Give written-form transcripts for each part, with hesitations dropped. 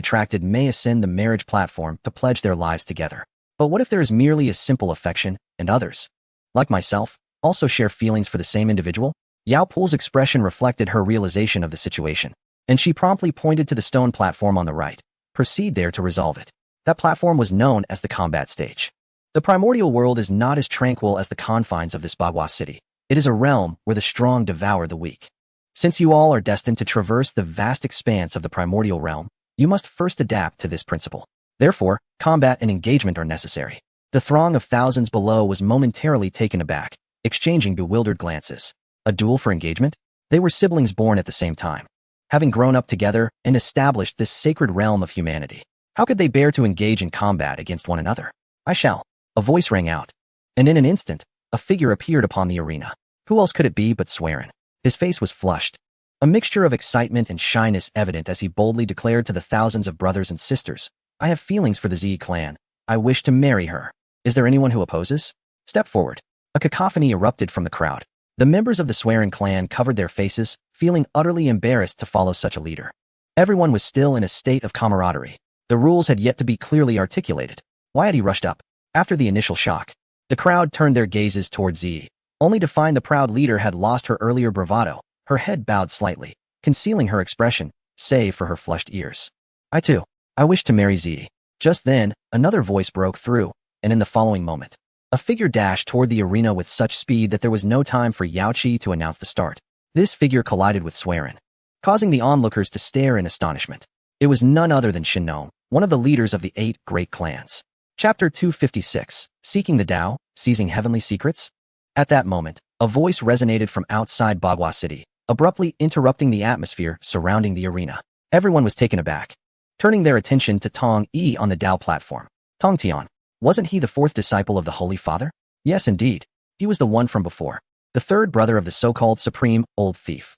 attracted may ascend the marriage platform to pledge their lives together. But what if there is merely a simple affection, and others, like myself, also share feelings for the same individual? Yao Pu's expression reflected her realization of the situation, and she promptly pointed to the stone platform on the right. Proceed there to resolve it. That platform was known as the combat stage. The primordial world is not as tranquil as the confines of this Bagua city. It is a realm where the strong devour the weak. Since you all are destined to traverse the vast expanse of the primordial realm, you must first adapt to this principle. Therefore, combat and engagement are necessary. The throng of thousands below was momentarily taken aback, exchanging bewildered glances. A duel for engagement? They were siblings born at the same time, having grown up together and established this sacred realm of humanity. How could they bear to engage in combat against one another? I shall. A voice rang out, and in an instant, a figure appeared upon the arena. Who else could it be but Swerin? His face was flushed, a mixture of excitement and shyness evident as he boldly declared to the thousands of brothers and sisters, I have feelings for the Z clan. I wish to marry her. Is there anyone who opposes? Step forward. A cacophony erupted from the crowd. The members of the Swerin clan covered their faces, feeling utterly embarrassed to follow such a leader. Everyone was still in a state of camaraderie. The rules had yet to be clearly articulated. Why had he rushed up? After the initial shock, the crowd turned their gazes towards Z, only to find the proud leader had lost her earlier bravado. Her head bowed slightly, concealing her expression, save for her flushed ears. I wish to marry Z. Just then, another voice broke through, and in the following moment, a figure dashed toward the arena with such speed that there was no time for Yao Qi to announce the start. This figure collided with Swerin, causing the onlookers to stare in astonishment. It was none other than Shin Nong, one of the leaders of the 8 great clans. Chapter 256, Seeking the Tao, Seizing Heavenly Secrets? At that moment, a voice resonated from outside Bagua City, abruptly interrupting the atmosphere surrounding the arena. Everyone was taken aback, turning their attention to Tong Yi on the Tao platform. Tong Tian, wasn't he the 4th disciple of the Holy Father? Yes, indeed. He was the one from before, the 3rd brother of the so-called Supreme Old Thief.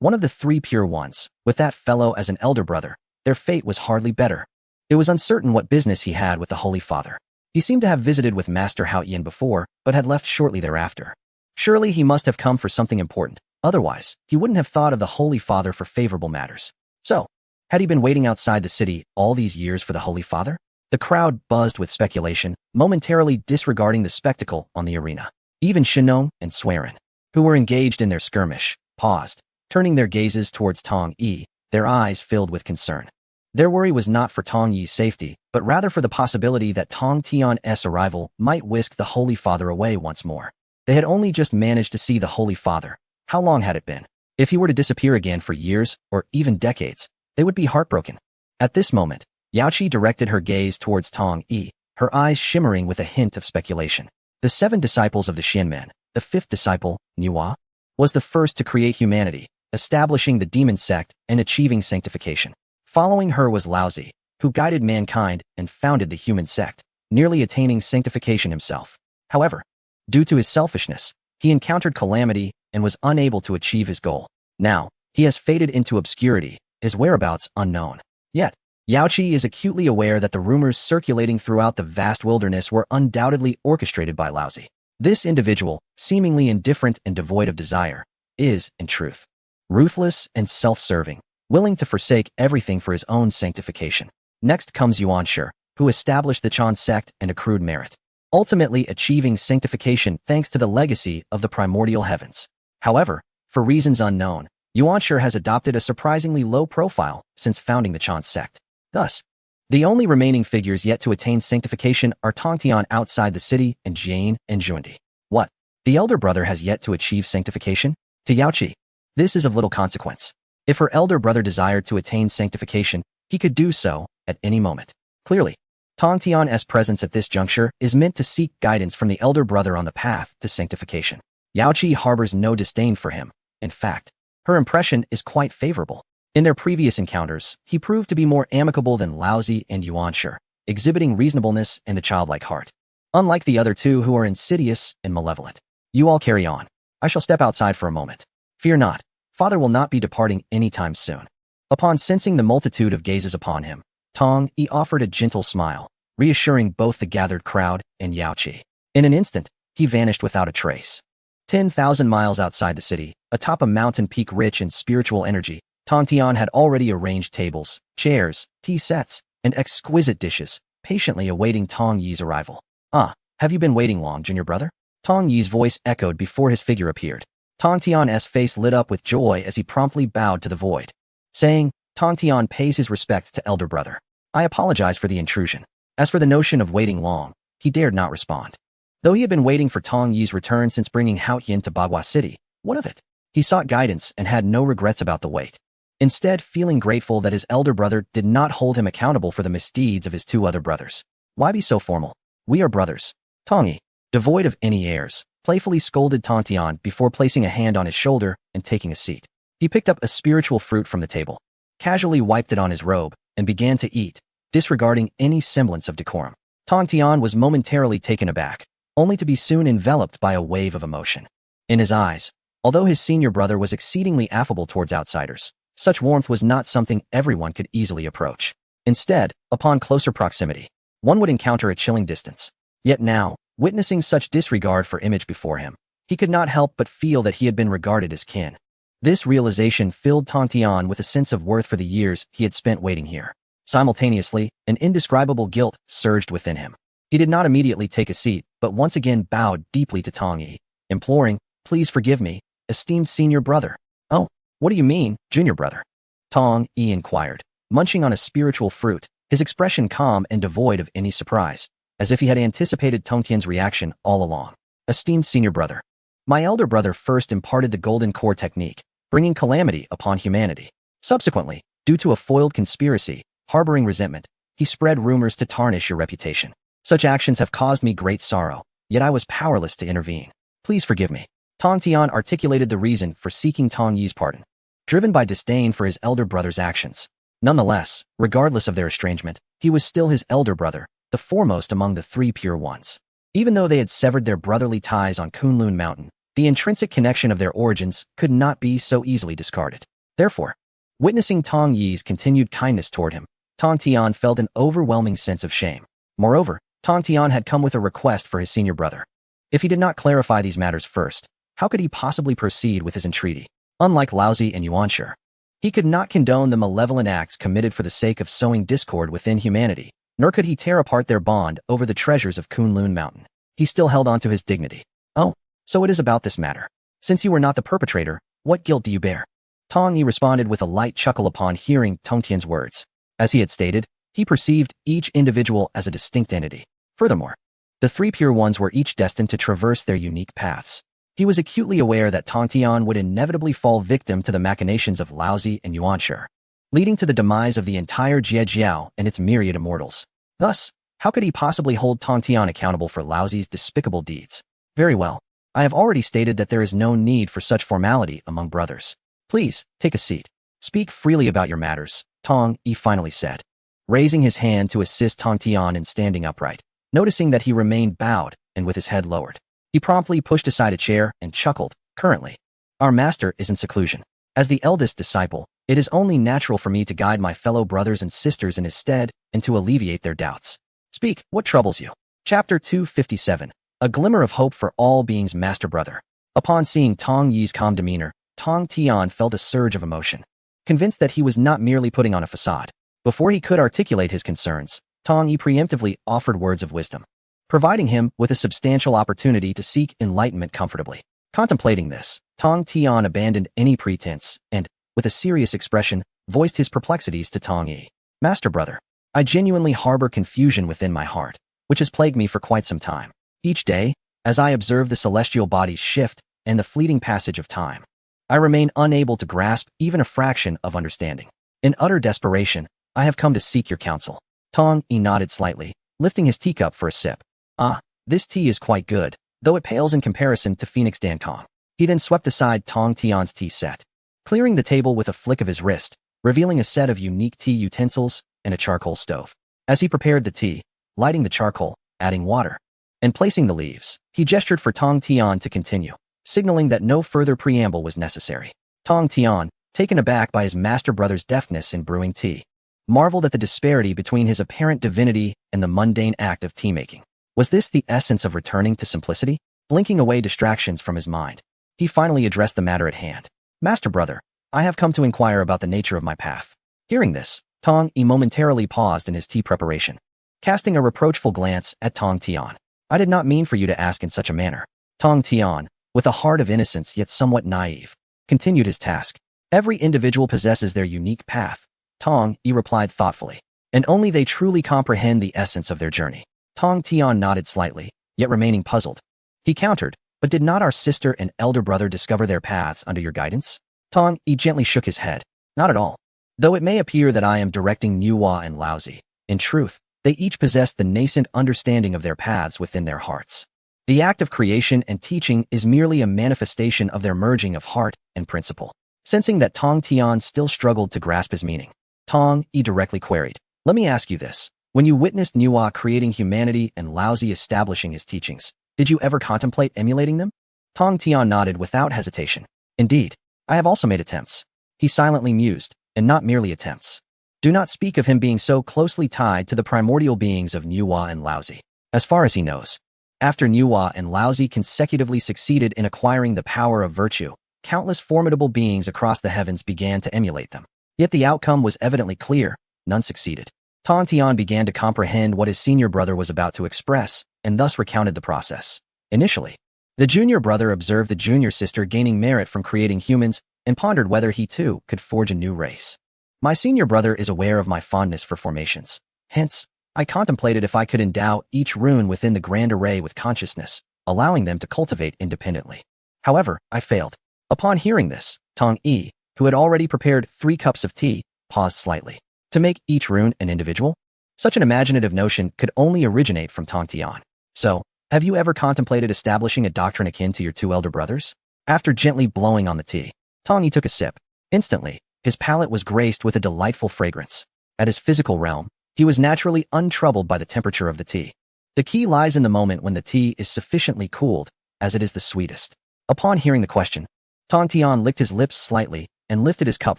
One of the 3 pure ones, with that fellow as an elder brother. Their fate was hardly better. It was uncertain what business he had with the Holy Father. He seemed to have visited with Master Hao Yin before, but had left shortly thereafter. Surely he must have come for something important. Otherwise, he wouldn't have thought of the Holy Father for favorable matters. So, had he been waiting outside the city all these years for the Holy Father? The crowd buzzed with speculation, momentarily disregarding the spectacle on the arena. Even Shin Nong and Swerin, who were engaged in their skirmish, paused, turning their gazes towards Tong Yi, their eyes filled with concern. Their worry was not for Tong Yi's safety, but rather for the possibility that Tong Tian's arrival might whisk the Holy Father away once more. They had only just managed to see the Holy Father. How long had it been? If he were to disappear again for years, or even decades, they would be heartbroken. At this moment, Yao Qi directed her gaze towards Tong Yi, her eyes shimmering with a hint of speculation. The 7 disciples of the Xianmen, the 5th disciple, Niwa, was the first to create humanity, establishing the demon sect and achieving sanctification. Following her was Laozi, who guided mankind and founded the human sect, nearly attaining sanctification himself. However, due to his selfishness, he encountered calamity and was unable to achieve his goal. Now, he has faded into obscurity, his whereabouts unknown. Yet, Yao Qi is acutely aware that the rumors circulating throughout the vast wilderness were undoubtedly orchestrated by Laozi. This individual, seemingly indifferent and devoid of desire, is, in truth, ruthless and self-serving, willing to forsake everything for his own sanctification. Next comes Yuan Shi, who established the Chan sect and accrued merit, ultimately achieving sanctification thanks to the legacy of the primordial heavens. However, for reasons unknown, Yuan Shi has adopted a surprisingly low profile since founding the Chan sect. Thus, the only remaining figures yet to attain sanctification are Tongtian outside the city and Jian and Jundi. What? The elder brother has yet to achieve sanctification? To Yao Qi, this is of little consequence. If her elder brother desired to attain sanctification, he could do so at any moment. Clearly, Tongtian's presence at this juncture is meant to seek guidance from the elder brother on the path to sanctification. Yao Qi harbors no disdain for him. In fact, her impression is quite favorable. In their previous encounters, he proved to be more amicable than Laozi and Yuan Shi, exhibiting reasonableness and a childlike heart. Unlike the other 2 who are insidious and malevolent. You all carry on. I shall step outside for a moment. Fear not. Father will not be departing anytime soon. Upon sensing the multitude of gazes upon him, Tong Yi offered a gentle smile, reassuring both the gathered crowd and Yao Qi. In an instant, he vanished without a trace. 10,000 miles outside the city, atop a mountain peak rich in spiritual energy, Tong Tian had already arranged tables, chairs, tea sets, and exquisite dishes, patiently awaiting Tong Yi's arrival. "Ah, have you been waiting long, junior brother?" Tong Yi's voice echoed before his figure appeared. Tong Tian's face lit up with joy as he promptly bowed to the void, saying, "Tong Tian pays his respects to elder brother. I apologize for the intrusion." As for the notion of waiting long, he dared not respond. Though he had been waiting for Tong Yi's return since bringing Hao Yin to Bagua City, what of it? He sought guidance and had no regrets about the wait. Instead, feeling grateful that his elder brother did not hold him accountable for the misdeeds of his two other brothers. "Why be so formal? We are brothers." Tong Yi, devoid of any airs, playfully scolded Tong Tian before placing a hand on his shoulder and taking a seat. He picked up a spiritual fruit from the table, casually wiped it on his robe, and began to eat, disregarding any semblance of decorum. Tong Tian was momentarily taken aback, only to be soon enveloped by a wave of emotion. In his eyes, although his senior brother was exceedingly affable towards outsiders, such warmth was not something everyone could easily approach. Instead, upon closer proximity, one would encounter a chilling distance. Yet now, witnessing such disregard for image before him, he could not help but feel that he had been regarded as kin. This realization filled Tong Tian with a sense of worth for the years he had spent waiting here. Simultaneously, an indescribable guilt surged within him. He did not immediately take a seat, but once again bowed deeply to Tong Yi, imploring, "Please forgive me, esteemed senior brother." "Oh, what do you mean, junior brother?" Tong Yi inquired, munching on a spiritual fruit, his expression calm and devoid of any surprise, as if he had anticipated Tong Tian's reaction all along. "Esteemed senior brother, my elder brother first imparted the Golden Core technique, bringing calamity upon humanity. Subsequently, due to a foiled conspiracy, harboring resentment, he spread rumors to tarnish your reputation. Such actions have caused me great sorrow, yet I was powerless to intervene. Please forgive me." Tong Tian articulated the reason for seeking Tong Yi's pardon, driven by disdain for his elder brother's actions. Nonetheless, regardless of their estrangement, he was still his elder brother, the foremost among the three pure ones. Even though they had severed their brotherly ties on Kunlun Mountain, the intrinsic connection of their origins could not be so easily discarded. Therefore, witnessing Tong Yi's continued kindness toward him, Tong Tian felt an overwhelming sense of shame. Moreover, Tong Tian had come with a request for his senior brother. If he did not clarify these matters first, how could he possibly proceed with his entreaty? Unlike Laozi and Yuanshi, he could not condone the malevolent acts committed for the sake of sowing discord within humanity, nor could he tear apart their bond over the treasures of Kunlun Mountain. He still held on to his dignity. "Oh, so it is about this matter. Since you were not the perpetrator, what guilt do you bear?" Tong Yi responded with a light chuckle upon hearing Tong Tian's words. As he had stated, he perceived each individual as a distinct entity. Furthermore, the three pure ones were each destined to traverse their unique paths. He was acutely aware that Tong Tian would inevitably fall victim to the machinations of Laozi and Yuanshi, leading to the demise of the entire Jiejiao and its myriad immortals. Thus, how could he possibly hold Tong Tian accountable for Laozi's despicable deeds? "Very well. I have already stated that there is no need for such formality among brothers. Please, take a seat. Speak freely about your matters," Tong Yi finally said, raising his hand to assist Tong Tian in standing upright. Noticing that he remained bowed and with his head lowered, he promptly pushed aside a chair and chuckled. "Currently, our master is in seclusion. As the eldest disciple, it is only natural for me to guide my fellow brothers and sisters in his stead and to alleviate their doubts. Speak, what troubles you?" Chapter 257. A glimmer of hope for all beings. Master brother. Upon seeing Tong Yi's calm demeanor, Tong Tian felt a surge of emotion, convinced that he was not merely putting on a facade. Before he could articulate his concerns, Tong Yi preemptively offered words of wisdom, providing him with a substantial opportunity to seek enlightenment comfortably. Contemplating this, Tong Tian abandoned any pretense and, with a serious expression, voiced his perplexities to Tong Yi. "Master brother, I genuinely harbor confusion within my heart, which has plagued me for quite some time. Each day, as I observe the celestial bodies shift and the fleeting passage of time, I remain unable to grasp even a fraction of understanding. In utter desperation, I have come to seek your counsel." Tong Yi nodded slightly, lifting his teacup for a sip. "Ah, this tea is quite good, though it pales in comparison to Phoenix Dankong." He then swept aside Tong Tian's tea set, clearing the table with a flick of his wrist, revealing a set of unique tea utensils and a charcoal stove. As he prepared the tea, lighting the charcoal, adding water, and placing the leaves, he gestured for Tong Tian to continue, signaling that no further preamble was necessary. Tong Tian, taken aback by his master brother's deftness in brewing tea, marveled at the disparity between his apparent divinity and the mundane act of tea-making. Was this the essence of returning to simplicity? Blinking away distractions from his mind, he finally addressed the matter at hand. "Master brother, I have come to inquire about the nature of my path. Hearing this, Tong Yi momentarily paused in his tea preparation, casting a reproachful glance at Tong Tian. I did not mean for you to ask in such a manner. Tong Tian, with a heart of innocence yet somewhat naive, continued his task. Every individual possesses their unique path, Tong Yi replied thoughtfully, and only they truly comprehend the essence of their journey. Tong Tian nodded slightly, yet remaining puzzled. He countered, but did not our sister and elder brother discover their paths under your guidance? Tong Yi gently shook his head. Not at all. Though it may appear that I am directing Nuwa and Laozi, in truth, they each possess the nascent understanding of their paths within their hearts. The act of creation and teaching is merely a manifestation of their merging of heart and principle. Sensing that Tong Tian still struggled to grasp his meaning, Tong Yi directly queried, let me ask you this. When you witnessed Nuwa creating humanity and Laozi establishing his teachings, did you ever contemplate emulating them? Tong Tian nodded without hesitation. Indeed, I have also made attempts. He silently mused, and not merely attempts. Do not speak of him being so closely tied to the primordial beings of Nuwa and Laozi. As far as he knows, after Nuwa and Laozi consecutively succeeded in acquiring the power of virtue, countless formidable beings across the heavens began to emulate them. Yet the outcome was evidently clear. None succeeded. Tong Tian began to comprehend what his senior brother was about to express, and thus recounted the process. Initially, the junior brother observed the junior sister gaining merit from creating humans and pondered whether he too could forge a new race. My senior brother is aware of my fondness for formations. Hence, I contemplated if I could endow each rune within the grand array with consciousness, allowing them to cultivate independently. However, I failed. Upon hearing this, Tong Yi, who had already prepared 3 cups of tea, paused slightly. To make each rune an individual? Such an imaginative notion could only originate from Tong Tian. So, have you ever contemplated establishing a doctrine akin to your 2 elder brothers? After gently blowing on the tea, Tong Yi took a sip. Instantly, his palate was graced with a delightful fragrance. At his physical realm, he was naturally untroubled by the temperature of the tea. The key lies in the moment when the tea is sufficiently cooled, as it is the sweetest. Upon hearing the question, Tong Tian licked his lips slightly and lifted his cup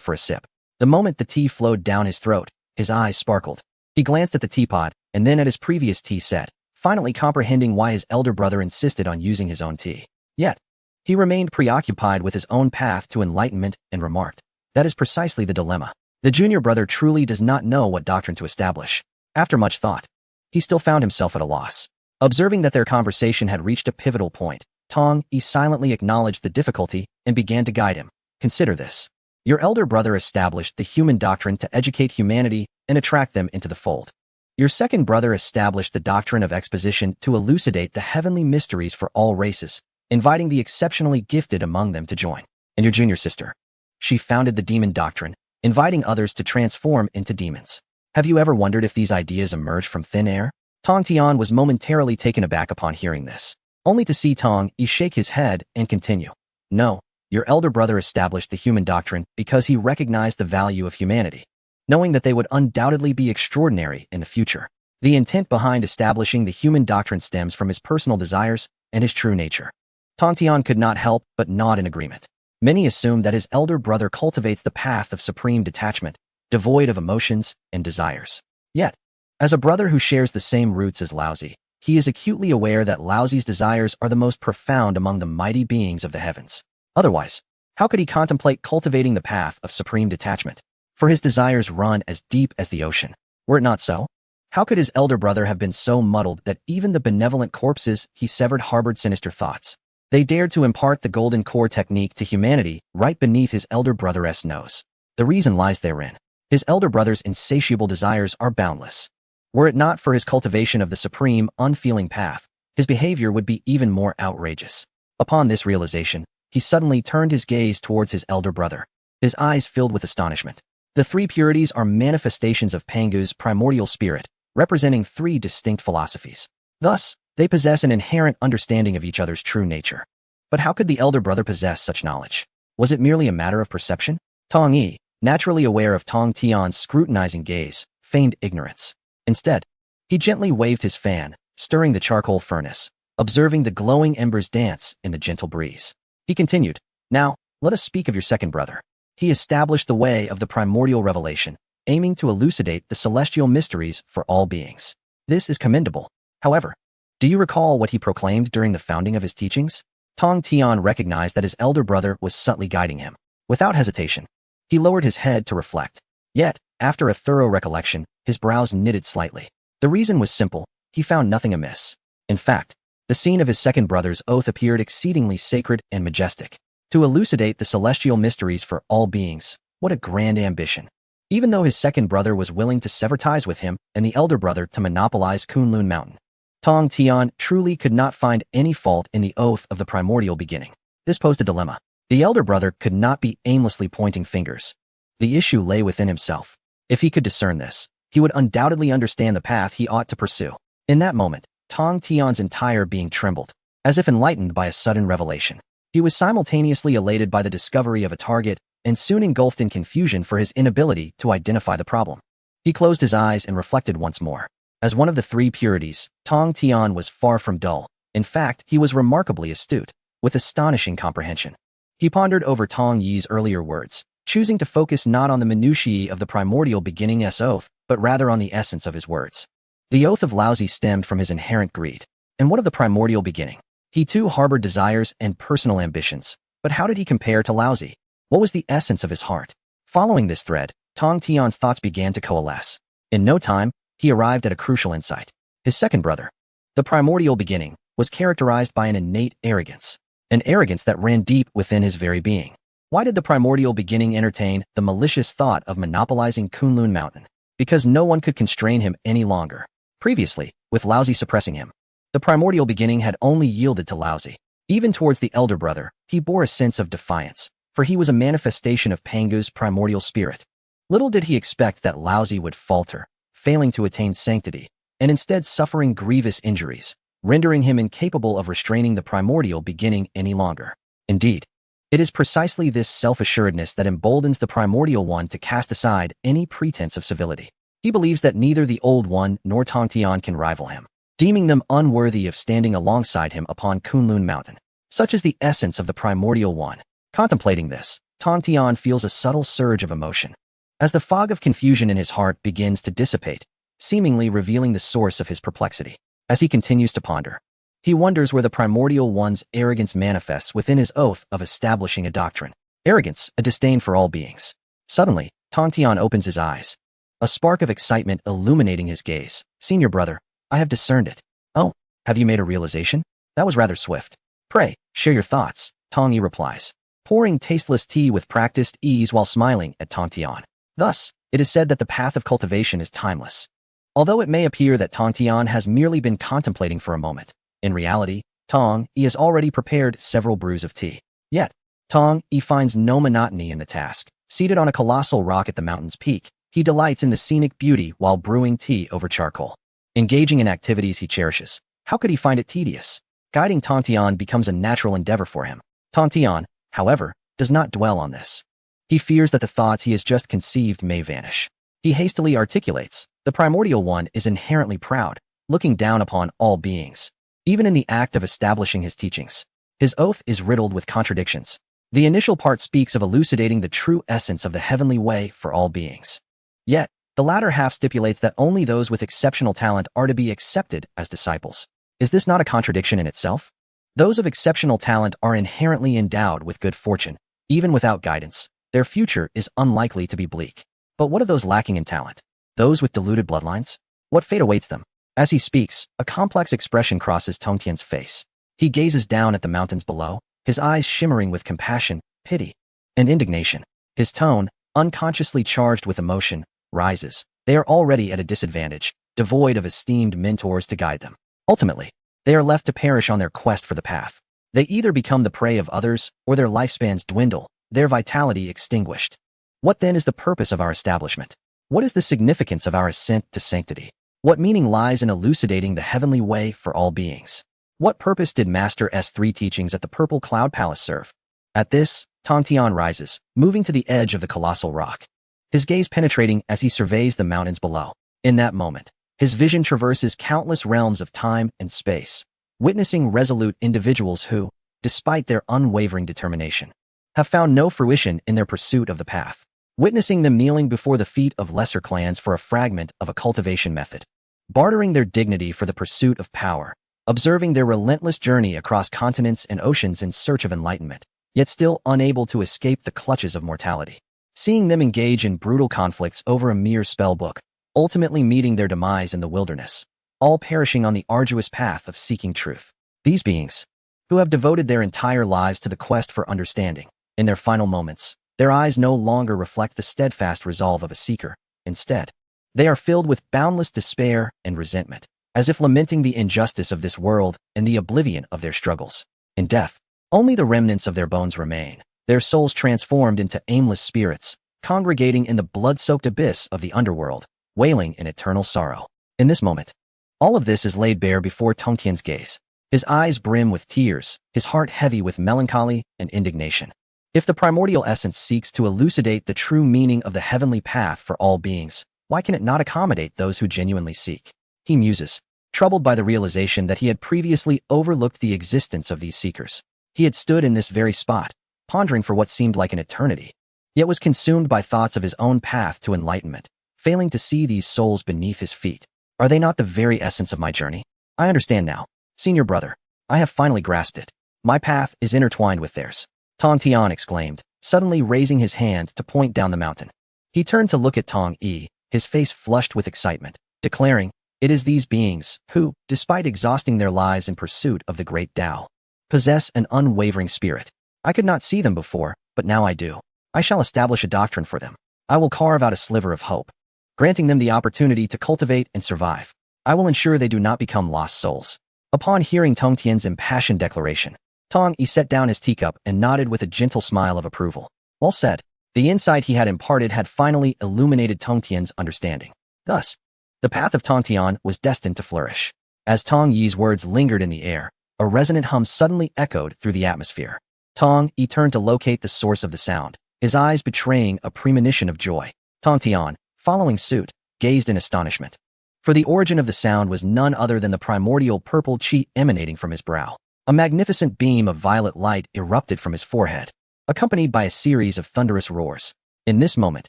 for a sip. The moment the tea flowed down his throat, his eyes sparkled. He glanced at the teapot and then at his previous tea set, finally comprehending why his elder brother insisted on using his own tea. Yet, he remained preoccupied with his own path to enlightenment and remarked, that is precisely the dilemma. The junior brother truly does not know what doctrine to establish. After much thought, he still found himself at a loss. Observing that their conversation had reached a pivotal point, Tong Yi silently acknowledged the difficulty and began to guide him. Consider this. Your elder brother established the human doctrine to educate humanity and attract them into the fold. Your second brother established the doctrine of exposition to elucidate the heavenly mysteries for all races, inviting the exceptionally gifted among them to join. And your junior sister, she founded the demon doctrine, inviting others to transform into demons. Have you ever wondered if these ideas emerged from thin air? Tong Tian was momentarily taken aback upon hearing this, only to see Tong Yi shake his head and continue. No. Your elder brother established the human doctrine because he recognized the value of humanity, knowing that they would undoubtedly be extraordinary in the future. The intent behind establishing the human doctrine stems from his personal desires and his true nature. Tong Tian could not help but nod in agreement. Many assume that his elder brother cultivates the path of supreme detachment, devoid of emotions and desires. Yet, as a brother who shares the same roots as Laozi, he is acutely aware that Laozi's desires are the most profound among the mighty beings of the heavens. Otherwise, how could he contemplate cultivating the path of supreme detachment? For his desires run as deep as the ocean. Were it not so, how could his elder brother have been so muddled that even the benevolent corpses he severed harbored sinister thoughts? They dared to impart the golden core technique to humanity right beneath his elder brother's nose. The reason lies therein. His elder brother's insatiable desires are boundless. Were it not for his cultivation of the supreme, unfeeling path, his behavior would be even more outrageous. Upon this realization, he suddenly turned his gaze towards his elder brother. His eyes filled with astonishment. The 3 purities are manifestations of Pangu's primordial spirit, representing 3 distinct philosophies. Thus, they possess an inherent understanding of each other's true nature. But how could the elder brother possess such knowledge? Was it merely a matter of perception? Tong Yi, naturally aware of Tong Tian's scrutinizing gaze, feigned ignorance. Instead, he gently waved his fan, stirring the charcoal furnace, observing the glowing embers dance in the gentle breeze. He continued, now, let us speak of your second brother. He established the way of the primordial revelation, aiming to elucidate the celestial mysteries for all beings. This is commendable. However, do you recall what he proclaimed during the founding of his teachings? Tong Tian recognized that his elder brother was subtly guiding him. Without hesitation, He lowered his head to reflect. Yet, after a thorough recollection, his brows knitted slightly. The reason was simple. He found nothing amiss. In fact, the scene of his second brother's oath appeared exceedingly sacred and majestic. To elucidate the celestial mysteries for all beings, what a grand ambition. Even though his second brother was willing to sever ties with him and the elder brother to monopolize Kunlun Mountain, Tong Tian truly could not find any fault in the oath of the primordial beginning. This posed a dilemma. The elder brother could not be aimlessly pointing fingers. The issue lay within himself. If he could discern this, he would undoubtedly understand the path he ought to pursue. In that moment, Tong Tian's entire being trembled, as if enlightened by a sudden revelation. He was simultaneously elated by the discovery of a target and soon engulfed in confusion for his inability to identify the problem. He closed his eyes and reflected once more. As one of the three purities, Tong Tian was far from dull. In fact, he was remarkably astute, with astonishing comprehension. He pondered over Tong Yi's earlier words, choosing to focus not on the minutiae of the primordial beginning's oath, but rather on the essence of his words. The oath of Laozi stemmed from his inherent greed. And what of the primordial beginning? He too harbored desires and personal ambitions. But how did he compare to Laozi? What was the essence of his heart? Following this thread, Tong Tian's thoughts began to coalesce. In no time, he arrived at a crucial insight. His second brother, the primordial beginning, was characterized by an innate arrogance. An arrogance that ran deep within his very being. Why did the primordial beginning entertain the malicious thought of monopolizing Kunlun Mountain? Because no one could constrain him any longer. Previously, with Laozi suppressing him, the primordial beginning had only yielded to Laozi. Even towards the elder brother, he bore a sense of defiance, for he was a manifestation of Pangu's primordial spirit. Little did he expect that Laozi would falter, failing to attain sanctity, and instead suffering grievous injuries, rendering him incapable of restraining the primordial beginning any longer. Indeed, it is precisely this self-assuredness that emboldens the primordial one to cast aside any pretense of civility. He believes that neither the old one nor Tong Tian can rival him, deeming them unworthy of standing alongside him upon Kunlun Mountain. Such is the essence of the primordial one. Contemplating this, Tong Tian feels a subtle surge of emotion. As the fog of confusion in his heart begins to dissipate, seemingly revealing the source of his perplexity. As he continues to ponder, he wonders where the primordial one's arrogance manifests within his oath of establishing a doctrine. Arrogance, a disdain for all beings. Suddenly, Tong Tian opens his eyes, a spark of excitement illuminating his gaze. Senior brother, I have discerned it. Oh, have you made a realization? That was rather swift. Pray, share your thoughts, Tong Yi replies, pouring tasteless tea with practiced ease while smiling at Tong Tian. Thus, it is said that the path of cultivation is timeless. Although it may appear that Tong Tian has merely been contemplating for a moment, in reality, Tong Yi has already prepared several brews of tea. Yet, Tong Yi finds no monotony in the task. Seated on a colossal rock at the mountain's peak, he delights in the scenic beauty while brewing tea over charcoal. Engaging in activities he cherishes, how could he find it tedious? Guiding Tong Tian becomes a natural endeavor for him. Tong Tian, however, does not dwell on this. He fears that the thoughts he has just conceived may vanish. He hastily articulates, the primordial one is inherently proud, looking down upon all beings. Even in the act of establishing his teachings, his oath is riddled with contradictions. The initial part speaks of elucidating the true essence of the heavenly way for all beings. Yet, the latter half stipulates that only those with exceptional talent are to be accepted as disciples. Is this not a contradiction in itself? Those of exceptional talent are inherently endowed with good fortune. Even without guidance, their future is unlikely to be bleak. But what of those lacking in talent? Those with diluted bloodlines? What fate awaits them? As he speaks, a complex expression crosses Tong Tian's face. He gazes down at the mountains below, his eyes shimmering with compassion, pity, and indignation. His tone, unconsciously charged with emotion, rises. They are already at a disadvantage, devoid of esteemed mentors to guide them. Ultimately, they are left to perish on their quest for the path. They either become the prey of others, or their lifespans dwindle, their vitality extinguished. What then is the purpose of our establishment? What is the significance of our ascent to sanctity? What meaning lies in elucidating the heavenly way for all beings? What purpose did Master S3 teachings at the Purple Cloud Palace serve? At this, Tong Tian rises, moving to the edge of the colossal rock, his gaze penetrating as he surveys the mountains below. In that moment, his vision traverses countless realms of time and space, witnessing resolute individuals who, despite their unwavering determination, have found no fruition in their pursuit of the path. Witnessing them kneeling before the feet of lesser clans for a fragment of a cultivation method, bartering their dignity for the pursuit of power, observing their relentless journey across continents and oceans in search of enlightenment, yet still unable to escape the clutches of mortality. seeing them engage in brutal conflicts over a mere spellbook, ultimately meeting their demise in the wilderness, all perishing on the arduous path of seeking truth. These beings, who have devoted their entire lives to the quest for understanding, in their final moments, their eyes no longer reflect the steadfast resolve of a seeker. Instead, they are filled with boundless despair and resentment, as if lamenting the injustice of this world and the oblivion of their struggles. In death, only the remnants of their bones remain, their souls transformed into aimless spirits, congregating in the blood-soaked abyss of the underworld, wailing in eternal sorrow. In this moment, all of this is laid bare before Tongtian's gaze. His eyes brim with tears, his heart heavy with melancholy and indignation. If the primordial essence seeks to elucidate the true meaning of the heavenly path for all beings, why can it not accommodate those who genuinely seek? He muses, troubled by the realization that he had previously overlooked the existence of these seekers. He had stood in this very spot, pondering for what seemed like an eternity, yet was consumed by thoughts of his own path to enlightenment, failing to see these souls beneath his feet. Are they not the very essence of my journey? I understand now. Senior brother, I have finally grasped it. My path is intertwined with theirs. Tong Tian exclaimed, suddenly raising his hand to point down the mountain. He turned to look at Tong Yi, his face flushed with excitement, declaring, "It is these beings who, despite exhausting their lives in pursuit of the great Tao, possess an unwavering spirit. I could not see them before, but now I do. I shall establish a doctrine for them. I will carve out a sliver of hope, granting them the opportunity to cultivate and survive. I will ensure they do not become lost souls." Upon hearing Tong Tian's impassioned declaration, Tong Yi set down his teacup and nodded with a gentle smile of approval. Well said. The insight he had imparted had finally illuminated Tong Tian's understanding. Thus, the path of Tong Tian was destined to flourish. As Tong Yi's words lingered in the air, a resonant hum suddenly echoed through the atmosphere. Tong Yi turned to locate the source of the sound, his eyes betraying a premonition of joy. Tong Tian, following suit, gazed in astonishment. For the origin of the sound was none other than the primordial purple chi emanating from his brow. A magnificent beam of violet light erupted from his forehead, accompanied by a series of thunderous roars. In this moment,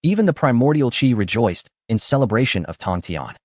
even the primordial chi rejoiced in celebration of Tong Tian.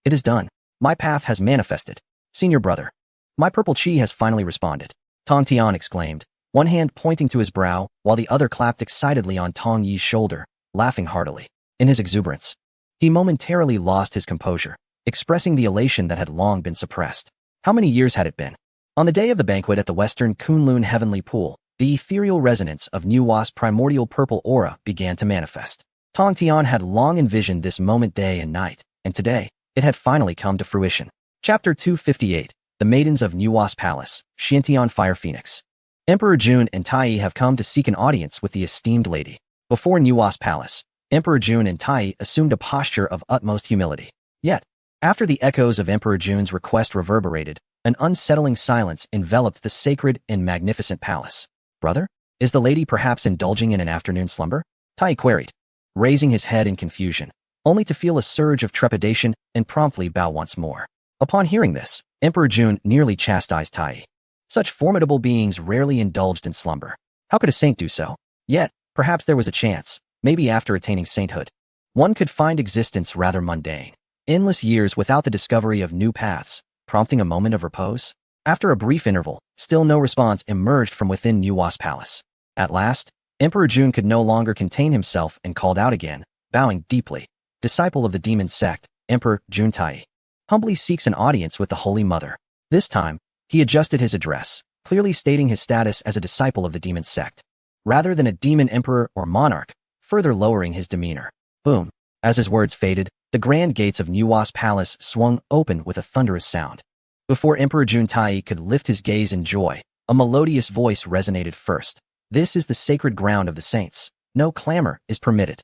It is done. My path has manifested. Senior brother, my purple chi has finally responded. Tong Tian exclaimed, one hand pointing to his brow, while the other clapped excitedly on Tong Yi's shoulder, laughing heartily. In his exuberance, he momentarily lost his composure, expressing the elation that had long been suppressed. How many years had it been? On the day of the banquet at the Western Kunlun Heavenly Pool, the ethereal resonance of Nuwa's primordial purple aura began to manifest. Tong Tian had long envisioned this moment day and night, and today, it had finally come to fruition. Chapter 258, The Maidens of Nuwa's Palace, Xiantian Fire Phoenix. Emperor Jun and Tai have come to seek an audience with the esteemed lady. Before Nuwa's palace, Emperor Jun and Tai assumed a posture of utmost humility. Yet, after the echoes of Emperor Jun's request reverberated, an unsettling silence enveloped the sacred and magnificent palace. Brother, is the lady perhaps indulging in an afternoon slumber? Tai queried, raising his head in confusion, only to feel a surge of trepidation and promptly bow once more. Upon hearing this, Emperor Jun nearly chastised Tai. Such formidable beings rarely indulged in slumber. How could a saint do so? Yet, perhaps there was a chance. Maybe after attaining sainthood, one could find existence rather mundane. Endless years without the discovery of new paths, prompting a moment of repose. After a brief interval, still no response emerged from within Nuwa's palace. At last, Emperor Jun could no longer contain himself and called out again, bowing deeply. Disciple of the demon sect, Emperor Jun Tai humbly seeks an audience with the Holy Mother. This time, he adjusted his address, clearly stating his status as a disciple of the demon sect, rather than a demon emperor or monarch, further lowering his demeanor. Boom. As his words faded, the grand gates of Nuwa's palace swung open with a thunderous sound. Before Emperor Jun Tai could lift his gaze in joy, a melodious voice resonated first. This is the sacred ground of the saints. No clamor is permitted.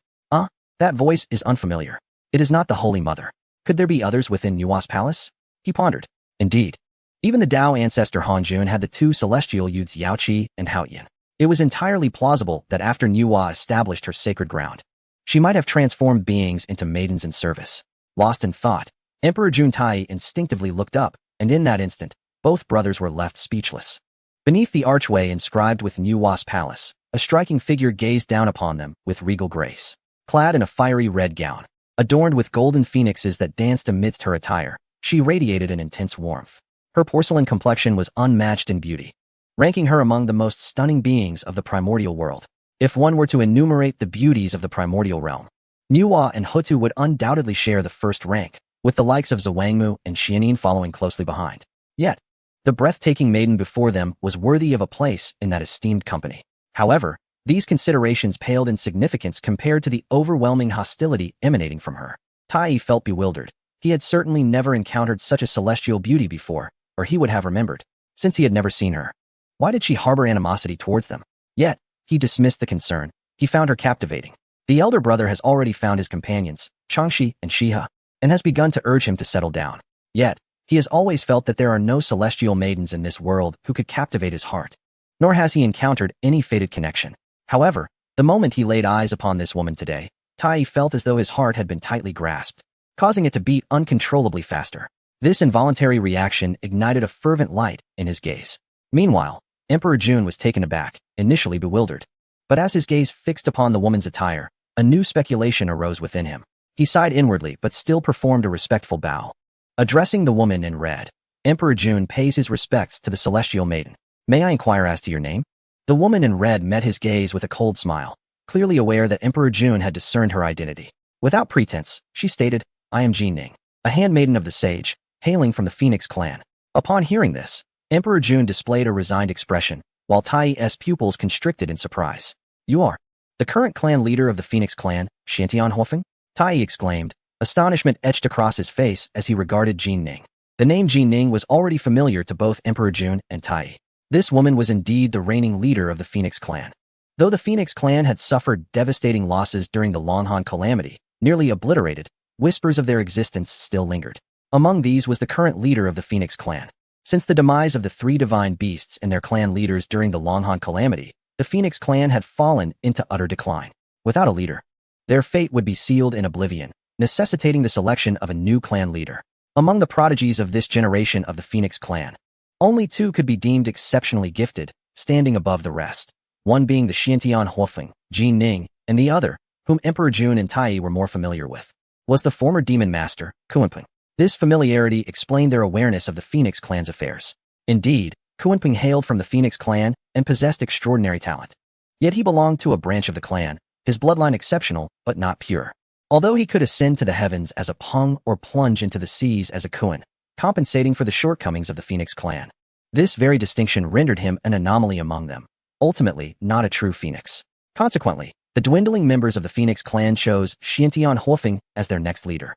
That voice is unfamiliar. It is not the Holy Mother. Could there be others within Nuwa's palace? He pondered. Indeed. Even the Tao ancestor Han Jun had the two celestial youths Yao Qi and Hao Yin. It was entirely plausible that after Nuwa established her sacred ground, she might have transformed beings into maidens in service. Lost in thought, Emperor Jun Tai instinctively looked up, and in that instant, both brothers were left speechless. Beneath the archway inscribed with Nuwa's palace, a striking figure gazed down upon them with regal grace. Clad in a fiery red gown, adorned with golden phoenixes that danced amidst her attire, she radiated an intense warmth. Her porcelain complexion was unmatched in beauty, ranking her among the most stunning beings of the primordial world. If one were to enumerate the beauties of the primordial realm, Nuwa and Hutu would undoubtedly share the first rank, with the likes of Zhuangmu and Xianin following closely behind. Yet, the breathtaking maiden before them was worthy of a place in that esteemed company. However, these considerations paled in significance compared to the overwhelming hostility emanating from her. Tai felt bewildered. He had certainly never encountered such a celestial beauty before, or he would have remembered, since he had never seen her. Why did she harbor animosity towards them? Yet, he dismissed the concern. He found her captivating. The elder brother has already found his companions, Changshi and Shiha, and has begun to urge him to settle down. Yet, he has always felt that there are no celestial maidens in this world who could captivate his heart. Nor has he encountered any fated connection. However, the moment he laid eyes upon this woman today, Tai felt as though his heart had been tightly grasped, causing it to beat uncontrollably faster. This involuntary reaction ignited a fervent light in his gaze. Meanwhile, Emperor Jun was taken aback, initially bewildered. But as his gaze fixed upon the woman's attire, a new speculation arose within him. He sighed inwardly but still performed a respectful bow. Addressing the woman in red, Emperor Jun pays his respects to the celestial maiden. May I inquire as to your name? The woman in red met his gaze with a cold smile, clearly aware that Emperor Jun had discerned her identity. Without pretense, she stated, I am Jin Ning, a handmaiden of the sage, hailing from the Phoenix clan. Upon hearing this, Emperor Jun displayed a resigned expression, while Tai's pupils constricted in surprise. You are the current clan leader of the Phoenix clan, Xiantian Huofeng? Tai exclaimed, astonishment etched across his face as he regarded Jin Ning. The name Jin Ning was already familiar to both Emperor Jun and Tai. This woman was indeed the reigning leader of the Phoenix clan. Though the Phoenix clan had suffered devastating losses during the Longhan calamity, nearly obliterated, whispers of their existence still lingered. Among these was the current leader of the Phoenix clan. Since the demise of the three divine beasts and their clan leaders during the Longhan calamity, the Phoenix clan had fallen into utter decline. Without a leader, their fate would be sealed in oblivion, necessitating the selection of a new clan leader. Among the prodigies of this generation of the Phoenix clan, only two could be deemed exceptionally gifted, standing above the rest. One being the Xiantian Huofeng, Jin Ning, and the other, whom Emperor Jun and Tai were more familiar with, was the former demon master, Kuanping. This familiarity explained their awareness of the Phoenix clan's affairs. Indeed, Kuanping hailed from the Phoenix clan and possessed extraordinary talent. Yet he belonged to a branch of the clan, his bloodline exceptional but not pure. Although he could ascend to the heavens as a Peng or plunge into the seas as a Kuan, compensating for the shortcomings of the Phoenix clan. This very distinction rendered him an anomaly among them, ultimately not a true Phoenix. Consequently, the dwindling members of the Phoenix clan chose Xiantian Huofeng as their next leader.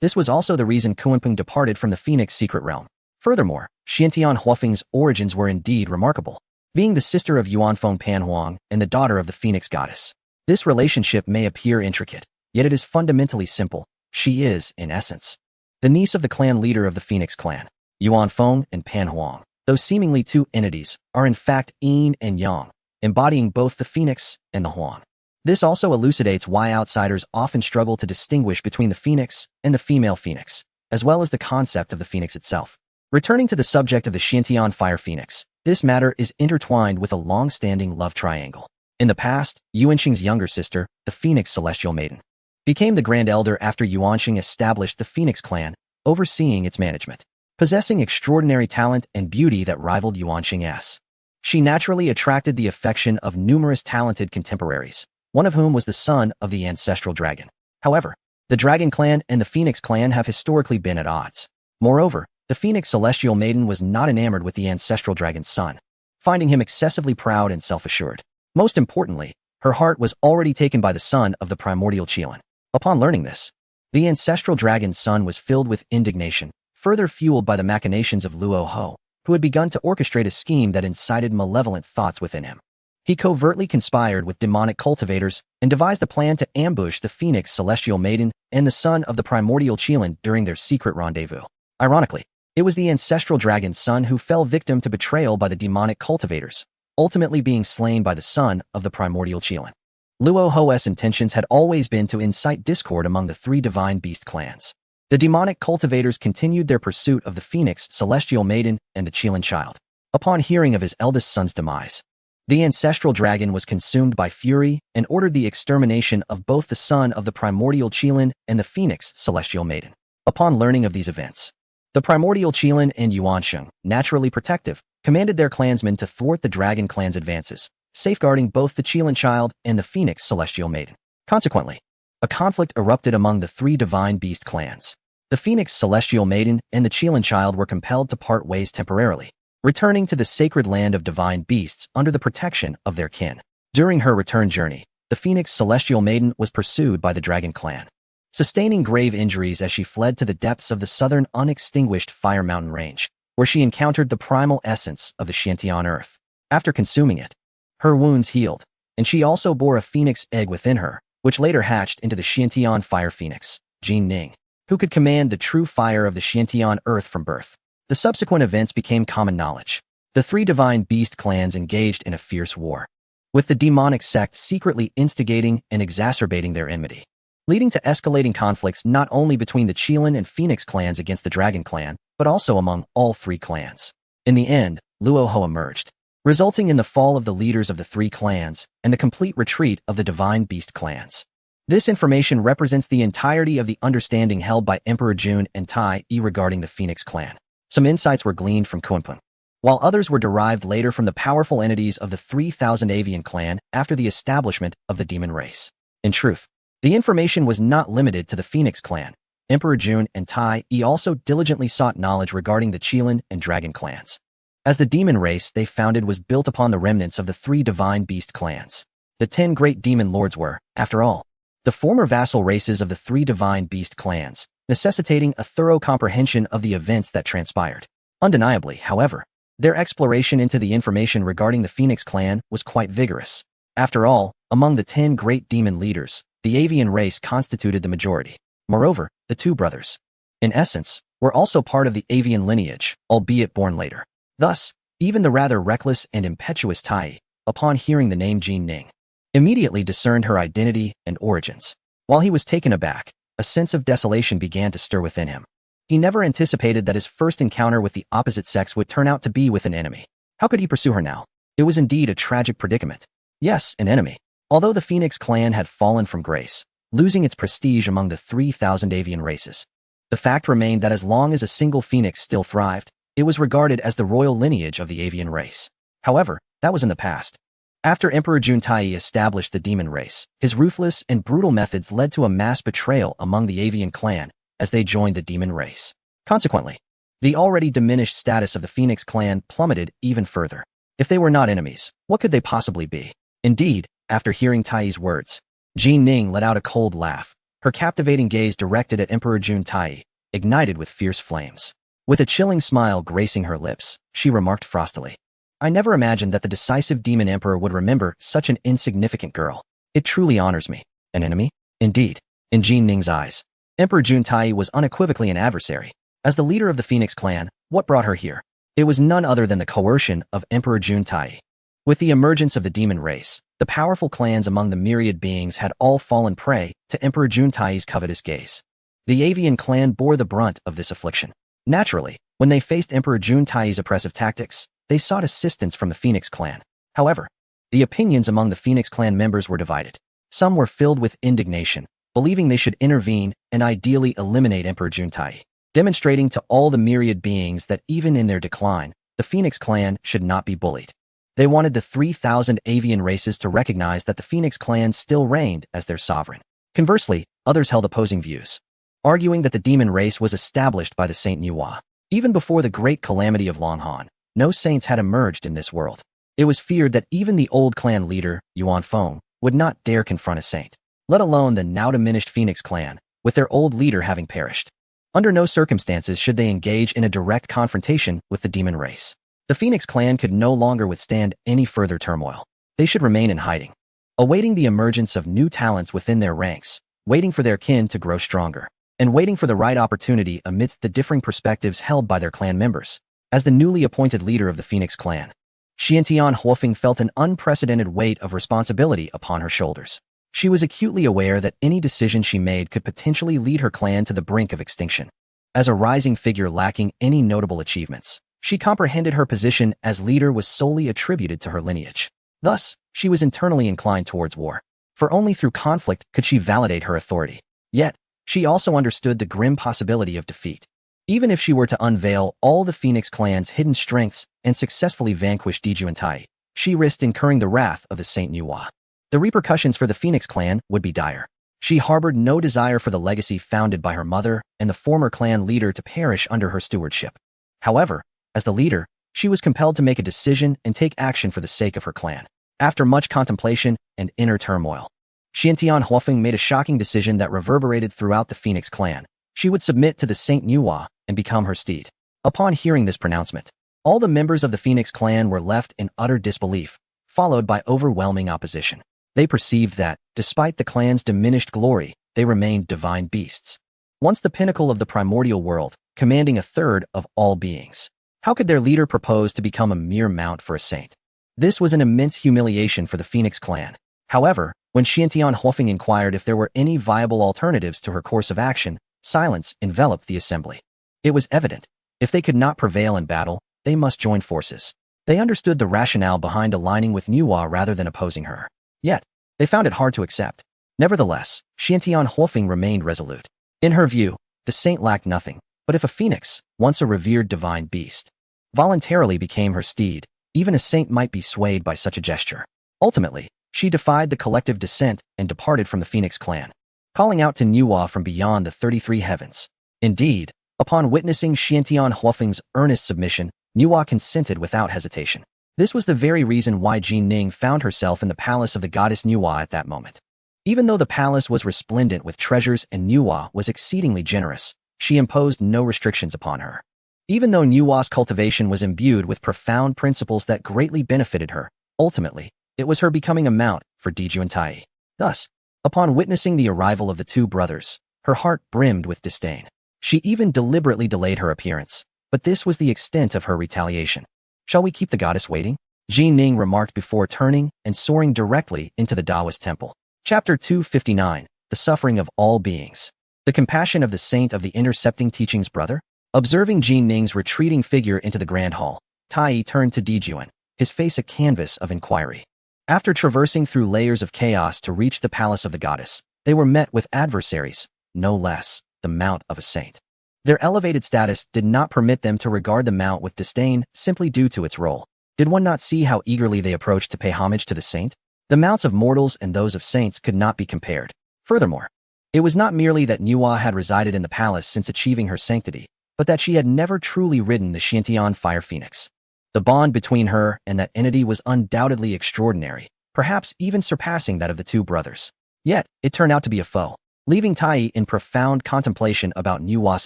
This was also the reason Kuanping departed from the Phoenix secret realm. Furthermore, Xiantian Huofeng's origins were indeed remarkable, being the sister of Yuanfeng Panhuang and the daughter of the Phoenix goddess. This relationship may appear intricate, yet it is fundamentally simple. She is, in essence, the niece of the clan leader of the Phoenix clan. Yuanfeng and Panhuang, though seemingly two entities, are in fact yin and yang, embodying both the Phoenix and the Huang. This also elucidates why outsiders often struggle to distinguish between the Phoenix and the female Phoenix, as well as the concept of the Phoenix itself. Returning to the subject of the Xiantian Fire Phoenix, this matter is intertwined with a long-standing love triangle. In the past, Yuanxing's younger sister, the Phoenix Celestial Maiden, became the Grand Elder after Yuanxing established the Phoenix clan, overseeing its management. Possessing extraordinary talent and beauty that rivaled Yuanxing's, she naturally attracted the affection of numerous talented contemporaries, one of whom was the son of the ancestral dragon. However, the Dragon Clan and the Phoenix Clan have historically been at odds. Moreover, the Phoenix Celestial Maiden was not enamored with the ancestral dragon's son, finding him excessively proud and self-assured. Most importantly, her heart was already taken by the son of the primordial Qilin. Upon learning this, the ancestral dragon's son was filled with indignation, further fueled by the machinations of Luo Ho, who had begun to orchestrate a scheme that incited malevolent thoughts within him. He covertly conspired with demonic cultivators and devised a plan to ambush the Phoenix Celestial Maiden and the son of the primordial Qilin during their secret rendezvous. Ironically, it was the ancestral dragon's son who fell victim to betrayal by the demonic cultivators, ultimately being slain by the son of the primordial Qilin. Luo Ho's intentions had always been to incite discord among the three divine beast clans. The demonic cultivators continued their pursuit of the Phoenix Celestial Maiden and the Qilin child. Upon hearing of his eldest son's demise, the ancestral dragon was consumed by fury and ordered the extermination of both the son of the primordial Qilin and the Phoenix Celestial Maiden. Upon learning of these events, the primordial Qilin and Yuansheng, naturally protective, commanded their clansmen to thwart the Dragon Clan's advances, safeguarding both the Qilin Child and the Phoenix Celestial Maiden. Consequently, a conflict erupted among the three Divine Beast clans. The Phoenix Celestial Maiden and the Qilin Child were compelled to part ways temporarily, returning to the sacred land of divine beasts under the protection of their kin. During her return journey, the Phoenix Celestial Maiden was pursued by the Dragon Clan, sustaining grave injuries as she fled to the depths of the southern unextinguished Fire Mountain Range, where she encountered the primal essence of the Xiantian Earth. After consuming it, her wounds healed, and she also bore a phoenix egg within her, which later hatched into the Xiantian Fire Phoenix, Jin Ning, who could command the true fire of the Xiantian Earth from birth. The subsequent events became common knowledge. The three Divine Beast clans engaged in a fierce war, with the demonic sect secretly instigating and exacerbating their enmity, leading to escalating conflicts not only between the Qilin and Phoenix clans against the Dragon Clan, but also among all three clans. In the end, Luoho emerged, resulting in the fall of the leaders of the three clans and the complete retreat of the Divine Beast clans. This information represents the entirety of the understanding held by Emperor Jun and Tai Yi regarding the Phoenix clan. Some insights were gleaned from Kunpeng, while others were derived later from the powerful entities of the 3000 Avian clan after the establishment of the demon race. In truth, the information was not limited to the Phoenix clan. Emperor Jun and Tai Yi also diligently sought knowledge regarding the Qilin and Dragon clans, as the demon race they founded was built upon the remnants of the three Divine Beast clans. The 10 great demon lords were, after all, the former vassal races of the three Divine Beast clans, necessitating a thorough comprehension of the events that transpired. Undeniably, however, their exploration into the information regarding the Phoenix clan was quite vigorous. After all, among the 10 great demon leaders, the avian race constituted the majority. Moreover, the two brothers, in essence, were also part of the avian lineage, albeit born later. Thus, even the rather reckless and impetuous Tai, upon hearing the name Jin Ning, immediately discerned her identity and origins. While he was taken aback, a sense of desolation began to stir within him. He never anticipated that his first encounter with the opposite sex would turn out to be with an enemy. How could he pursue her now? It was indeed a tragic predicament. Yes, an enemy. Although the Phoenix clan had fallen from grace, losing its prestige among the 3000 avian races, the fact remained that as long as a single phoenix still thrived, it was regarded as the royal lineage of the avian race. However, that was in the past. After Emperor Juntai established the demon race, his ruthless and brutal methods led to a mass betrayal among the avian clan as they joined the demon race. Consequently, the already diminished status of the Phoenix clan plummeted even further. If they were not enemies, what could they possibly be? Indeed, after hearing Tai's words, Jin Ning let out a cold laugh, her captivating gaze directed at Emperor Juntai, ignited with fierce flames. With a chilling smile gracing her lips, she remarked frostily, "I never imagined that the decisive demon emperor would remember such an insignificant girl. It truly honors me." An enemy? Indeed. In Jin Ning's eyes, Emperor Juntai was unequivocally an adversary. As the leader of the Phoenix clan, what brought her here? It was none other than the coercion of Emperor Juntai. With the emergence of the demon race, the powerful clans among the myriad beings had all fallen prey to Emperor Juntai's covetous gaze. The avian clan bore the brunt of this affliction. Naturally, when they faced Emperor Juntai's oppressive tactics, they sought assistance from the Phoenix clan. However, the opinions among the Phoenix clan members were divided. Some were filled with indignation, believing they should intervene and ideally eliminate Emperor Juntai, demonstrating to all the myriad beings that even in their decline, the Phoenix clan should not be bullied. They wanted the 3000 avian races to recognize that the Phoenix clan still reigned as their sovereign. Conversely, others held opposing views, arguing that the demon race was established by the Saint Nuwa. Even before the great calamity of Longhan, no saints had emerged in this world. It was feared that even the old clan leader, Yuan Feng, would not dare confront a saint, let alone the now diminished Phoenix clan, with their old leader having perished. Under no circumstances should they engage in a direct confrontation with the demon race. The Phoenix clan could no longer withstand any further turmoil. They should remain in hiding, awaiting the emergence of new talents within their ranks, waiting for their kin to grow stronger, and waiting for the right opportunity amidst the differing perspectives held by their clan members. As the newly appointed leader of the Phoenix clan, Xiantian Huofeng felt an unprecedented weight of responsibility upon her shoulders. She was acutely aware that any decision she made could potentially lead her clan to the brink of extinction. As a rising figure lacking any notable achievements, she comprehended her position as leader was solely attributed to her lineage. Thus, she was internally inclined towards war, for only through conflict could she validate her authority. Yet, she also understood the grim possibility of defeat. Even if she were to unveil all the Phoenix clan's hidden strengths and successfully vanquish Diju and Tai, she risked incurring the wrath of the Saint Nuwa. The repercussions for the Phoenix clan would be dire. She harbored no desire for the legacy founded by her mother and the former clan leader to perish under her stewardship. However, as the leader, she was compelled to make a decision and take action for the sake of her clan. After much contemplation and inner turmoil, Xiantian Huofeng made a shocking decision that reverberated throughout the Phoenix clan. She would submit to the Saint Nuwa and become her steed. Upon hearing this pronouncement, all the members of the Phoenix clan were left in utter disbelief, followed by overwhelming opposition. They perceived that, despite the clan's diminished glory, they remained divine beasts. Once the pinnacle of the primordial world, commanding a third of all beings. How could their leader propose to become a mere mount for a saint? This was an immense humiliation for the Phoenix clan. However, when Xiantian Huofeng inquired if there were any viable alternatives to her course of action, silence enveloped the assembly. It was evident, if they could not prevail in battle, they must join forces. They understood the rationale behind aligning with Nuwa rather than opposing her. Yet, they found it hard to accept. Nevertheless, Xiantian Huofeng remained resolute. In her view, the saint lacked nothing, but if a phoenix, once a revered divine beast, voluntarily became her steed, even a saint might be swayed by such a gesture. Ultimately, she defied the collective dissent and departed from the Phoenix clan, calling out to Nuwa from beyond the 33 heavens. Indeed, upon witnessing Xiantian Huofeng's earnest submission, Nuwa consented without hesitation. This was the very reason why Jin Ning found herself in the palace of the goddess Nuwa at that moment. Even though the palace was resplendent with treasures and Nuwa was exceedingly generous, she imposed no restrictions upon her. Even though Nuwa's cultivation was imbued with profound principles that greatly benefited her, ultimately, it was her becoming a mount for Dijuan Tai. Thus, upon witnessing the arrival of the two brothers, her heart brimmed with disdain. She even deliberately delayed her appearance, but this was the extent of her retaliation. Shall we keep the goddess waiting? Jin Ning remarked before turning and soaring directly into the Taoist temple. Chapter 259, The Suffering of All Beings. The Compassion of the Saint of the Intercepting Teachings Brother? Observing Jin Ning's retreating figure into the grand hall, Tai turned to Dijuan, his face a canvas of inquiry. After traversing through layers of chaos to reach the palace of the goddess, they were met with adversaries, no less, the mount of a saint. Their elevated status did not permit them to regard the mount with disdain simply due to its role. Did one not see how eagerly they approached to pay homage to the saint? The mounts of mortals and those of saints could not be compared. Furthermore, it was not merely that Nuwa had resided in the palace since achieving her sanctity, but that she had never truly ridden the Xiantian Fire Phoenix. The bond between her and that entity was undoubtedly extraordinary, perhaps even surpassing that of the two brothers. Yet, it turned out to be a foe, leaving Tai in profound contemplation about Nuwa's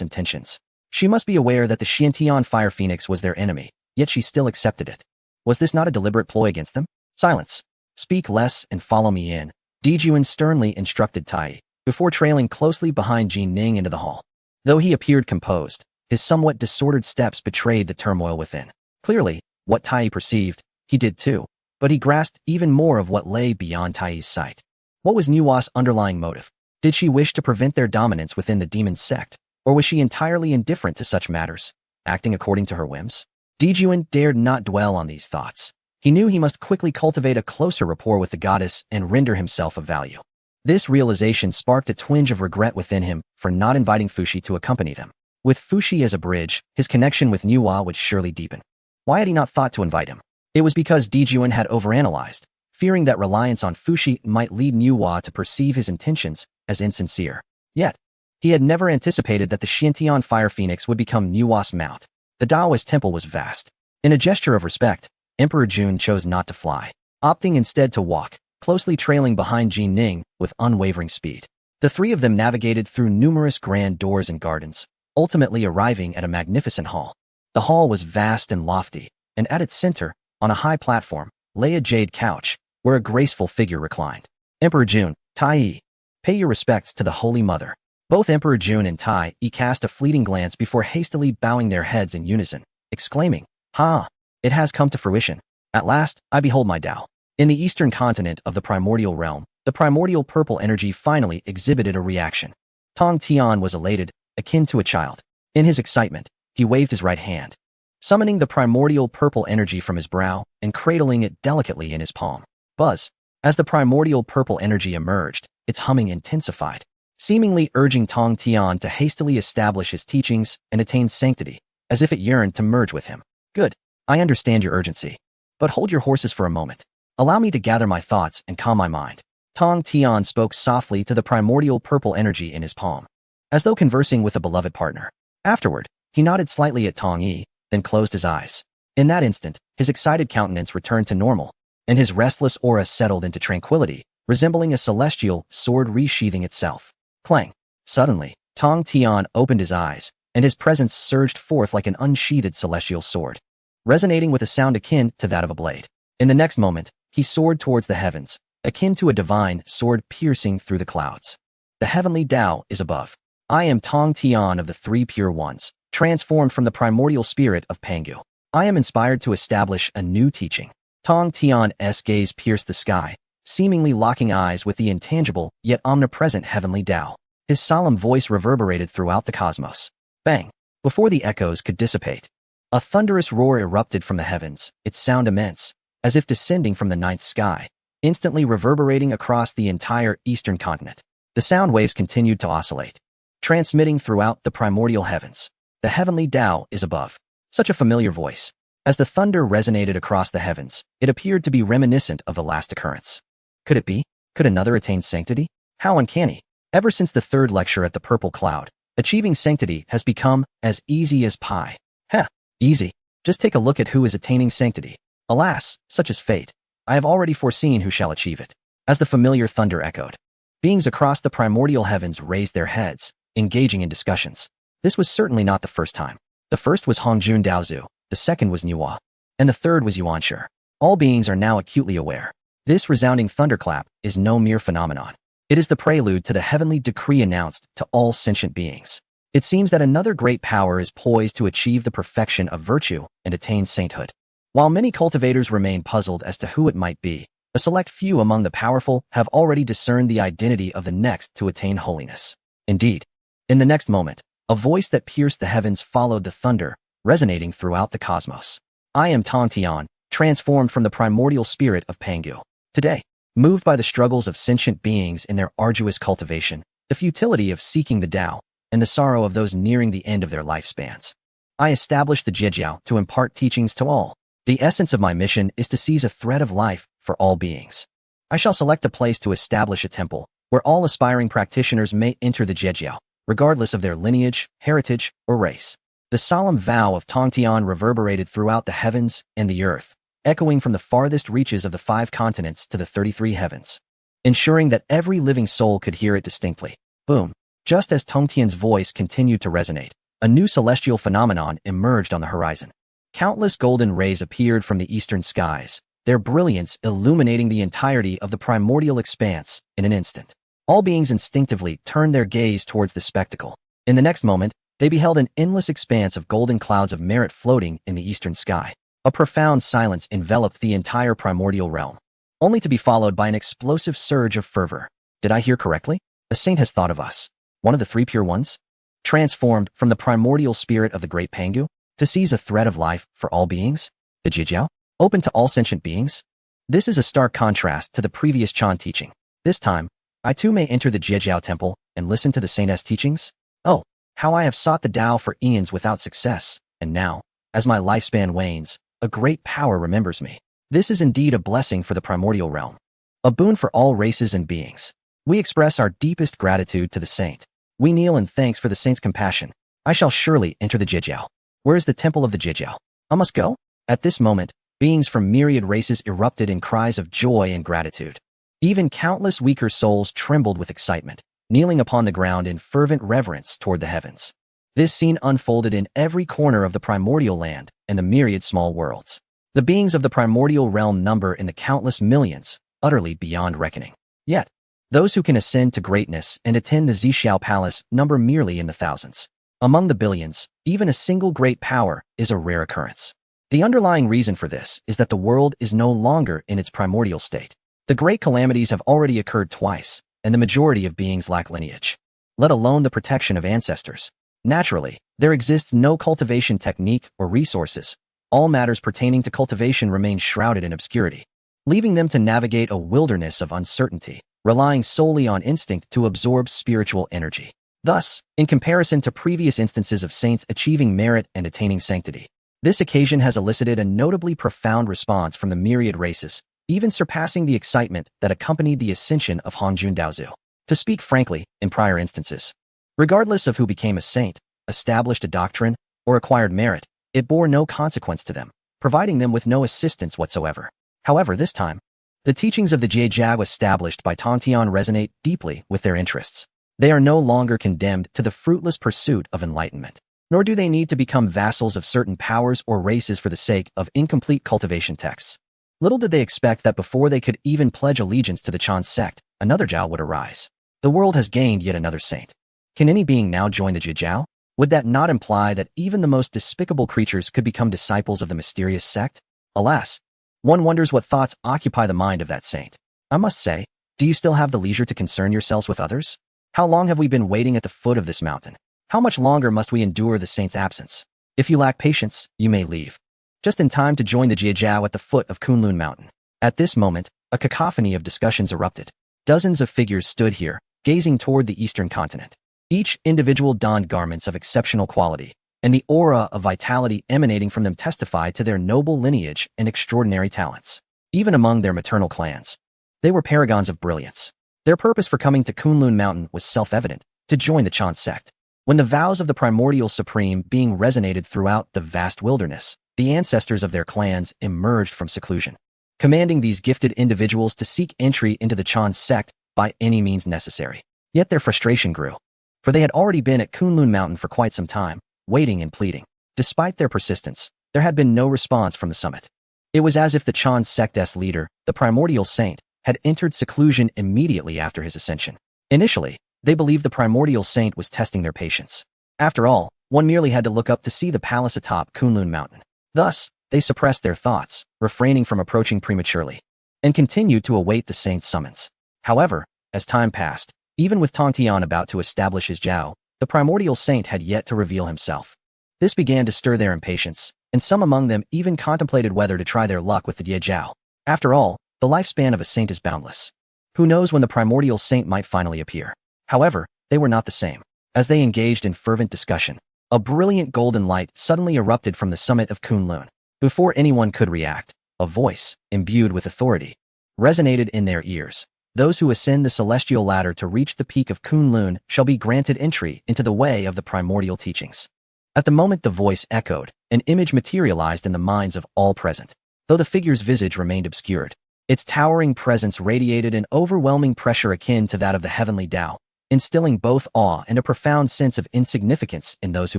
intentions. She must be aware that the Xiantian Fire Phoenix was their enemy, yet she still accepted it. Was this not a deliberate ploy against them? Silence. Speak less and follow me in, Dijuan sternly instructed Tai, before trailing closely behind Jin Ning into the hall. Though he appeared composed, his somewhat disordered steps betrayed the turmoil within. Clearly, what Tai perceived, he did too, but he grasped even more of what lay beyond Tai's sight. What was Nuwa's underlying motive? Did she wish to prevent their dominance within the demon sect, or was she entirely indifferent to such matters, acting according to her whims? Dijuan dared not dwell on these thoughts. He knew he must quickly cultivate a closer rapport with the goddess and render himself of value. This realization sparked a twinge of regret within him for not inviting Fushi to accompany them. With Fushi as a bridge, his connection with Nuwa would surely deepen. Why had he not thought to invite him? It was because Dijuan had overanalyzed, fearing that reliance on Fushi might lead Nuwa to perceive his intentions as insincere. Yet, he had never anticipated that the Xiantian Fire Phoenix would become Nuwa's mount. The Taoist temple was vast. In a gesture of respect, Emperor Jun chose not to fly, opting instead to walk, closely trailing behind Jin Ning with unwavering speed. The three of them navigated through numerous grand doors and gardens, ultimately arriving at a magnificent hall. The hall was vast and lofty, and at its center, on a high platform, lay a jade couch, where a graceful figure reclined. Emperor Jun, Tai, pay your respects to the Holy Mother. Both Emperor Jun and Tai cast a fleeting glance before hastily bowing their heads in unison, exclaiming, "Ha! It has come to fruition. At last, I behold my Tao." In the eastern continent of the primordial realm, the primordial purple energy finally exhibited a reaction. Tong Tian was elated, akin to a child. In his excitement, he waved his right hand, summoning the primordial purple energy from his brow and cradling it delicately in his palm. Buzz. As the primordial purple energy emerged, its humming intensified, seemingly urging Tong Tian to hastily establish his teachings and attain sanctity, as if it yearned to merge with him. Good. I understand your urgency. But hold your horses for a moment. Allow me to gather my thoughts and calm my mind. Tong Tian spoke softly to the primordial purple energy in his palm, as though conversing with a beloved partner. Afterward, he nodded slightly at Tong Yi, then closed his eyes. In that instant, his excited countenance returned to normal, and his restless aura settled into tranquility, resembling a celestial sword resheathing itself. Clang! Suddenly, Tong Tian opened his eyes, and his presence surged forth like an unsheathed celestial sword, resonating with a sound akin to that of a blade. In the next moment, he soared towards the heavens, akin to a divine sword piercing through the clouds. The heavenly Tao is above. I am Tong Tian of the Three Pure Ones, transformed from the primordial spirit of Pangu. I am inspired to establish a new teaching. Tong Tian's gaze pierced the sky, seemingly locking eyes with the intangible yet omnipresent heavenly Tao. His solemn voice reverberated throughout the cosmos. Bang! Before the echoes could dissipate, a thunderous roar erupted from the heavens, its sound immense, as if descending from the ninth sky, instantly reverberating across the entire eastern continent. The sound waves continued to oscillate, transmitting throughout the primordial heavens. The heavenly Tao is above. Such a familiar voice. As the thunder resonated across the heavens, it appeared to be reminiscent of the last occurrence. Could it be? Could another attain sanctity? How uncanny. Ever since the third lecture at the Purple Cloud, achieving sanctity has become as easy as pie. Heh, easy. Just take a look at who is attaining sanctity. Alas, such is fate. I have already foreseen who shall achieve it. As the familiar thunder echoed, beings across the primordial heavens raised their heads, engaging in discussions. This was certainly not the first time. The first was Hongjun Daozu, the second was Nuwa, and the third was Yuan Shi. All beings are now acutely aware. This resounding thunderclap is no mere phenomenon. It is the prelude to the heavenly decree announced to all sentient beings. It seems that another great power is poised to achieve the perfection of virtue and attain sainthood. While many cultivators remain puzzled as to who it might be, a select few among the powerful have already discerned the identity of the next to attain holiness. Indeed, in the next moment, a voice that pierced the heavens followed the thunder, resonating throughout the cosmos. I am Tong Tian, transformed from the primordial spirit of Pangu. Today, moved by the struggles of sentient beings in their arduous cultivation, the futility of seeking the Tao, and the sorrow of those nearing the end of their lifespans, I established the Jiejiao to impart teachings to all. The essence of my mission is to seize a thread of life for all beings. I shall select a place to establish a temple, where all aspiring practitioners may enter the Jiejiao, regardless of their lineage, heritage, or race. The solemn vow of Tong Tian reverberated throughout the heavens and the earth, echoing from the farthest reaches of the 5 continents to the 33 heavens, ensuring that every living soul could hear it distinctly. Boom! Just as Tong Tian's voice continued to resonate, a new celestial phenomenon emerged on the horizon. Countless golden rays appeared from the eastern skies, their brilliance illuminating the entirety of the primordial expanse in an instant. All beings instinctively turned their gaze towards the spectacle. In the next moment, they beheld an endless expanse of golden clouds of merit floating in the eastern sky. A profound silence enveloped the entire primordial realm, only to be followed by an explosive surge of fervor. Did I hear correctly? A saint has thought of us. One of the 3 pure ones? Transformed from the primordial spirit of the great Pangu, to seize a thread of life for all beings? The Jiejiao? Open to all sentient beings? This is a stark contrast to the previous Chan teaching. This time, I too may enter the Jiejiao temple and listen to the saint's teachings? Oh, how I have sought the Tao for eons without success, and now, as my lifespan wanes, a great power remembers me. This is indeed a blessing for the primordial realm, a boon for all races and beings. We express our deepest gratitude to the saint. We kneel in thanks for the saint's compassion. I shall surely enter the Jiejiao. Where is the temple of the Jiejiao? I must go? At this moment, beings from myriad races erupted in cries of joy and gratitude. Even countless weaker souls trembled with excitement, kneeling upon the ground in fervent reverence toward the heavens. This scene unfolded in every corner of the primordial land and the myriad small worlds. The beings of the primordial realm number in the countless millions, utterly beyond reckoning. Yet, those who can ascend to greatness and attend the Zixiao Palace number merely in the thousands. Among the billions, even a single great power is a rare occurrence. The underlying reason for this is that the world is no longer in its primordial state. The great calamities have already occurred twice, and the majority of beings lack lineage, let alone the protection of ancestors. Naturally, there exists no cultivation technique or resources. All matters pertaining to cultivation remain shrouded in obscurity, leaving them to navigate a wilderness of uncertainty, relying solely on instinct to absorb spiritual energy. Thus, in comparison to previous instances of saints achieving merit and attaining sanctity, This occasion has elicited a notably profound response from the myriad races, even surpassing the excitement that accompanied the ascension of Hongjun Daozu. To speak frankly, in prior instances, regardless of who became a saint, established a doctrine, or acquired merit, it bore no consequence to them, providing them with no assistance whatsoever. However, this time, the teachings of the Jiejiao established by Tongtian resonate deeply with their interests. They are no longer condemned to the fruitless pursuit of enlightenment, nor do they need to become vassals of certain powers or races for the sake of incomplete cultivation texts. Little did they expect that before they could even pledge allegiance to the Chan sect, another Jiao would arise. The world has gained yet another saint. Can any being now join the Jiejiao? Would that not imply that even the most despicable creatures could become disciples of the mysterious sect? Alas, one wonders what thoughts occupy the mind of that saint. I must say, do you still have the leisure to concern yourselves with others? How long have we been waiting at the foot of this mountain? How much longer must we endure the saint's absence? If you lack patience, you may leave. Just in time to join the Jiejiao at the foot of Kunlun Mountain. At this moment, a cacophony of discussions erupted. Dozens of figures stood here, gazing toward the eastern continent. Each individual donned garments of exceptional quality, and the aura of vitality emanating from them testified to their noble lineage and extraordinary talents. Even among their maternal clans, they were paragons of brilliance. Their purpose for coming to Kunlun Mountain was self-evident, to join the Chan sect. When the vows of the primordial supreme being resonated throughout the vast wilderness, the ancestors of their clans emerged from seclusion, commanding these gifted individuals to seek entry into the Chan sect by any means necessary. Yet their frustration grew, for they had already been at Kunlun Mountain for quite some time, waiting and pleading. Despite their persistence, there had been no response from the summit. It was as if the Chan sect's leader, the primordial saint, had entered seclusion immediately after his ascension. Initially, they believed the primordial saint was testing their patience. After all, one merely had to look up to see the palace atop Kunlun Mountain. Thus, they suppressed their thoughts, refraining from approaching prematurely, and continued to await the saint's summons. However, as time passed, even with Tongtian about to establish his Jiao, the primordial saint had yet to reveal himself. This began to stir their impatience, and some among them even contemplated whether to try their luck with the Jiejiao. After all, the lifespan of a saint is boundless. Who knows when the primordial saint might finally appear? However, they were not the same. As they engaged in fervent discussion, a brilliant golden light suddenly erupted from the summit of Kunlun. Before anyone could react, a voice, imbued with authority, resonated in their ears. Those who ascend the celestial ladder to reach the peak of Kunlun shall be granted entry into the way of the primordial teachings. At the moment the voice echoed, an image materialized in the minds of all present. Though the figure's visage remained obscured, its towering presence radiated an overwhelming pressure akin to that of the heavenly Tao, instilling both awe and a profound sense of insignificance in those who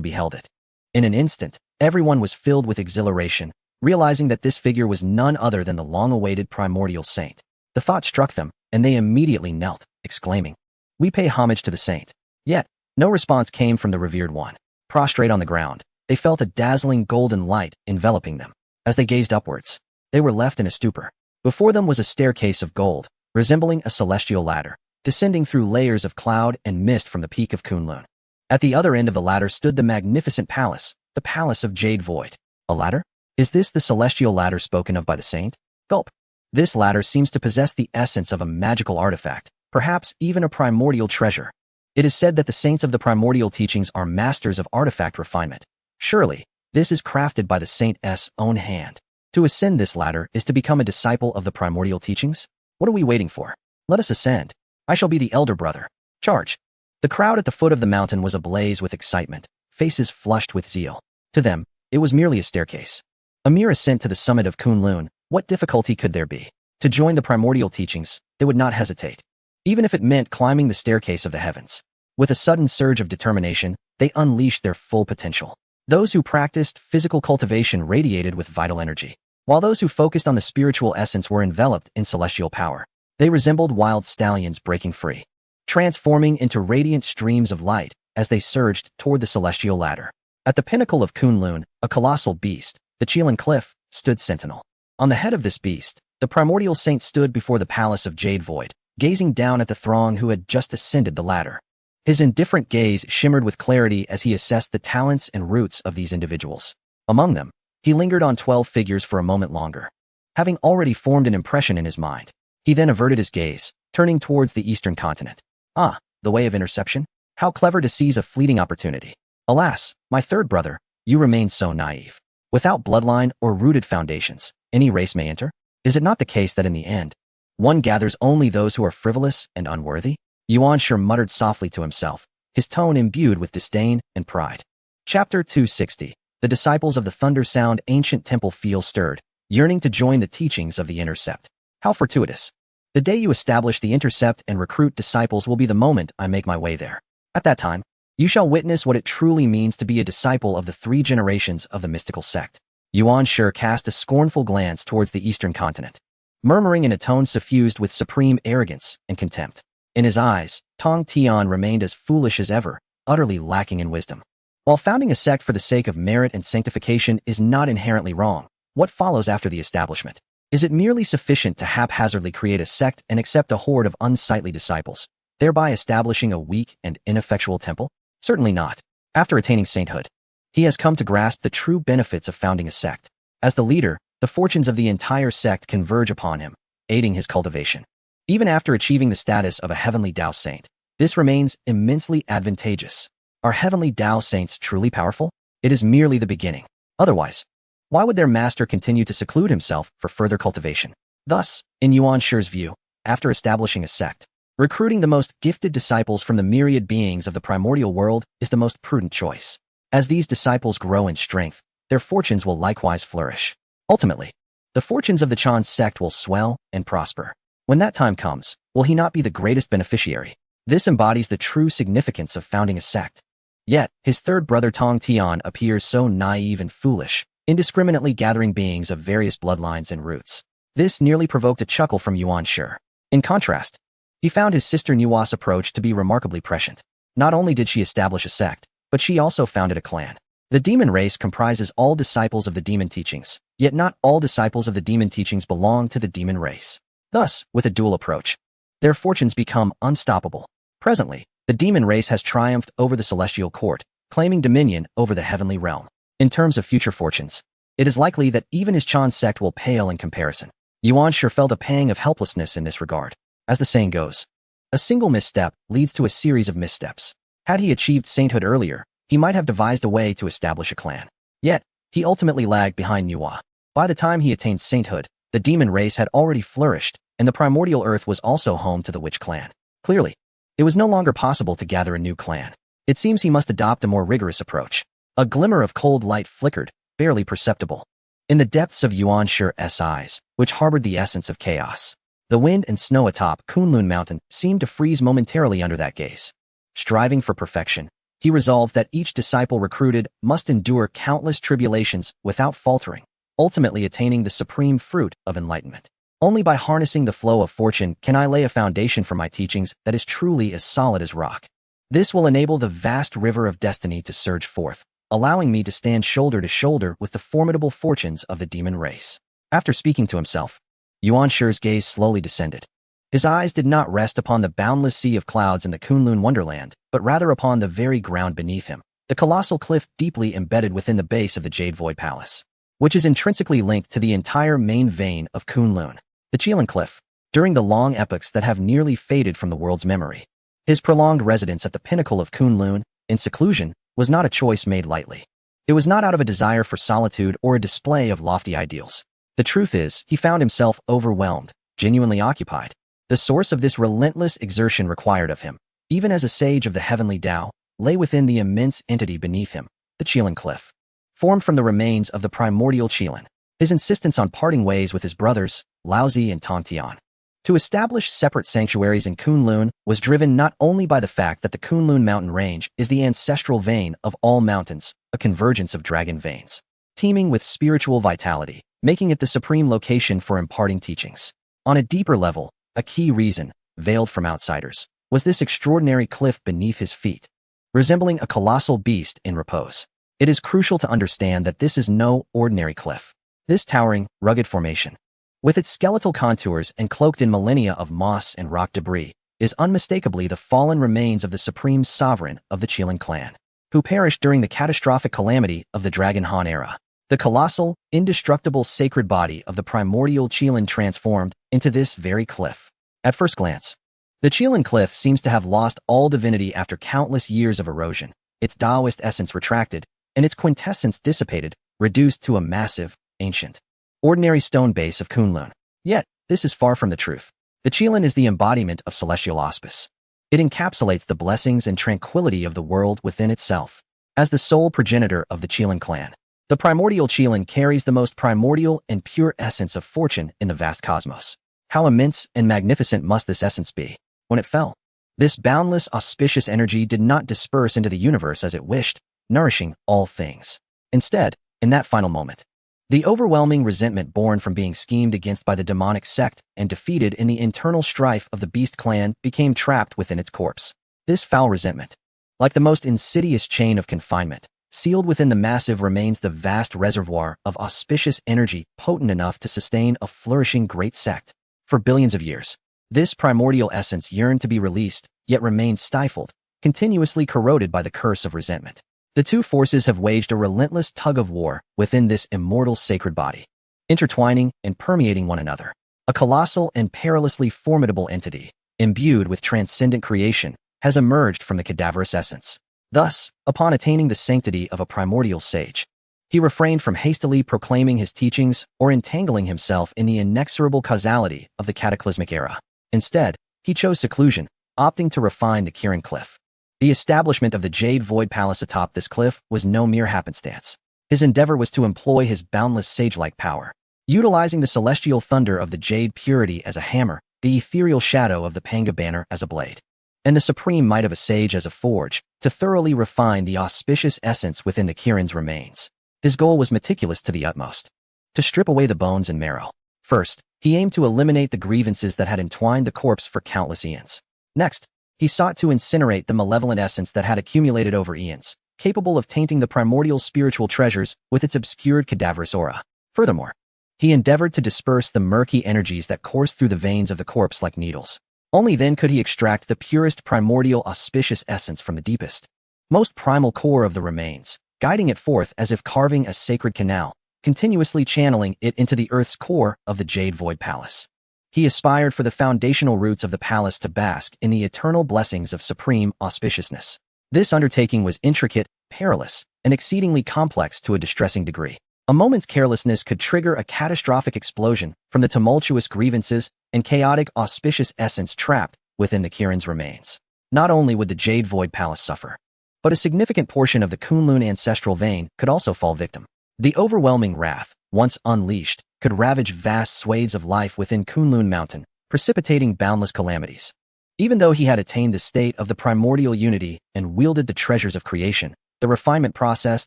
beheld it. In an instant, everyone was filled with exhilaration, realizing that this figure was none other than the long-awaited primordial saint. The thought struck them, and they immediately knelt, exclaiming, "We pay homage to the saint." Yet, no response came from the revered one. Prostrate on the ground, they felt a dazzling golden light enveloping them. As they gazed upwards, they were left in a stupor. Before them was a staircase of gold, resembling a celestial ladder, descending through layers of cloud and mist from the peak of Kunlun. At the other end of the ladder stood the magnificent palace, the Palace of Jade Void. A ladder? Is this the celestial ladder spoken of by the saint? Gulp. This ladder seems to possess the essence of a magical artifact, perhaps even a primordial treasure. It is said that the saints of the primordial teachings are masters of artifact refinement. Surely, this is crafted by the saint's own hand. To ascend this ladder is to become a disciple of the primordial teachings? What are we waiting for? Let us ascend. I shall be the elder brother. Charge. The crowd at the foot of the mountain was ablaze with excitement, faces flushed with zeal. To them, it was merely a staircase. A mere ascent to the summit of Kunlun. What difficulty could there be? To join the primordial teachings, they would not hesitate, even if it meant climbing the staircase of the heavens. With a sudden surge of determination, they unleashed their full potential. Those who practiced physical cultivation radiated with vital energy, while those who focused on the spiritual essence were enveloped in celestial power. They resembled wild stallions breaking free, transforming into radiant streams of light as they surged toward the celestial ladder. At the pinnacle of Kunlun, a colossal beast, the Chilan Cliff, stood sentinel. On the head of this beast, the primordial saint stood before the Palace of Jade Void, gazing down at the throng who had just ascended the ladder. His indifferent gaze shimmered with clarity as he assessed the talents and roots of these individuals. Among them, he lingered on 12 figures for a moment longer. Having already formed an impression in his mind, he then averted his gaze, turning towards the eastern continent. Ah, the way of interception? How clever to seize a fleeting opportunity. Alas, my third brother, you remain so naive. Without bloodline or rooted foundations, any race may enter? Is it not the case that in the end, one gathers only those who are frivolous and unworthy? Yuan Shi muttered softly to himself, his tone imbued with disdain and pride. Chapter 260. The disciples of the Thunder Sound ancient temple feel stirred, yearning to join the teachings of the Intercept. How fortuitous. The day you establish the Intercept and recruit disciples will be the moment I make my way there. At that time, you shall witness what it truly means to be a disciple of the 3 generations of the mystical sect. Yuan Shi cast a scornful glance towards the eastern continent, murmuring in a tone suffused with supreme arrogance and contempt. In his eyes, Tong Tian remained as foolish as ever, utterly lacking in wisdom. While founding a sect for the sake of merit and sanctification is not inherently wrong, what follows after the establishment? Is it merely sufficient to haphazardly create a sect and accept a horde of unsightly disciples, thereby establishing a weak and ineffectual temple? Certainly not. After attaining sainthood, he has come to grasp the true benefits of founding a sect. As the leader, the fortunes of the entire sect converge upon him, aiding his cultivation. Even after achieving the status of a heavenly Dao saint, this remains immensely advantageous. Are heavenly Dao saints truly powerful? It is merely the beginning. Otherwise, why would their master continue to seclude himself for further cultivation? Thus, in Yuan Shi's view, after establishing a sect, recruiting the most gifted disciples from the myriad beings of the primordial world is the most prudent choice. As these disciples grow in strength, their fortunes will likewise flourish. Ultimately, the fortunes of the Chan sect will swell and prosper. When that time comes, will he not be the greatest beneficiary? This embodies the true significance of founding a sect. Yet, his third brother Tong Tian appears so naive and foolish, indiscriminately gathering beings of various bloodlines and roots. This nearly provoked a chuckle from Yuan Shi. In contrast, he found his sister Nua's approach to be remarkably prescient. Not only did she establish a sect, but she also founded a clan. The demon race comprises all disciples of the demon teachings, yet not all disciples of the demon teachings belong to the demon race. Thus, with a dual approach, their fortunes become unstoppable. Presently, the demon race has triumphed over the celestial court, claiming dominion over the heavenly realm. In terms of future fortunes, it is likely that even his Chan sect will pale in comparison. Yuan Shi felt a pang of helplessness in this regard. As the saying goes, a single misstep leads to a series of missteps. Had he achieved sainthood earlier, he might have devised a way to establish a clan. Yet, he ultimately lagged behind Nuwa. By the time he attained sainthood, the demon race had already flourished, and the primordial earth was also home to the witch clan. Clearly, it was no longer possible to gather a new clan. It seems he must adopt a more rigorous approach. A glimmer of cold light flickered, barely perceptible, in the depths of Yuan Shi's eyes, which harbored the essence of chaos. The wind and snow atop Kunlun Mountain seemed to freeze momentarily under that gaze. Striving for perfection, he resolved that each disciple recruited must endure countless tribulations without faltering, ultimately attaining the supreme fruit of enlightenment. Only by harnessing the flow of fortune can I lay a foundation for my teachings that is truly as solid as rock. This will enable the vast river of destiny to surge forth, allowing me to stand shoulder to shoulder with the formidable fortunes of the demon race. After speaking to himself, Yuan Shi's gaze slowly descended. His eyes did not rest upon the boundless sea of clouds in the Kunlun wonderland, but rather upon the very ground beneath him, the colossal cliff deeply embedded within the base of the Jade Void Palace, which is intrinsically linked to the entire main vein of Kunlun. The Qilin Cliff, during the long epochs that have nearly faded from the world's memory. His prolonged residence at the pinnacle of Kunlun, in seclusion, was not a choice made lightly. It was not out of a desire for solitude or a display of lofty ideals. The truth is, he found himself overwhelmed, genuinely occupied. The source of this relentless exertion required of him, even as a sage of the heavenly Tao, lay within the immense entity beneath him, the Qilin Cliff, formed from the remains of the primordial Qilin. His insistence on parting ways with his brothers, Laozi and Tongtian, to establish separate sanctuaries in Kunlun was driven not only by the fact that the Kunlun mountain range is the ancestral vein of all mountains, a convergence of dragon veins, teeming with spiritual vitality, making it the supreme location for imparting teachings. On a deeper level, a key reason, veiled from outsiders, was this extraordinary cliff beneath his feet, resembling a colossal beast in repose. It is crucial to understand that this is no ordinary cliff. This towering, rugged formation, with its skeletal contours and cloaked in millennia of moss and rock debris, is unmistakably the fallen remains of the supreme sovereign of the Qilin clan, who perished during the catastrophic calamity of the Dragon Han era. The colossal, indestructible sacred body of the primordial Qilin transformed into this very cliff. At first glance, the Qilin Cliff seems to have lost all divinity after countless years of erosion, its Taoist essence retracted, and its quintessence dissipated, reduced to a massive, ancient, ordinary stone base of Kunlun. Yet, this is far from the truth. The Qilin is the embodiment of celestial auspice. It encapsulates the blessings and tranquility of the world within itself. As the sole progenitor of the Qilin clan, the primordial Qilin carries the most primordial and pure essence of fortune in the vast cosmos. How immense and magnificent must this essence be? When it fell, this boundless, auspicious energy did not disperse into the universe as it wished, nourishing all things. Instead, in that final moment, the overwhelming resentment born from being schemed against by the demonic sect and defeated in the internal strife of the Beast clan became trapped within its corpse. This foul resentment, like the most insidious chain of confinement, sealed within the massive remains the vast reservoir of auspicious energy potent enough to sustain a flourishing great sect. For billions of years, this primordial essence yearned to be released, yet remained stifled, continuously corroded by the curse of resentment. The two forces have waged a relentless tug-of-war within this immortal sacred body, intertwining and permeating one another. A colossal and perilously formidable entity, imbued with transcendent creation, has emerged from the cadaverous essence. Thus, upon attaining the sanctity of a primordial sage, he refrained from hastily proclaiming his teachings or entangling himself in the inexorable causality of the cataclysmic era. Instead, he chose seclusion, opting to refine the Kirin Cliff. The establishment of the Jade Void Palace atop this cliff was no mere happenstance. His endeavor was to employ his boundless sage-like power, utilizing the celestial thunder of the Jade Purity as a hammer, the ethereal shadow of the Panga Banner as a blade, and the supreme might of a sage as a forge, to thoroughly refine the auspicious essence within the Kirin's remains. His goal was meticulous to the utmost: to strip away the bones and marrow. First, he aimed to eliminate the grievances that had entwined the corpse for countless eons. Next, he sought to incinerate the malevolent essence that had accumulated over eons, capable of tainting the primordial spiritual treasures with its obscured cadaverous aura. Furthermore, he endeavored to disperse the murky energies that coursed through the veins of the corpse like needles. Only then could he extract the purest primordial auspicious essence from the deepest, most primal core of the remains, guiding it forth as if carving a sacred canal, continuously channeling it into the earth's core of the Jade Void Palace. He aspired for the foundational roots of the palace to bask in the eternal blessings of supreme auspiciousness. This undertaking was intricate, perilous, and exceedingly complex to a distressing degree. A moment's carelessness could trigger a catastrophic explosion from the tumultuous grievances and chaotic auspicious essence trapped within the Kirin's remains. Not only would the Jade Void Palace suffer, but a significant portion of the Kunlun ancestral vein could also fall victim. The overwhelming wrath, once unleashed, could ravage vast swathes of life within Kunlun Mountain, precipitating boundless calamities. Even though he had attained the state of the primordial unity and wielded the treasures of creation, the refinement process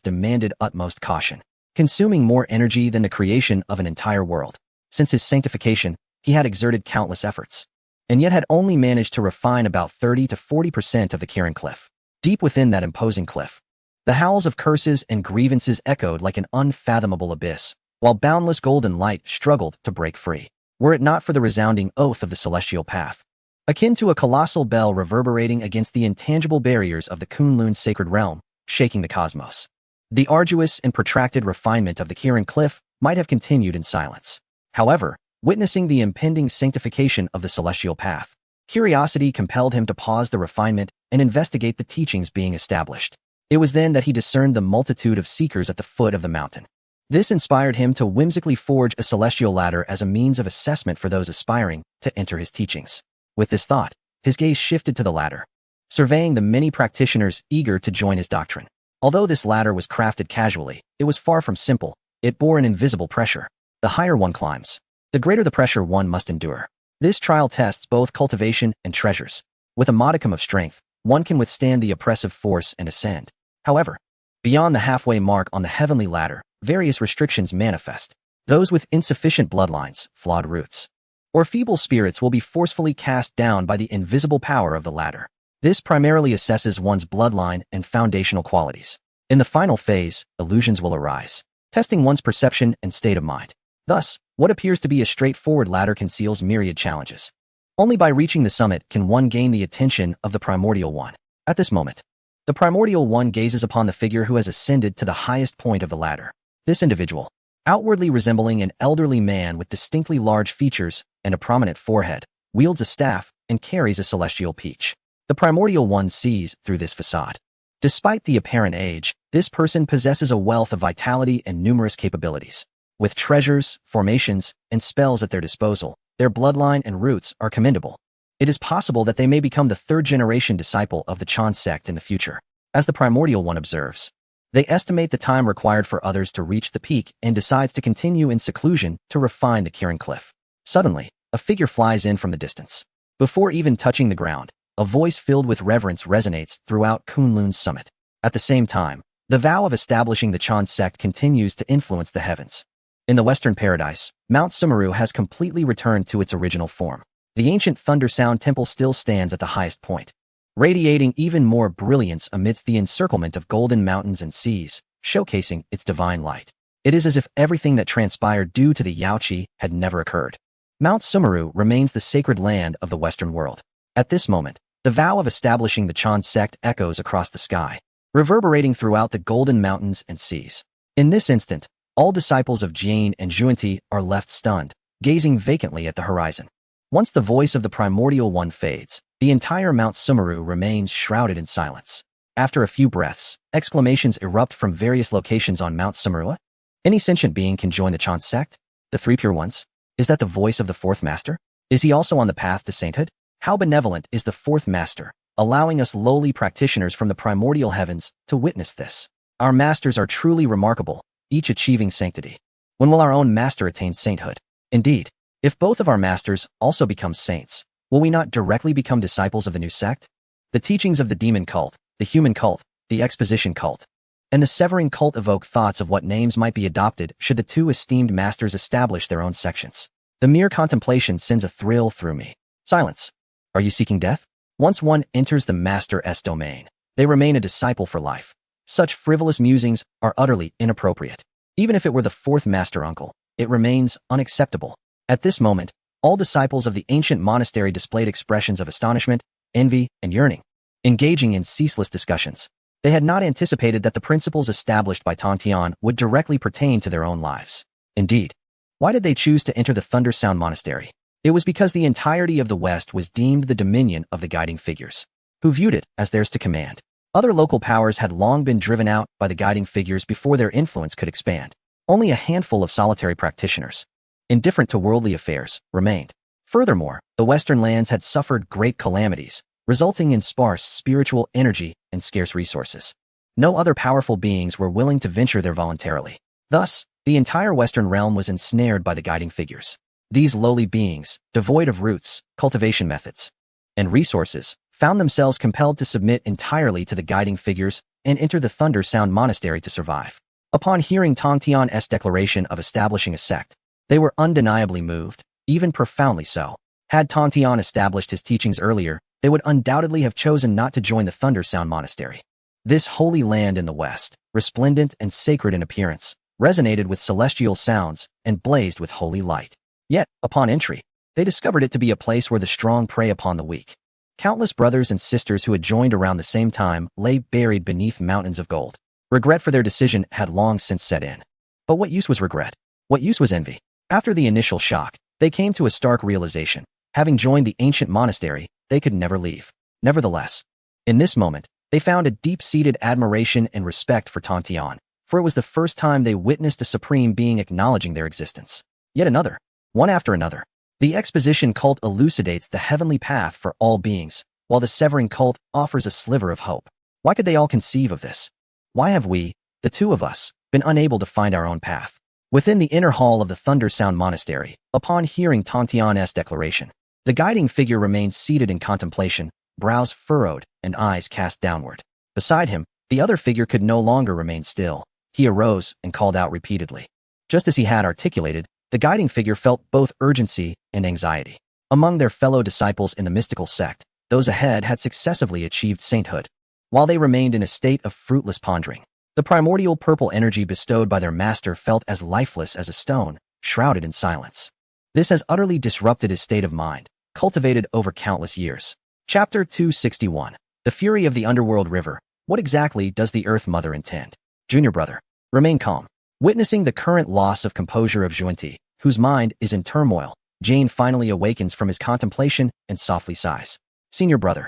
demanded utmost caution, consuming more energy than the creation of an entire world. Since his sanctification, he had exerted countless efforts, and yet had only managed to refine about 30 to 40% of the Kirin Cliff. Deep within that imposing cliff, the howls of curses and grievances echoed like an unfathomable abyss, while boundless golden light struggled to break free. Were it not for the resounding oath of the celestial path, akin to a colossal bell reverberating against the intangible barriers of the Kunlun sacred realm, shaking the cosmos, the arduous and protracted refinement of the Kirin Cliff might have continued in silence. However, witnessing the impending sanctification of the celestial path, curiosity compelled him to pause the refinement and investigate the teachings being established. It was then that he discerned the multitude of seekers at the foot of the mountain. This inspired him to whimsically forge a celestial ladder as a means of assessment for those aspiring to enter his teachings. With this thought, his gaze shifted to the ladder, surveying the many practitioners eager to join his doctrine. Although this ladder was crafted casually, it was far from simple. It bore an invisible pressure. The higher one climbs, the greater the pressure one must endure. This trial tests both cultivation and treasures. With a modicum of strength, one can withstand the oppressive force and ascend. However, beyond the halfway mark on the heavenly ladder, various restrictions manifest. Those with insufficient bloodlines, flawed roots, or feeble spirits will be forcefully cast down by the invisible power of the ladder. This primarily assesses one's bloodline and foundational qualities. In the final phase, illusions will arise, testing one's perception and state of mind. Thus, what appears to be a straightforward ladder conceals myriad challenges. Only by reaching the summit can one gain the attention of the Primordial One. At this moment, the Primordial One gazes upon the figure who has ascended to the highest point of the ladder. This individual, outwardly resembling an elderly man with distinctly large features and a prominent forehead, wields a staff and carries a celestial peach. The Primordial One sees through this facade. Despite the apparent age, This person possesses a wealth of vitality and numerous capabilities. With treasures, formations, and spells at their disposal, their bloodline and roots are commendable. It is possible that they may become the third-generation disciple of the Chan sect in the future. As the primordial one observes, they estimate the time required for others to reach the peak and decides to continue in seclusion to refine the Kirin Cliff. Suddenly, a figure flies in from the distance. Before even touching the ground, a voice filled with reverence resonates throughout Kunlun's summit. At the same time, the vow of establishing the Chan sect continues to influence the heavens. In the Western Paradise, Mount Sumeru has completely returned to its original form. The ancient Thunder Sound Temple still stands at the highest point, radiating even more brilliance amidst the encirclement of golden mountains and seas, showcasing its divine light. It is as if everything that transpired due to the Yaoqi had never occurred. Mount Sumeru remains the sacred land of the Western world. At this moment, the vow of establishing the Chan sect echoes across the sky, reverberating throughout the golden mountains and seas. In this instant, all disciples of Jane and Zhuanti are left stunned, gazing vacantly at the horizon. Once the voice of the primordial one fades, the entire Mount Sumeru remains shrouded in silence. After a few breaths, exclamations erupt from various locations on Mount Sumeru. Any sentient being can join the Chan sect? The Three Pure Ones? Is that the voice of the Fourth Master? Is he also on the path to sainthood? How benevolent is the Fourth Master, allowing us lowly practitioners from the primordial heavens to witness this? Our masters are truly remarkable, each achieving sanctity. When will our own master attain sainthood? Indeed, if both of our masters also become saints, will we not directly become disciples of the new sect? The teachings of the demon cult, the human cult, the exposition cult, and the severing cult evoke thoughts of what names might be adopted should the two esteemed masters establish their own sections. The mere contemplation sends a thrill through me. Silence. Are you seeking death? Once one enters the Master's domain, they remain a disciple for life. Such frivolous musings are utterly inappropriate. Even if it were the Fourth Master Uncle, it remains unacceptable. At this moment, all disciples of the ancient monastery displayed expressions of astonishment, envy, and yearning, engaging in ceaseless discussions. They had not anticipated that the principles established by Tantian would directly pertain to their own lives. Indeed, why did they choose to enter the Thunder Sound Monastery? It was because the entirety of the West was deemed the dominion of the guiding figures, who viewed it as theirs to command. Other local powers had long been driven out by the guiding figures before their influence could expand. Only a handful of solitary practitioners, indifferent to worldly affairs, remained. Furthermore, the Western lands had suffered great calamities, resulting in sparse spiritual energy and scarce resources. No other powerful beings were willing to venture there voluntarily. Thus, the entire Western realm was ensnared by the guiding figures. These lowly beings, devoid of roots, cultivation methods, and resources, found themselves compelled to submit entirely to the guiding figures and enter the Thunder Sound Monastery to survive. Upon hearing Tang Tian's declaration of establishing a sect, they were undeniably moved, even profoundly so. Had Tang Tian established his teachings earlier, they would undoubtedly have chosen not to join the Thunder Sound Monastery. This holy land in the West, resplendent and sacred in appearance, resonated with celestial sounds and blazed with holy light. Yet, upon entry, they discovered it to be a place where the strong prey upon the weak. Countless brothers and sisters who had joined around the same time lay buried beneath mountains of gold. Regret for their decision had long since set in. But what use was regret? What use was envy? After the initial shock, they came to a stark realization. Having joined the ancient monastery, they could never leave. Nevertheless, in this moment, they found a deep-seated admiration and respect for Tang Tian, for it was the first time they witnessed a supreme being acknowledging their existence. Yet another, one after another. The exposition cult elucidates the heavenly path for all beings, while the severing cult offers a sliver of hope. Why could they all conceive of this? Why have we, the two of us, been unable to find our own path? Within the inner hall of the Thunder Sound Monastery, upon hearing Tang Tian's declaration, the guiding figure remained seated in contemplation, brows furrowed and eyes cast downward. Beside him, the other figure could no longer remain still. He arose and called out repeatedly. Just as he had articulated, the guiding figure felt both urgency and anxiety. Among their fellow disciples in the mystical sect, those ahead had successively achieved sainthood, while they remained in a state of fruitless pondering. The primordial purple energy bestowed by their master felt as lifeless as a stone, shrouded in silence. This has utterly disrupted his state of mind, cultivated over countless years. Chapter 261. The Fury of the Underworld River. What exactly does the Earth Mother intend? Junior brother, remain calm. Witnessing the current loss of composure of Zhuanti, whose mind is in turmoil, Jane finally awakens from his contemplation and softly sighs. Senior brother,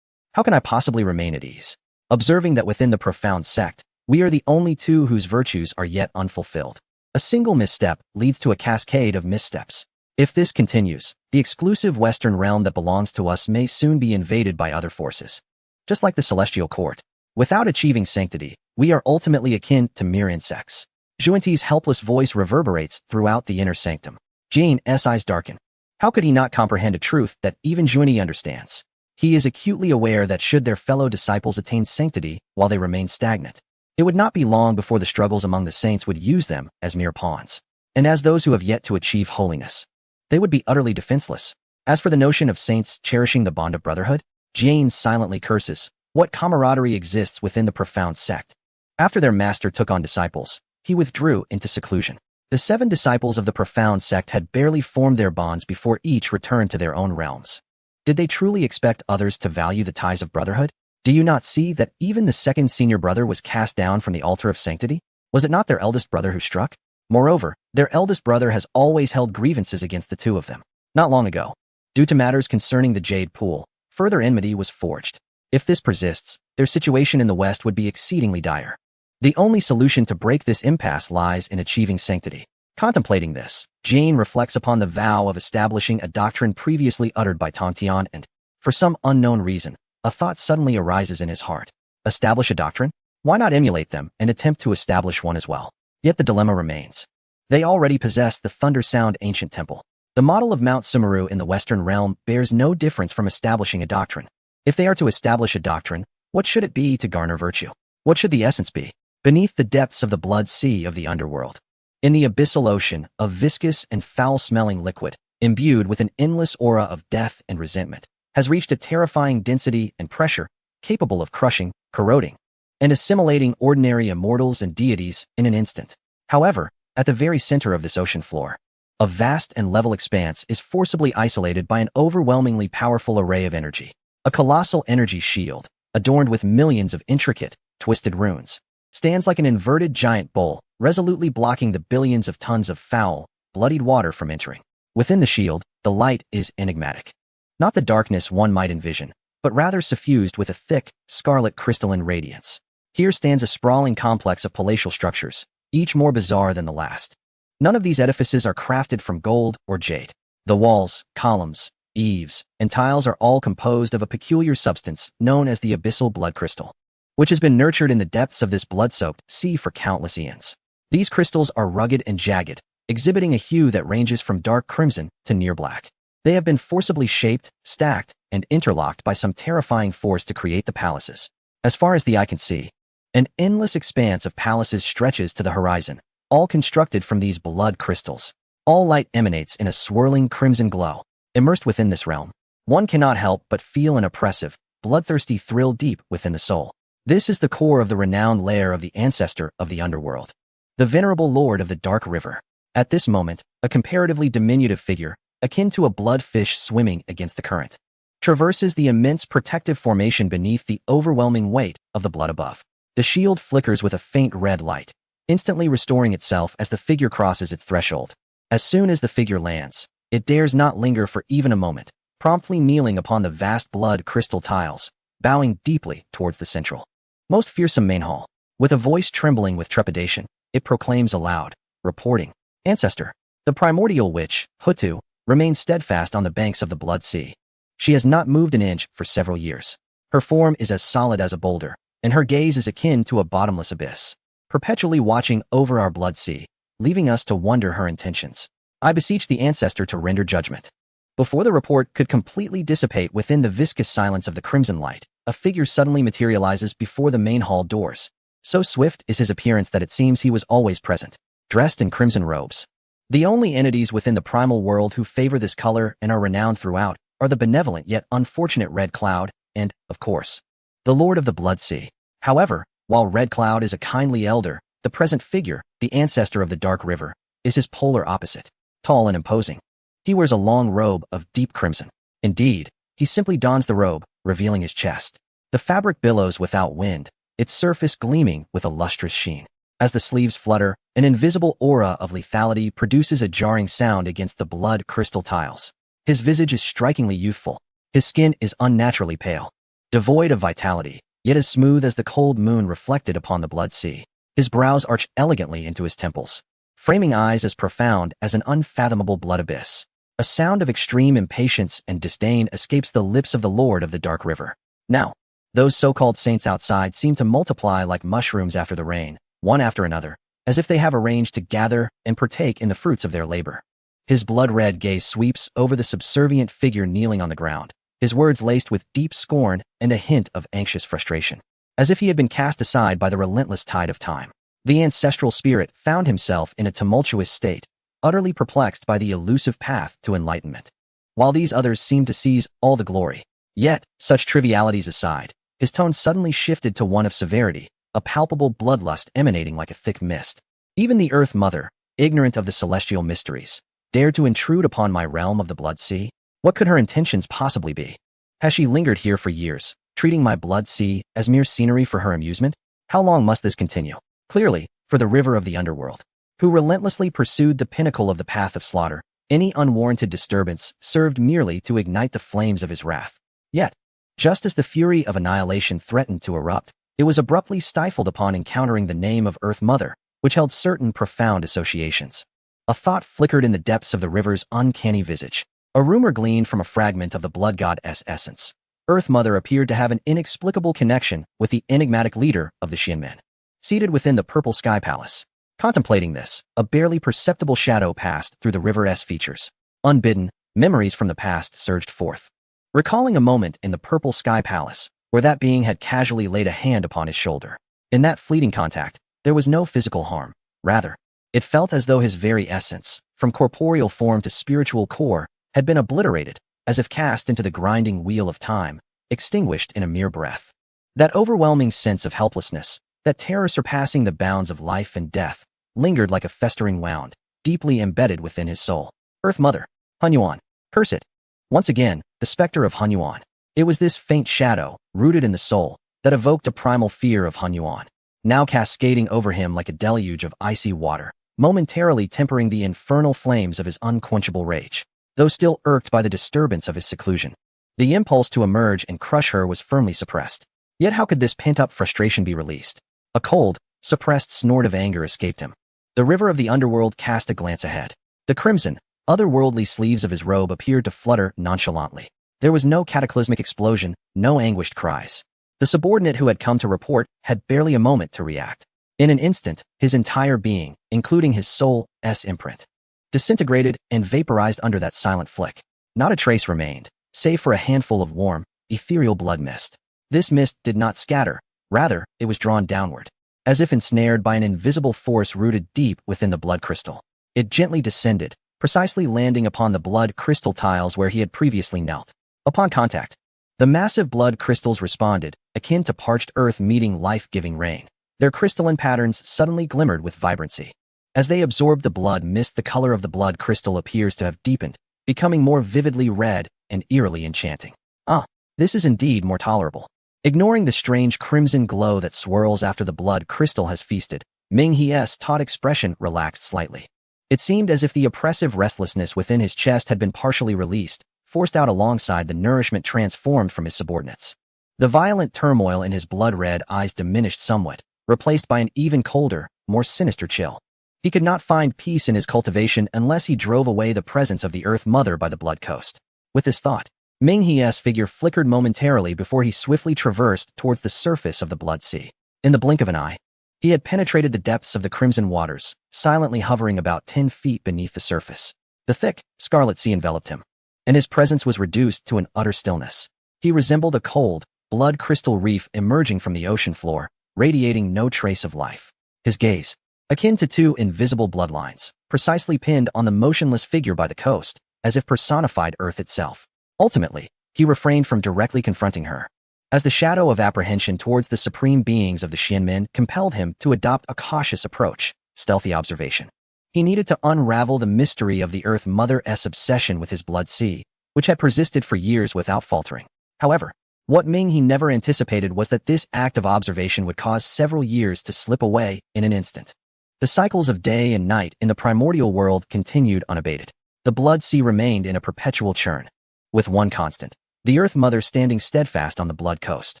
how can I possibly remain at ease? Observing that within the profound sect, We are the only two whose virtues are yet unfulfilled. A single misstep leads to a cascade of missteps. If this continues, the exclusive Western realm that belongs to us may soon be invaded by other forces. Just like the celestial court. Without achieving sanctity, we are ultimately akin to mere insects. Xuanti's helpless voice reverberates throughout the inner sanctum. Jane's eyes darken. How could he not comprehend a truth that even Xuanti understands? He is acutely aware that should their fellow disciples attain sanctity while they remain stagnant, it would not be long before the struggles among the saints would use them as mere pawns. And as those who have yet to achieve holiness, they would be utterly defenseless. As for the notion of saints cherishing the bond of brotherhood, Jane silently curses what camaraderie exists within the profound sect. After their master took on disciples, he withdrew into seclusion. The 7 disciples of the profound sect had barely formed their bonds before each returned to their own realms. Did they truly expect others to value the ties of brotherhood? Do you not see that even the second senior brother was cast down from the altar of sanctity? Was it not their eldest brother who struck? Moreover, their eldest brother has always held grievances against the two of them. Not long ago, due to matters concerning the Jade Pool, further enmity was forged. If this persists, their situation in the West would be exceedingly dire. The only solution to break this impasse lies in achieving sanctity. Contemplating this, Jane reflects upon the vow of establishing a doctrine previously uttered by Tong Tian and, for some unknown reason, a thought suddenly arises in his heart. Establish a doctrine? Why not emulate them and attempt to establish one as well? Yet the dilemma remains. They already possess the Thunder Sound ancient temple. The model of Mount Sumeru in the Western realm bears no difference from establishing a doctrine. If they are to establish a doctrine, what should it be to garner virtue? What should the essence be? Beneath the depths of the blood sea of the underworld, in the abyssal ocean of viscous and foul-smelling liquid, imbued with an endless aura of death and resentment, has reached a terrifying density and pressure capable of crushing, corroding, and assimilating ordinary immortals and deities in an instant. However, at the very center of this ocean floor, a vast and level expanse is forcibly isolated by an overwhelmingly powerful array of energy. A colossal energy shield, adorned with millions of intricate, twisted runes, stands like an inverted giant bowl, resolutely blocking the billions of tons of foul, bloodied water from entering. Within the shield, the light is enigmatic. Not the darkness one might envision, but rather suffused with a thick, scarlet crystalline radiance. Here stands a sprawling complex of palatial structures, each more bizarre than the last. None of these edifices are crafted from gold or jade. The walls, columns, eaves, and tiles are all composed of a peculiar substance known as the abyssal blood crystal, which has been nurtured in the depths of this blood-soaked sea for countless eons. These crystals are rugged and jagged, exhibiting a hue that ranges from dark crimson to near black. They have been forcibly shaped, stacked, and interlocked by some terrifying force to create the palaces. As far as the eye can see, an endless expanse of palaces stretches to the horizon, all constructed from these blood crystals. All light emanates in a swirling crimson glow. Immersed within this realm, one cannot help but feel an oppressive, bloodthirsty thrill deep within the soul. This is the core of the renowned lair of the ancestor of the underworld, the venerable lord of the Dark River. At this moment, a comparatively diminutive figure, akin to a bloodfish swimming against the current, traverses the immense protective formation beneath the overwhelming weight of the blood above. The shield flickers with a faint red light, instantly restoring itself as the figure crosses its threshold. As soon as the figure lands, it dares not linger for even a moment, promptly kneeling upon the vast blood crystal tiles, bowing deeply towards the central, most fearsome main hall. With a voice trembling with trepidation, it proclaims aloud, reporting, "Ancestor, the primordial witch, Hutu, remains steadfast on the banks of the blood sea. She has not moved an inch for several years. Her form is as solid as a boulder, and her gaze is akin to a bottomless abyss, perpetually watching over our blood sea, leaving us to wonder her intentions. I beseech the ancestor to render judgment." Before the report could completely dissipate within the viscous silence of the crimson light, a figure suddenly materializes before the main hall doors. So swift is his appearance that it seems he was always present, dressed in crimson robes. The only entities within the primal world who favor this color and are renowned throughout are the benevolent yet unfortunate Red Cloud and, of course, the Lord of the Blood Sea. However, while Red Cloud is a kindly elder, the present figure, the ancestor of the Dark River, is his polar opposite, tall and imposing. He wears a long robe of deep crimson. Indeed, he simply dons the robe, revealing his chest. The fabric billows without wind, its surface gleaming with a lustrous sheen. As the sleeves flutter, an invisible aura of lethality produces a jarring sound against the blood crystal tiles. His visage is strikingly youthful. His skin is unnaturally pale, devoid of vitality, yet as smooth as the cold moon reflected upon the blood sea. His brows arched elegantly into his temples, framing eyes as profound as an unfathomable blood abyss. A sound of extreme impatience and disdain escapes the lips of the Lord of the Dark River. Now, those so-called saints outside seem to multiply like mushrooms after the rain, one after another, as if they have arranged to gather and partake in the fruits of their labor. His blood-red gaze sweeps over the subservient figure kneeling on the ground, his words laced with deep scorn and a hint of anxious frustration. As if he had been cast aside by the relentless tide of time, the ancestral spirit found himself in a tumultuous state, utterly perplexed by the elusive path to enlightenment. While these others seemed to seize all the glory, yet, such trivialities aside, his tone suddenly shifted to one of severity, a palpable bloodlust emanating like a thick mist. Even the Earth Mother, ignorant of the celestial mysteries, dared to intrude upon my realm of the blood sea? What could her intentions possibly be? Has she lingered here for years, treating my blood sea as mere scenery for her amusement? How long must this continue? Clearly, for the river of the underworld, who relentlessly pursued the pinnacle of the path of slaughter, any unwarranted disturbance served merely to ignite the flames of his wrath. Yet, just as the fury of annihilation threatened to erupt, it was abruptly stifled upon encountering the name of Earth Mother, which held certain profound associations. A thought flickered in the depths of the river's uncanny visage. A rumor gleaned from a fragment of the blood god's essence. Earth Mother appeared to have an inexplicable connection with the enigmatic leader of the Xianmen. Seated within the Purple Sky Palace, contemplating this, a barely perceptible shadow passed through the river's features. Unbidden, memories from the past surged forth. Recalling a moment in the Purple Sky Palace, where that being had casually laid a hand upon his shoulder. In that fleeting contact, there was no physical harm. Rather, it felt as though his very essence, from corporeal form to spiritual core, had been obliterated, as if cast into the grinding wheel of time, extinguished in a mere breath. That overwhelming sense of helplessness, that terror surpassing the bounds of life and death, lingered like a festering wound, deeply embedded within his soul. Earth Mother, Hun Yuan, curse it. Once again, the specter of Hun Yuan. It was this faint shadow, rooted in the soul, that evoked a primal fear of Hun Yuan, now cascading over him like a deluge of icy water, momentarily tempering the infernal flames of his unquenchable rage. Though still irked by the disturbance of his seclusion, the impulse to emerge and crush her was firmly suppressed. Yet how could this pent-up frustration be released? A cold, suppressed snort of anger escaped him. The river of the underworld cast a glance ahead. The crimson, otherworldly sleeves of his robe appeared to flutter nonchalantly. There was no cataclysmic explosion, no anguished cries. The subordinate who had come to report had barely a moment to react. In an instant, his entire being, including his soul's imprint, disintegrated and vaporized under that silent flick. Not a trace remained, save for a handful of warm, ethereal blood mist. This mist did not scatter, rather, it was drawn downward, as if ensnared by an invisible force rooted deep within the blood crystal. It gently descended, precisely landing upon the blood crystal tiles where he had previously knelt. Upon contact, the massive blood crystals responded, akin to parched earth meeting life-giving rain. Their crystalline patterns suddenly glimmered with vibrancy. As they absorbed the blood mist, the color of the blood crystal appears to have deepened, becoming more vividly red and eerily enchanting. Ah, this is indeed more tolerable. Ignoring the strange crimson glow that swirls after the blood crystal has feasted, Ming He's taut expression relaxed slightly. It seemed as if the oppressive restlessness within his chest had been partially released, forced out alongside the nourishment transformed from his subordinates. The violent turmoil in his blood-red eyes diminished somewhat, replaced by an even colder, more sinister chill. He could not find peace in his cultivation unless he drove away the presence of the Earth Mother by the blood coast. With this thought, Ming He's figure flickered momentarily before he swiftly traversed towards the surface of the blood sea. In the blink of an eye, he had penetrated the depths of the crimson waters, silently hovering about 10 feet beneath the surface. The thick, scarlet sea enveloped him, and his presence was reduced to an utter stillness. He resembled a cold, blood crystal reef emerging from the ocean floor, radiating no trace of life. His gaze, akin to two invisible bloodlines, precisely pinned on the motionless figure by the coast, as if personified Earth itself. Ultimately, he refrained from directly confronting her, as the shadow of apprehension towards the supreme beings of the Xianmen compelled him to adopt a cautious approach, stealthy observation. He needed to unravel the mystery of the Earth Mother's obsession with his blood sea, which had persisted for years without faltering. However, what Ming He never anticipated was that this act of observation would cause several years to slip away in an instant. The cycles of day and night in the primordial world continued unabated. The blood sea remained in a perpetual churn, with one constant: the Earth Mother standing steadfast on the blood coast.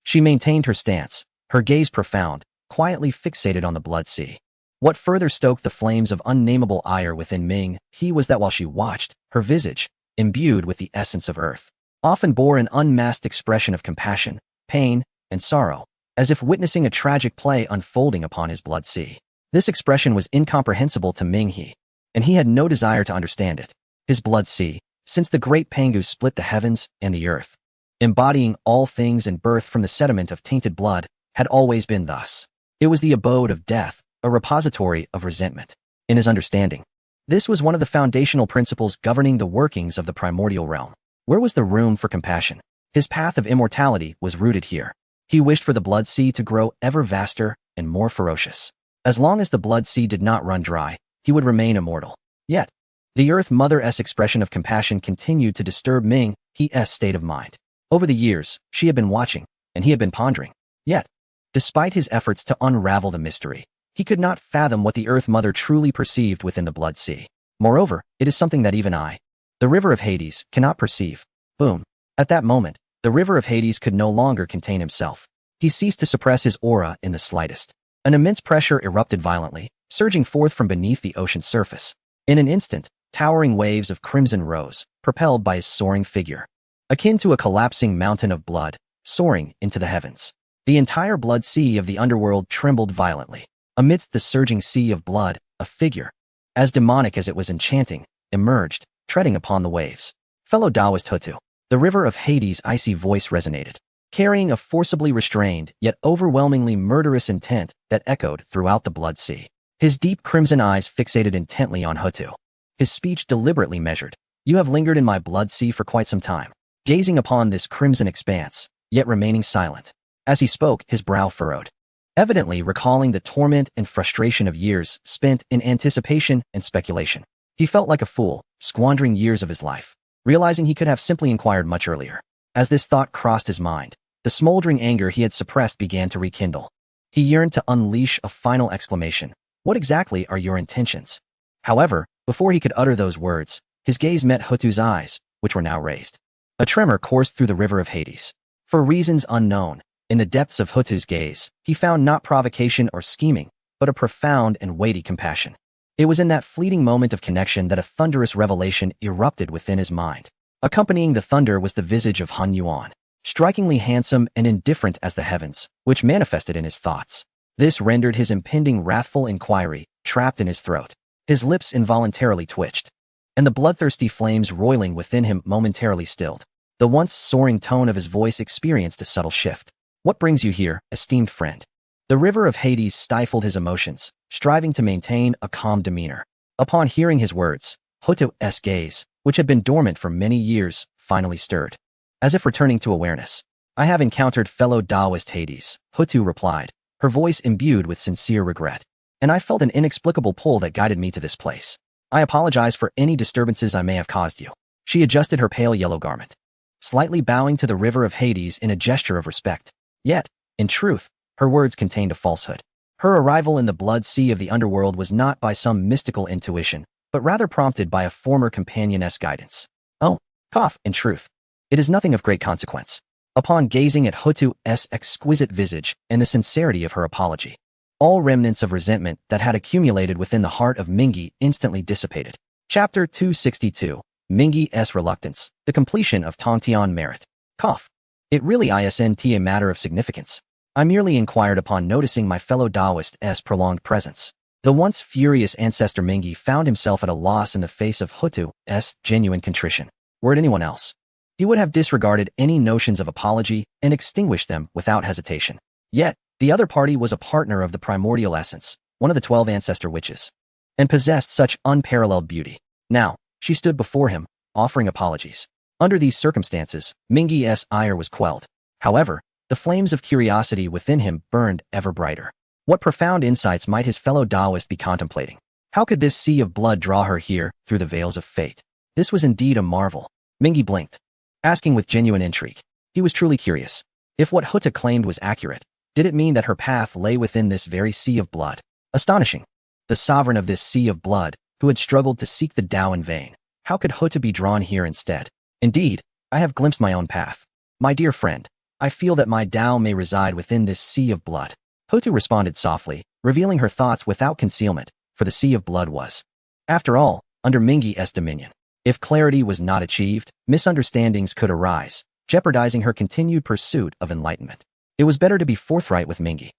She maintained her stance, her gaze profound, quietly fixated on the blood sea. What further stoked the flames of unnameable ire within Ming He was that while she watched, her visage, imbued with the essence of earth, often bore an unmasked expression of compassion, pain, and sorrow, as if witnessing a tragic play unfolding upon his blood sea. This expression was incomprehensible to Ming He, and he had no desire to understand it. His blood sea, since the great Pangu split the heavens and the earth, embodying all things and birth from the sediment of tainted blood, had always been thus. It was the abode of death, a repository of resentment. In his understanding, this was one of the foundational principles governing the workings of the primordial realm. Where was the room for compassion? His path of immortality was rooted here. He wished for the blood sea to grow ever vaster and more ferocious. As long as the blood sea did not run dry, he would remain immortal. Yet, the Earth Mother's expression of compassion continued to disturb Ming He's state of mind. Over the years, she had been watching, and he had been pondering. Yet, despite his efforts to unravel the mystery, he could not fathom what the Earth Mother truly perceived within the blood sea. Moreover, it is something that even I, the river of Hades, cannot perceive. Boom. At that moment, the river of Hades could no longer contain himself. He ceased to suppress his aura in the slightest. An immense pressure erupted violently, surging forth from beneath the ocean's surface. In an instant, towering waves of crimson rose, propelled by his soaring figure, akin to a collapsing mountain of blood, soaring into the heavens. The entire blood sea of the underworld trembled violently. Amidst the surging sea of blood, a figure, as demonic as it was enchanting, emerged, treading upon the waves. Fellow Taoist Hutu. The river of Hades' icy voice resonated, carrying a forcibly restrained yet overwhelmingly murderous intent that echoed throughout the blood sea. His deep crimson eyes fixated intently on Hutu. His speech deliberately measured. You have lingered in my blood sea for quite some time, gazing upon this crimson expanse, yet remaining silent. As he spoke, his brow furrowed, evidently recalling the torment and frustration of years spent in anticipation and speculation. He felt like a fool, squandering years of his life, realizing he could have simply inquired much earlier. As this thought crossed his mind, the smoldering anger he had suppressed began to rekindle. He yearned to unleash a final exclamation. What exactly are your intentions? However, before he could utter those words, his gaze met Hutu's eyes, which were now raised. A tremor coursed through the river of Hades. For reasons unknown, in the depths of Hutu's gaze, he found not provocation or scheming, but a profound and weighty compassion. It was in that fleeting moment of connection that a thunderous revelation erupted within his mind. Accompanying the thunder was the visage of Hun Yuan, strikingly handsome and indifferent as the heavens, which manifested in his thoughts. This rendered his impending wrathful inquiry trapped in his throat. His lips involuntarily twitched, and the bloodthirsty flames roiling within him momentarily stilled. The once soaring tone of his voice experienced a subtle shift. What brings you here, esteemed friend? The river of Hades stifled his emotions, striving to maintain a calm demeanor. Upon hearing his words, Hutu's gaze, which had been dormant for many years, finally stirred. As if returning to awareness. I have encountered fellow Taoist Hades, Hutu replied, her voice imbued with sincere regret. And I felt an inexplicable pull that guided me to this place. I apologize for any disturbances I may have caused you. She adjusted her pale yellow garment, slightly bowing to the river of Hades in a gesture of respect. Yet, in truth, her words contained a falsehood. Her arrival in the blood sea of the underworld was not by some mystical intuition, but rather prompted by a former companion's guidance. Oh, cough, in truth, it is nothing of great consequence. Upon gazing at Hutu's exquisite visage and the sincerity of her apology, all remnants of resentment that had accumulated within the heart of Mingyi instantly dissipated. Chapter 262, Mingyi's Reluctance, the completion of Tongtian merit. Cough. It really isn't a matter of significance. I merely inquired upon noticing my fellow Taoist's prolonged presence. The once furious ancestor Mingyi found himself at a loss in the face of Hutu's genuine contrition. Were it anyone else, he would have disregarded any notions of apology and extinguished them without hesitation. Yet, the other party was a partner of the primordial essence, one of the 12 ancestor witches, and possessed such unparalleled beauty. Now, she stood before him, offering apologies. Under these circumstances, Mingyi's ire was quelled. However, the flames of curiosity within him burned ever brighter. What profound insights might his fellow Taoist be contemplating? How could this sea of blood draw her here through the veils of fate? This was indeed a marvel. Mingyi blinked, asking with genuine intrigue. He was truly curious. If what Hutu claimed was accurate, did it mean that her path lay within this very sea of blood? Astonishing. The sovereign of this sea of blood, who had struggled to seek the Tao in vain, how could Hutu be drawn here instead? Indeed, I have glimpsed my own path. My dear friend, I feel that my Tao may reside within this sea of blood. Hotu responded softly, revealing her thoughts without concealment, for the sea of blood was, after all, under Mingyi's dominion. If clarity was not achieved, misunderstandings could arise, jeopardizing her continued pursuit of enlightenment. It was better to be forthright with Mingyi.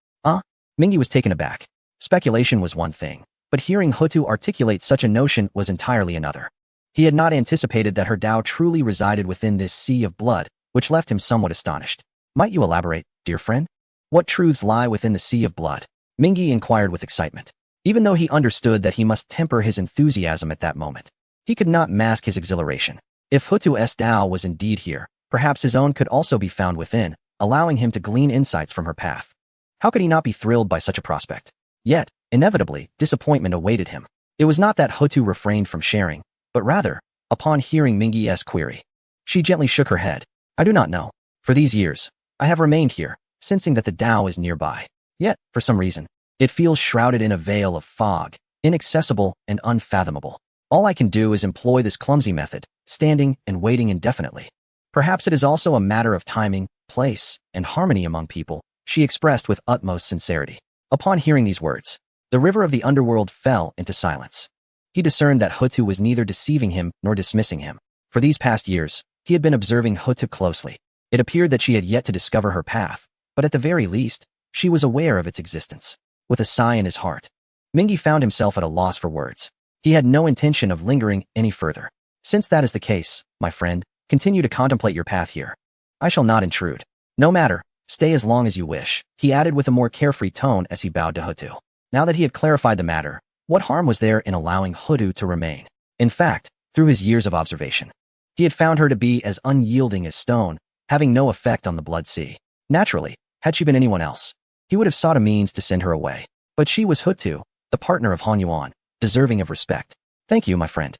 Mingyi was taken aback. Speculation was one thing, but hearing Hotu articulate such a notion was entirely another. He had not anticipated that her Tao truly resided within this sea of blood, which left him somewhat astonished. Might you elaborate, dear friend? What truths lie within the sea of blood? Mingyi inquired with excitement. Even though he understood that he must temper his enthusiasm at that moment, he could not mask his exhilaration. If Hotu's Tao was indeed here, perhaps his own could also be found within, allowing him to glean insights from her path. How could he not be thrilled by such a prospect? Yet, inevitably, disappointment awaited him. It was not that Hotu refrained from sharing, but rather, upon hearing Mingyi's query, she gently shook her head. I do not know. For these years, I have remained here, sensing that the Tao is nearby. Yet, for some reason, it feels shrouded in a veil of fog, inaccessible and unfathomable. All I can do is employ this clumsy method, standing and waiting indefinitely. Perhaps it is also a matter of timing, place, and harmony among people, she expressed with utmost sincerity. Upon hearing these words, the river of the underworld fell into silence. He discerned that Hotu was neither deceiving him nor dismissing him. For these past years, he had been observing Hotu closely. It appeared that she had yet to discover her path, but at the very least, she was aware of its existence. With a sigh in his heart, Mingyi found himself at a loss for words. He had no intention of lingering any further. Since that is the case, my friend, continue to contemplate your path here. I shall not intrude. No matter, stay as long as you wish, he added with a more carefree tone as he bowed to Hotu. Now that he had clarified the matter, what harm was there in allowing Hotu to remain? In fact, through his years of observation, he had found her to be as unyielding as stone, having no effect on the blood sea. Naturally, had she been anyone else, he would have sought a means to send her away. But she was Hotu, the partner of Han Yuan, deserving of respect. Thank you, my friend.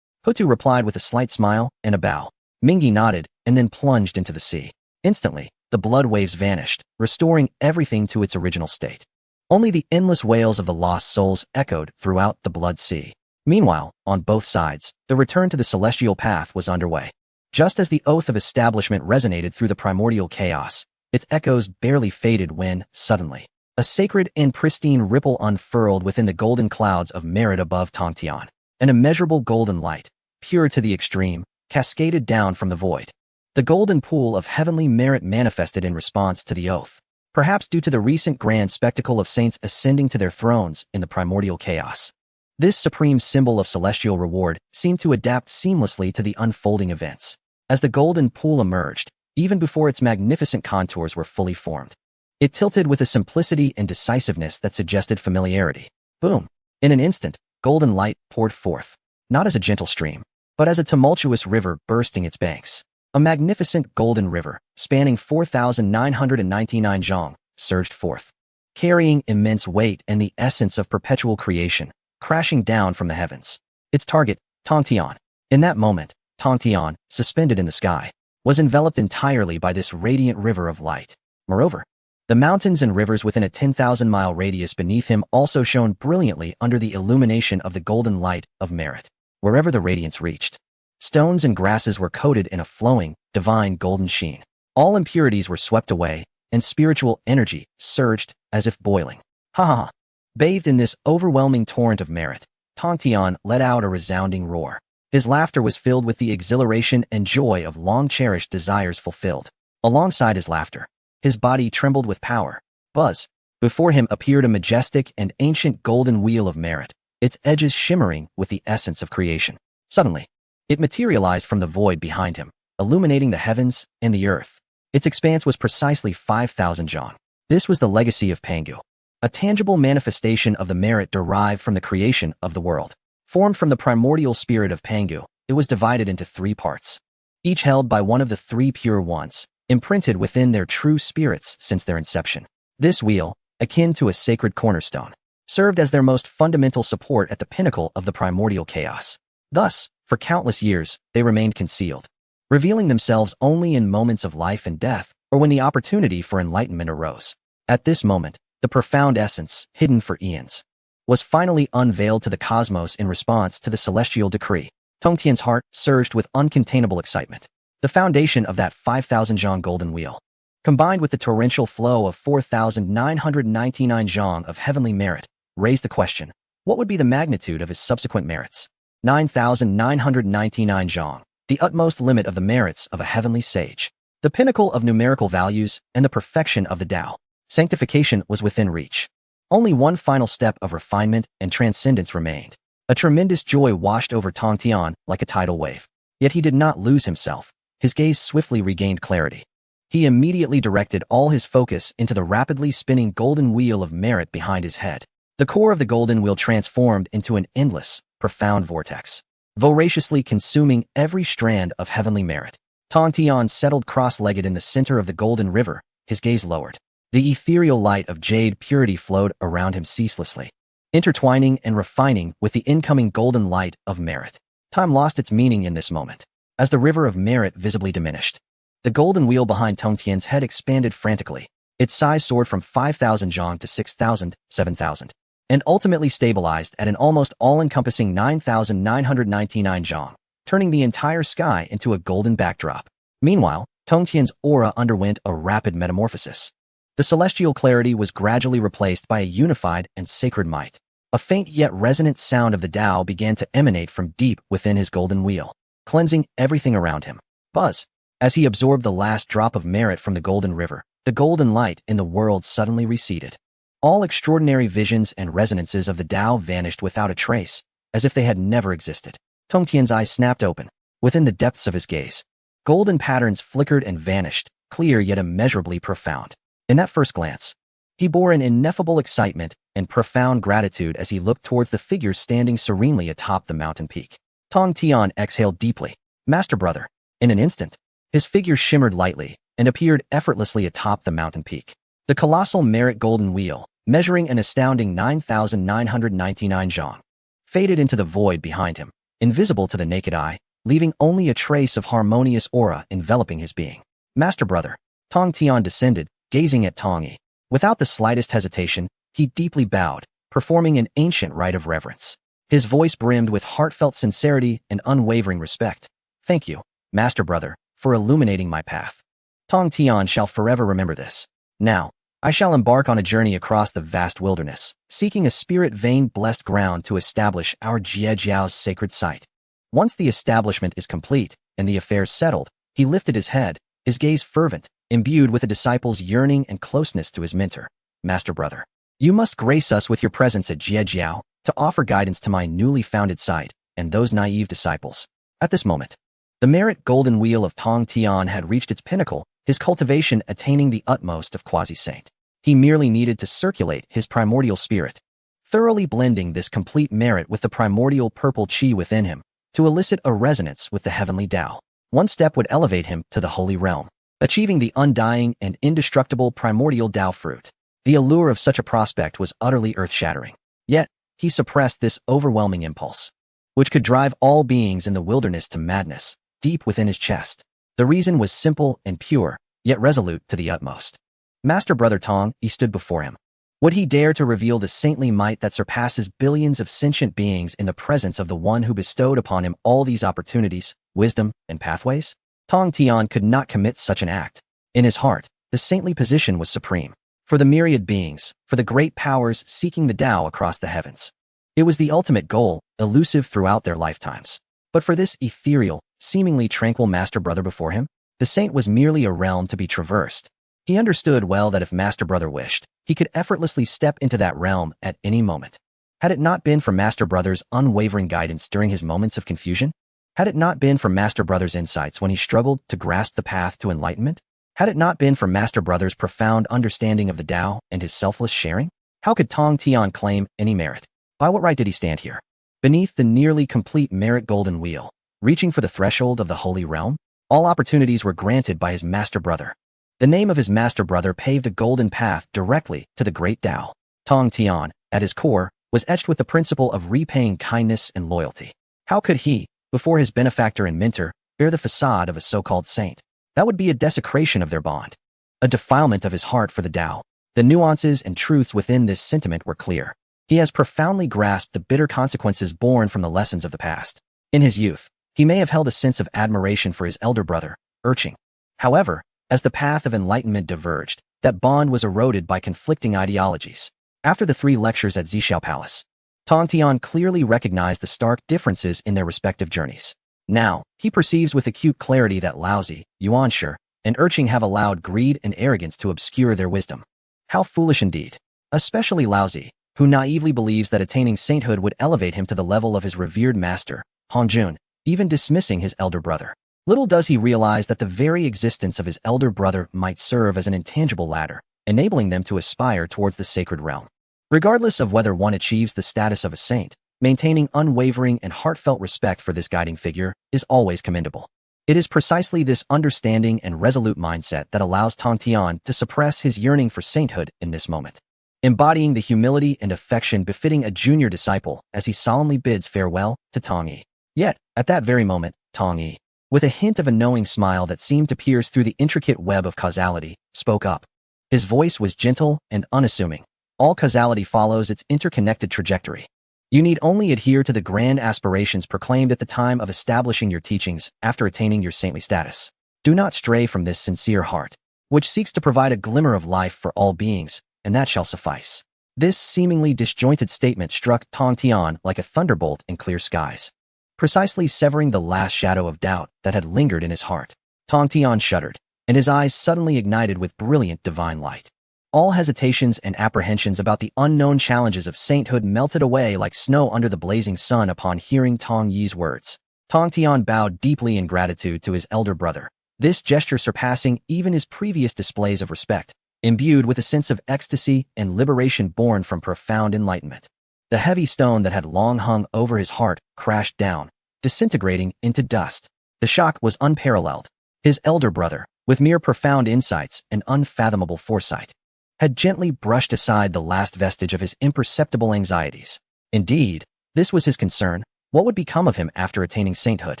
Hotu replied with a slight smile and a bow. Mingyi nodded and then plunged into the sea. Instantly, the blood waves vanished, restoring everything to its original state. Only the endless wails of the lost souls echoed throughout the blood sea. Meanwhile, on both sides, the return to the celestial path was underway. Just as the oath of establishment resonated through the primordial chaos, its echoes barely faded when, suddenly, a sacred and pristine ripple unfurled within the golden clouds of merit above Tongtian. An immeasurable golden light, pure to the extreme, cascaded down from the void. The golden pool of heavenly merit manifested in response to the oath, perhaps due to the recent grand spectacle of saints ascending to their thrones in the primordial chaos. This supreme symbol of celestial reward seemed to adapt seamlessly to the unfolding events. As the golden pool emerged, even before its magnificent contours were fully formed, it tilted with a simplicity and decisiveness that suggested familiarity. Boom! In an instant, golden light poured forth, not as a gentle stream, but as a tumultuous river bursting its banks. A magnificent golden river, spanning 4,999 zhang, surged forth, carrying immense weight and the essence of perpetual creation, crashing down from the heavens. Its target, Tongtian. In that moment, Tongtian, suspended in the sky, was enveloped entirely by this radiant river of light. Moreover, the mountains and rivers within a 10,000-mile radius beneath him also shone brilliantly under the illumination of the golden light of merit. Wherever the radiance reached, stones and grasses were coated in a flowing, divine golden sheen. All impurities were swept away, and spiritual energy surged as if boiling. Ha ha ha! Bathed in this overwhelming torrent of merit, Tongtian let out a resounding roar. His laughter was filled with the exhilaration and joy of long-cherished desires fulfilled. Alongside his laughter, his body trembled with power. Buzz! Before him appeared a majestic and ancient golden wheel of merit, its edges shimmering with the essence of creation. Suddenly, it materialized from the void behind him, illuminating the heavens and the earth. Its expanse was precisely 5,000 zhang. This was the legacy of Pangu, a tangible manifestation of the merit derived from the creation of the world. Formed from the primordial spirit of Pangu, it was divided into 3 parts, each held by one of the 3 pure ones, imprinted within their true spirits since their inception. This wheel, akin to a sacred cornerstone, served as their most fundamental support at the pinnacle of the primordial chaos. Thus, for countless years, they remained concealed, revealing themselves only in moments of life and death, or when the opportunity for enlightenment arose. At this moment, the profound essence, hidden for eons, was finally unveiled to the cosmos in response to the celestial decree. Tongtian's heart surged with uncontainable excitement. The foundation of that 5,000 zhang golden wheel, combined with the torrential flow of 4,999 zhang of heavenly merit, raised the question, what would be the magnitude of his subsequent merits? 9,999 zhang, the utmost limit of the merits of a heavenly sage, the pinnacle of numerical values and the perfection of the Tao. Sanctification was within reach. Only one final step of refinement and transcendence remained. A tremendous joy washed over Tong Tian like a tidal wave. Yet he did not lose himself. His gaze swiftly regained clarity. He immediately directed all his focus into the rapidly spinning golden wheel of merit behind his head. The core of the golden wheel transformed into an endless, profound vortex, voraciously consuming every strand of heavenly merit. Tong Tian settled cross-legged in the center of the golden river, his gaze lowered. The ethereal light of jade purity flowed around him ceaselessly, intertwining and refining with the incoming golden light of merit. Time lost its meaning in this moment, as the river of merit visibly diminished. The golden wheel behind Tong Tian's head expanded frantically. Its size soared from 5,000 zhang to 6,000, 7,000, and ultimately stabilized at an almost all-encompassing 9,999 zhang, turning the entire sky into a golden backdrop. Meanwhile, Tong Tian's aura underwent a rapid metamorphosis. The celestial clarity was gradually replaced by a unified and sacred might. A faint yet resonant sound of the Tao began to emanate from deep within his golden wheel, cleansing everything around him. Buzz! As he absorbed the last drop of merit from the golden river, the golden light in the world suddenly receded. All extraordinary visions and resonances of the Tao vanished without a trace, as if they had never existed. Tong Tian's eyes snapped open. Within the depths of his gaze, golden patterns flickered and vanished, clear yet immeasurably profound. In that first glance, he bore an ineffable excitement and profound gratitude as he looked towards the figure standing serenely atop the mountain peak. Tong Tian exhaled deeply. Master Brother. In an instant, his figure shimmered lightly and appeared effortlessly atop the mountain peak. The colossal merit golden wheel, measuring an astounding 9,999 zhang, faded into the void behind him, invisible to the naked eye, leaving only a trace of harmonious aura enveloping his being. Master Brother. Tong Tian descended, gazing at Tong Yi. Without the slightest hesitation, he deeply bowed, performing an ancient rite of reverence. His voice brimmed with heartfelt sincerity and unwavering respect. Thank you, Master Brother, for illuminating my path. Tong Tian shall forever remember this. Now, I shall embark on a journey across the vast wilderness, seeking a spirit-vein-blessed ground to establish our Jiejiao's sacred site. Once the establishment is complete and the affairs settled, he lifted his head, his gaze fervent, imbued with a disciple's yearning and closeness to his mentor. Master Brother, you must grace us with your presence at Jiejiao to offer guidance to my newly founded site and those naive disciples. At this moment, the merit golden wheel of Tong Tian had reached its pinnacle, his cultivation attaining the utmost of quasi-saint. He merely needed to circulate his primordial spirit, thoroughly blending this complete merit with the primordial purple qi within him, to elicit a resonance with the heavenly Tao. One step would elevate him to the holy realm, achieving the undying and indestructible primordial Tao fruit. The allure of such a prospect was utterly earth-shattering. Yet, he suppressed this overwhelming impulse, which could drive all beings in the wilderness to madness, deep within his chest. The reason was simple and pure, yet resolute to the utmost. Master Brother Tong Yi stood before him. Would he dare to reveal the saintly might that surpasses billions of sentient beings in the presence of the one who bestowed upon him all these opportunities, wisdom, and pathways? Tong Tian could not commit such an act. In his heart, the saintly position was supreme. For the myriad beings, for the great powers seeking the Tao across the heavens. It was the ultimate goal, elusive throughout their lifetimes. But for this ethereal, seemingly tranquil Master Brother before him, the saint was merely a realm to be traversed. He understood well that if Master Brother wished, he could effortlessly step into that realm at any moment. Had it not been for Master Brother's unwavering guidance during his moments of confusion? Had it not been for Master Brother's insights when he struggled to grasp the path to enlightenment? Had it not been for Master Brother's profound understanding of the Tao and his selfless sharing? How could Tong Tian claim any merit? By what right did he stand here, beneath the nearly complete merit golden wheel, reaching for the threshold of the holy realm? All opportunities were granted by his Master Brother. The name of his Master Brother paved a golden path directly to the great Tao. Tong Tian, at his core, was etched with the principle of repaying kindness and loyalty. How could he, before his benefactor and mentor, bear the facade of a so-called saint? That would be a desecration of their bond, a defilement of his heart for the Tao. The nuances and truths within this sentiment were clear. He has profoundly grasped the bitter consequences born from the lessons of the past. In his youth, he may have held a sense of admiration for his elder brother, Erqing. However, As the path of enlightenment diverged, that bond was eroded by conflicting ideologies. After the 3 lectures at Zhixiao Palace, Tong Tian clearly recognized the stark differences in their respective journeys. Now, he perceives with acute clarity that Laozi, Yuanshi, and Erqing have allowed greed and arrogance to obscure their wisdom. How foolish indeed. Especially Laozi, who naively believes that attaining sainthood would elevate him to the level of his revered master, Hongjun, even dismissing his elder brother. Little does he realize that the very existence of his elder brother might serve as an intangible ladder, enabling them to aspire towards the sacred realm. Regardless of whether one achieves the status of a saint, maintaining unwavering and heartfelt respect for this guiding figure is always commendable. It is precisely this understanding and resolute mindset that allows Tong Tian to suppress his yearning for sainthood in this moment, embodying the humility and affection befitting a junior disciple as he solemnly bids farewell to Tong Yi. Yet, at that very moment, Tong Yi, with a hint of a knowing smile that seemed to pierce through the intricate web of causality, spoke up. His voice was gentle and unassuming. All causality follows its interconnected trajectory. You need only adhere to the grand aspirations proclaimed at the time of establishing your teachings after attaining your saintly status. Do not stray from this sincere heart, which seeks to provide a glimmer of life for all beings, and that shall suffice. This seemingly disjointed statement struck Tong Tian like a thunderbolt in clear skies, precisely severing the last shadow of doubt that had lingered in his heart. Tong Tian shuddered, and his eyes suddenly ignited with brilliant divine light. All hesitations and apprehensions about the unknown challenges of sainthood melted away like snow under the blazing sun upon hearing Tong Yi's words. Tong Tian bowed deeply in gratitude to his elder brother, this gesture surpassing even his previous displays of respect, imbued with a sense of ecstasy and liberation born from profound enlightenment. The heavy stone that had long hung over his heart crashed down, disintegrating into dust. The shock was unparalleled. His elder brother, with mere profound insights and unfathomable foresight, had gently brushed aside the last vestige of his imperceptible anxieties. Indeed, this was his concern. What would become of him after attaining sainthood?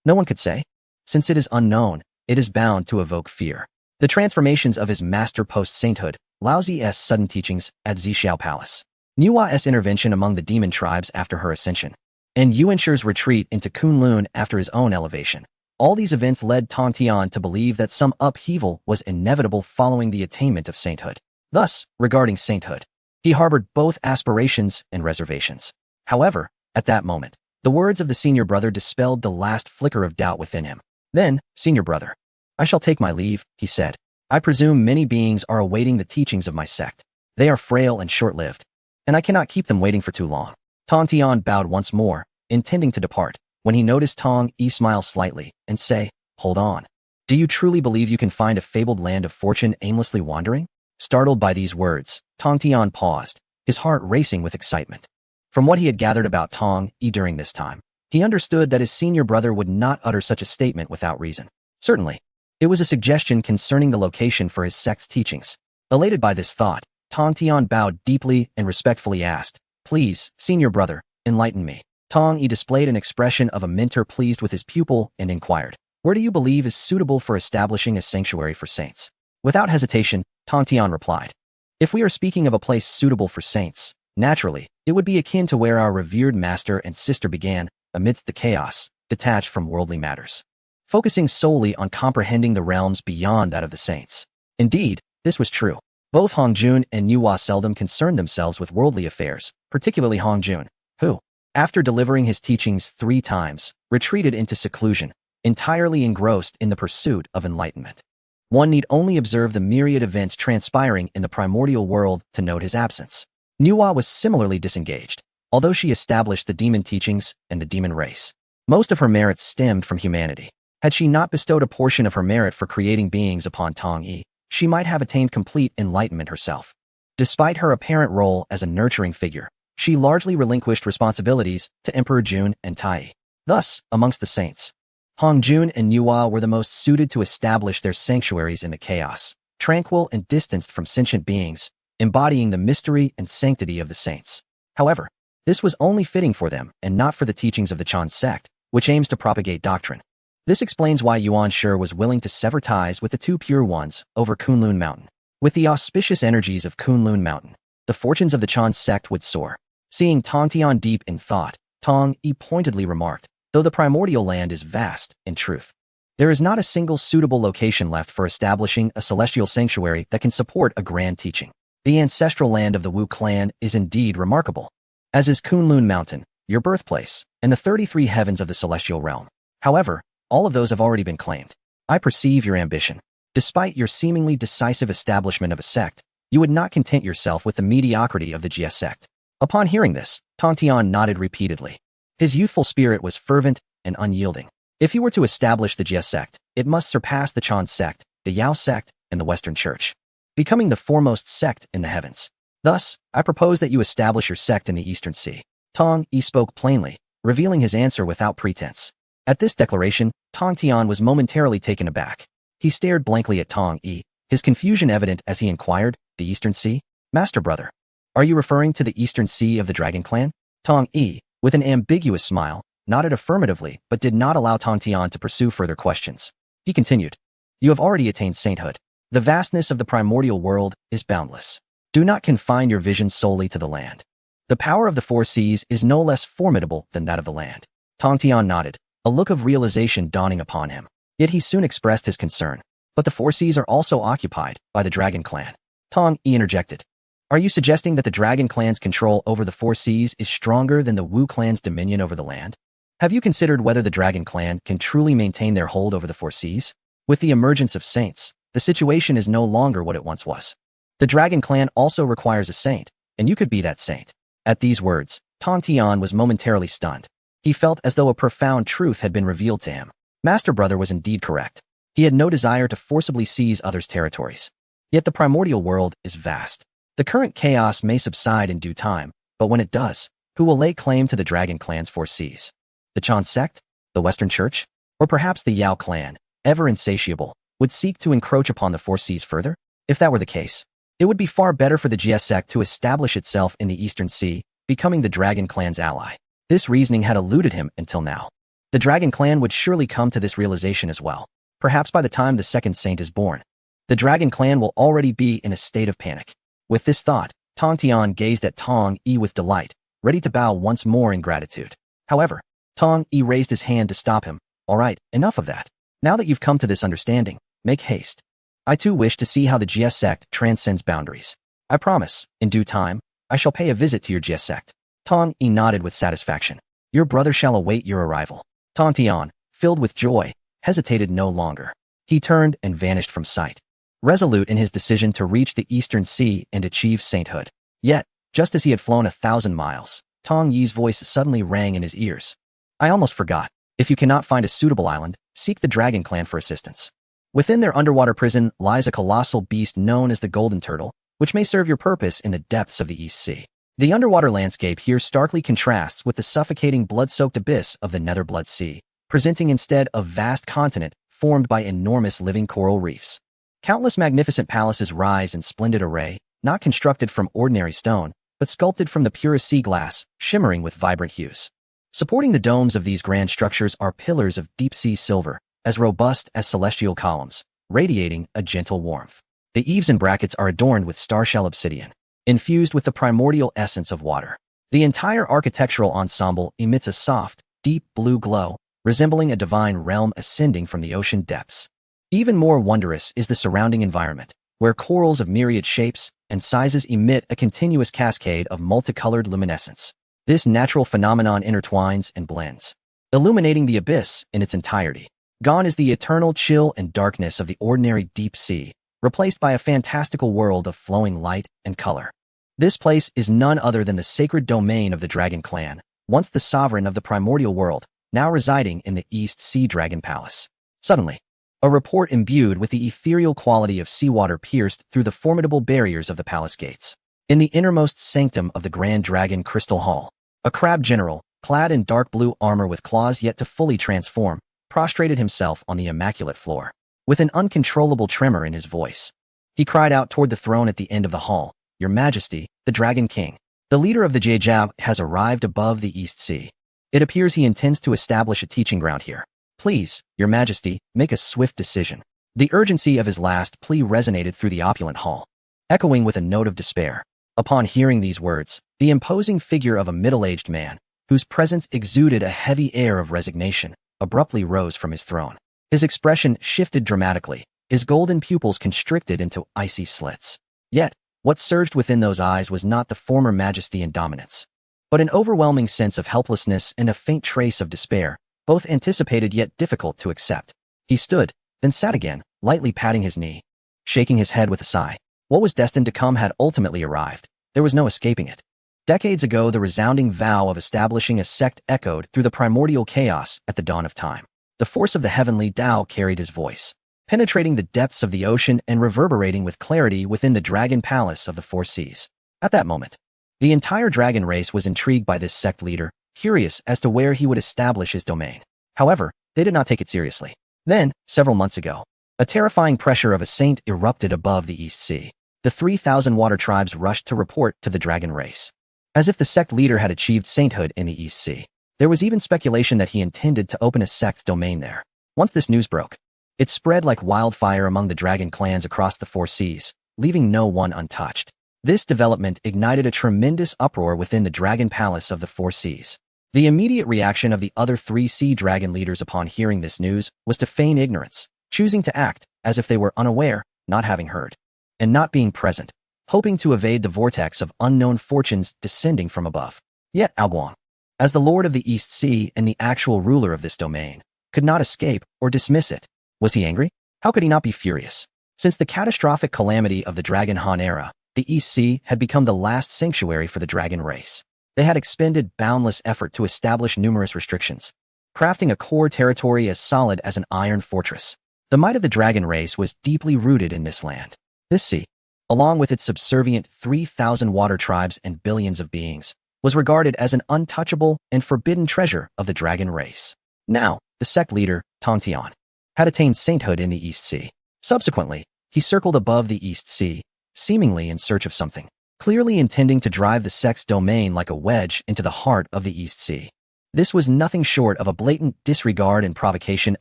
No one could say. Since it is unknown, it is bound to evoke fear. The transformations of his master post-sainthood, Laozi's sudden teachings at Zhixiao Palace, Nua's intervention among the demon tribes after her ascension, and Yuanshi's retreat into Kunlun after his own elevation. All these events led Tong Tian to believe that some upheaval was inevitable following the attainment of sainthood. Thus, regarding sainthood, he harbored both aspirations and reservations. However, at that moment, the words of the senior brother dispelled the last flicker of doubt within him. Then, senior brother, I shall take my leave, he said. I presume many beings are awaiting the teachings of my sect. They are frail and short-lived, and I cannot keep them waiting for too long. Tong Tian bowed once more, intending to depart, when he noticed Tong Yi smile slightly and say, Hold on. Do you truly believe you can find a fabled land of fortune aimlessly wandering? Startled by these words, Tong Tian paused, his heart racing with excitement. From what he had gathered about Tong Yi during this time, he understood that his senior brother would not utter such a statement without reason. Certainly, it was a suggestion concerning the location for his sect's teachings. Elated by this thought, Tong Tian bowed deeply and respectfully asked, Please, senior brother, enlighten me. Tong Yi displayed an expression of a mentor pleased with his pupil and inquired, Where do you believe is suitable for establishing a sanctuary for saints? Without hesitation, Tong Tian replied, If we are speaking of a place suitable for saints, naturally, it would be akin to where our revered master and sister began, amidst the chaos, detached from worldly matters, focusing solely on comprehending the realms beyond that of the saints. Indeed, this was true. Both Hongjun and Nuwa seldom concerned themselves with worldly affairs, particularly Hongjun, who, after delivering his teachings 3 times, retreated into seclusion, entirely engrossed in the pursuit of enlightenment. One need only observe the myriad events transpiring in the primordial world to note his absence. Nuwa was similarly disengaged, although she established the demon teachings and the demon race. Most of her merits stemmed from humanity. Had she not bestowed a portion of her merit for creating beings upon Tong Yi, she might have attained complete enlightenment herself. Despite her apparent role as a nurturing figure, she largely relinquished responsibilities to Emperor Jun and Tai. Thus, amongst the saints, Hongjun and Nuwa were the most suited to establish their sanctuaries in the chaos, tranquil and distanced from sentient beings, embodying the mystery and sanctity of the saints. However, this was only fitting for them and not for the teachings of the Chan sect, which aims to propagate doctrine. This explains why Yuanshi was willing to sever ties with the 2 pure ones over Kunlun Mountain. With the auspicious energies of Kunlun Mountain, the fortunes of the Chan sect would soar. Seeing Tong Tian deep in thought, Tong Yi pointedly remarked, Though the primordial land is vast, in truth, There is not a single suitable location left for establishing a celestial sanctuary that can support a grand teaching. The ancestral land of the Wu clan is indeed remarkable, as is Kunlun Mountain, your birthplace, and the 33 heavens of the celestial realm. However, all of those have already been claimed. I perceive your ambition. Despite your seemingly decisive establishment of a sect, you would not content yourself with the mediocrity of the Jia sect. Upon hearing this, Tong Tian nodded repeatedly. His youthful spirit was fervent and unyielding. If he were to establish the Jia sect, it must surpass the Chan sect, the Yao sect, and the Western Church, becoming the foremost sect in the heavens. Thus, I propose that you establish your sect in the Eastern Sea. Tong Yi spoke plainly, revealing his answer without pretense. At this declaration, Tong Tian was momentarily taken aback. He stared blankly at Tong Yi, his confusion evident as he inquired, "The Eastern Sea? Master brother, are you referring to the Eastern Sea of the Dragon Clan?" Tong Yi, with an ambiguous smile, nodded affirmatively but did not allow Tong Tian to pursue further questions. He continued, "You have already attained sainthood. The vastness of the primordial world is boundless. Do not confine your vision solely to the land. The power of the four seas is no less formidable than that of the land." Tong Tian nodded, a look of realization dawning upon him. Yet he soon expressed his concern. "But the four seas are also occupied by the Dragon Clan." Tong Yi interjected. "Are you suggesting that the Dragon Clan's control over the four seas is stronger than the Wu clan's dominion over the land? Have you considered whether the Dragon Clan can truly maintain their hold over the four seas? With the emergence of saints, the situation is no longer what it once was. The Dragon Clan also requires a saint, and you could be that saint." At these words, Tong Tian was momentarily stunned. He felt as though a profound truth had been revealed to him. Master Brother was indeed correct. He had no desire to forcibly seize others' territories. Yet the primordial world is vast. The current chaos may subside in due time, but when it does, who will lay claim to the Dragon Clan's four seas? The Chan sect? The Western Church? Or perhaps the Yao clan, ever insatiable, would seek to encroach upon the four seas further? If that were the case, it would be far better for the Jia sect to establish itself in the Eastern Sea, becoming the Dragon Clan's ally. This reasoning had eluded him until now. The Dragon Clan would surely come to this realization as well. Perhaps by the time the second saint is born, the Dragon Clan will already be in a state of panic. With this thought, Tong Tian gazed at Tong Yi with delight, ready to bow once more in gratitude. However, Tong Yi raised his hand to stop him. "All right, enough of that. Now that you've come to this understanding, make haste. I too wish to see how the Jia sect transcends boundaries. I promise, in due time, I shall pay a visit to your Jia sect." Tong Yi nodded with satisfaction. "Your brother shall await your arrival." Tong Tian, filled with joy, hesitated no longer. He turned and vanished from sight, resolute in his decision to reach the Eastern Sea and achieve sainthood. Yet, just as he had flown 1,000 miles, Tong Yi's voice suddenly rang in his ears. "I almost forgot. If you cannot find a suitable island, seek the Dragon Clan for assistance. Within their underwater prison lies a colossal beast known as the Golden Turtle, which may serve your purpose in the depths of the East Sea." The underwater landscape here starkly contrasts with the suffocating blood-soaked abyss of the Netherblood Sea, presenting instead a vast continent formed by enormous living coral reefs. Countless magnificent palaces rise in splendid array, not constructed from ordinary stone, but sculpted from the purest sea glass, shimmering with vibrant hues. Supporting the domes of these grand structures are pillars of deep-sea silver, as robust as celestial columns, radiating a gentle warmth. The eaves and brackets are adorned with star-shell obsidian, infused with the primordial essence of water. The entire architectural ensemble emits a soft, deep blue glow, resembling a divine realm ascending from the ocean depths. Even more wondrous is the surrounding environment, where corals of myriad shapes and sizes emit a continuous cascade of multicolored luminescence. This natural phenomenon intertwines and blends, illuminating the abyss in its entirety. Gone is the eternal chill and darkness of the ordinary deep sea, replaced by a fantastical world of flowing light and color. This place is none other than the sacred domain of the Dragon Clan, once the sovereign of the primordial world, now residing in the East Sea Dragon Palace. Suddenly, a report imbued with the ethereal quality of seawater pierced through the formidable barriers of the palace gates. In the innermost sanctum of the Grand Dragon Crystal Hall, a crab general, clad in dark blue armor with claws yet to fully transform, prostrated himself on the immaculate floor. With an uncontrollable tremor in his voice, he cried out toward the throne at the end of the hall, "Your Majesty, the Dragon King, the leader of the Jia has arrived above the East Sea. It appears he intends to establish a teaching ground here. Please, Your Majesty, make a swift decision." The urgency of his last plea resonated through the opulent hall, echoing with a note of despair. Upon hearing these words, the imposing figure of a middle-aged man, whose presence exuded a heavy air of resignation, abruptly rose from his throne. His expression shifted dramatically, his golden pupils constricted into icy slits. Yet, what surged within those eyes was not the former majesty and dominance, but an overwhelming sense of helplessness and a faint trace of despair, both anticipated yet difficult to accept. He stood, then sat again, lightly patting his knee, shaking his head with a sigh. What was destined to come had ultimately arrived. There was no escaping it. Decades ago, the resounding vow of establishing a sect echoed through the primordial chaos at the dawn of time. The force of the heavenly Tao carried his voice, penetrating the depths of the ocean and reverberating with clarity within the dragon palace of the four seas. At that moment, the entire dragon race was intrigued by this sect leader, curious as to where he would establish his domain. However, they did not take it seriously. Then, several months ago, a terrifying pressure of a saint erupted above the East Sea. The 3,000 water tribes rushed to report to the dragon race, as if the sect leader had achieved sainthood in the East Sea. There was even speculation that he intended to open a sect's domain there. Once this news broke, it spread like wildfire among the dragon clans across the four seas, leaving no one untouched. This development ignited a tremendous uproar within the dragon palace of the four seas. The immediate reaction of the other 3 sea dragon leaders upon hearing this news was to feign ignorance, choosing to act as if they were unaware, not having heard, and not being present, hoping to evade the vortex of unknown fortunes descending from above. Yet Ao Guang, as the lord of the East Sea and the actual ruler of this domain, could not escape or dismiss it. Was he angry? How could he not be furious? Since the catastrophic calamity of the Dragon Han era, the East Sea had become the last sanctuary for the dragon race. They had expended boundless effort to establish numerous restrictions, crafting a core territory as solid as an iron fortress. The might of the dragon race was deeply rooted in this land. This sea, along with its subservient 3,000 water tribes and billions of beings, was regarded as an untouchable and forbidden treasure of the dragon race. Now, the sect leader, Tong Tian, had attained sainthood in the East Sea. Subsequently, he circled above the East Sea, seemingly in search of something, clearly intending to drive the sect's domain like a wedge into the heart of the East Sea. This was nothing short of a blatant disregard and provocation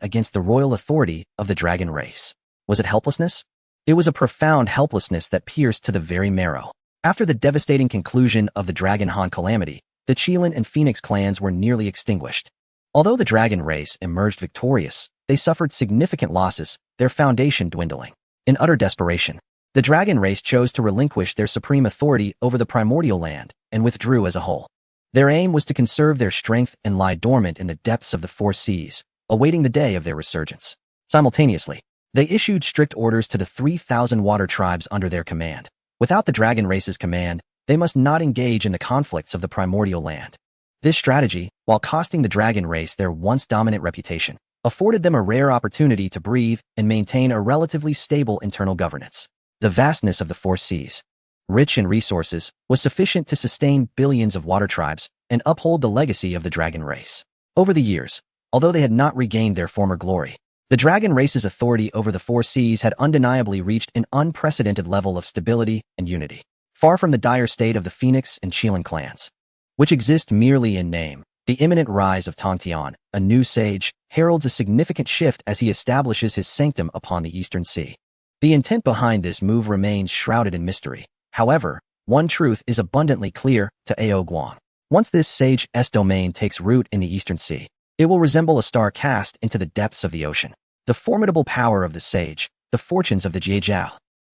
against the royal authority of the dragon race. Was it helplessness? It was a profound helplessness that pierced to the very marrow. After the devastating conclusion of the Dragon Han calamity, the Qilin and Phoenix clans were nearly extinguished. Although the dragon race emerged victorious, they suffered significant losses, their foundation dwindling. In utter desperation, the dragon race chose to relinquish their supreme authority over the primordial land and withdrew as a whole. Their aim was to conserve their strength and lie dormant in the depths of the four seas, awaiting the day of their resurgence. Simultaneously, they issued strict orders to the 3,000 water tribes under their command. Without the dragon race's command, they must not engage in the conflicts of the primordial land. This strategy, while costing the dragon race their once dominant reputation, afforded them a rare opportunity to breathe and maintain a relatively stable internal governance. The vastness of the four seas, rich in resources, was sufficient to sustain billions of water tribes and uphold the legacy of the dragon race. Over the years, although they had not regained their former glory, the dragon race's authority over the four seas had undeniably reached an unprecedented level of stability and unity, far from the dire state of the Phoenix and Qilin clans, which exist merely in name. The imminent rise of Tong Tian, a new sage, heralds a significant shift as he establishes his sanctum upon the Eastern Sea. The intent behind this move remains shrouded in mystery. However, one truth is abundantly clear to Ao Guang. Once this sage's domain takes root in the Eastern Sea, it will resemble a star cast into the depths of the ocean. The formidable power of the sage, the fortunes of the Jiejiao,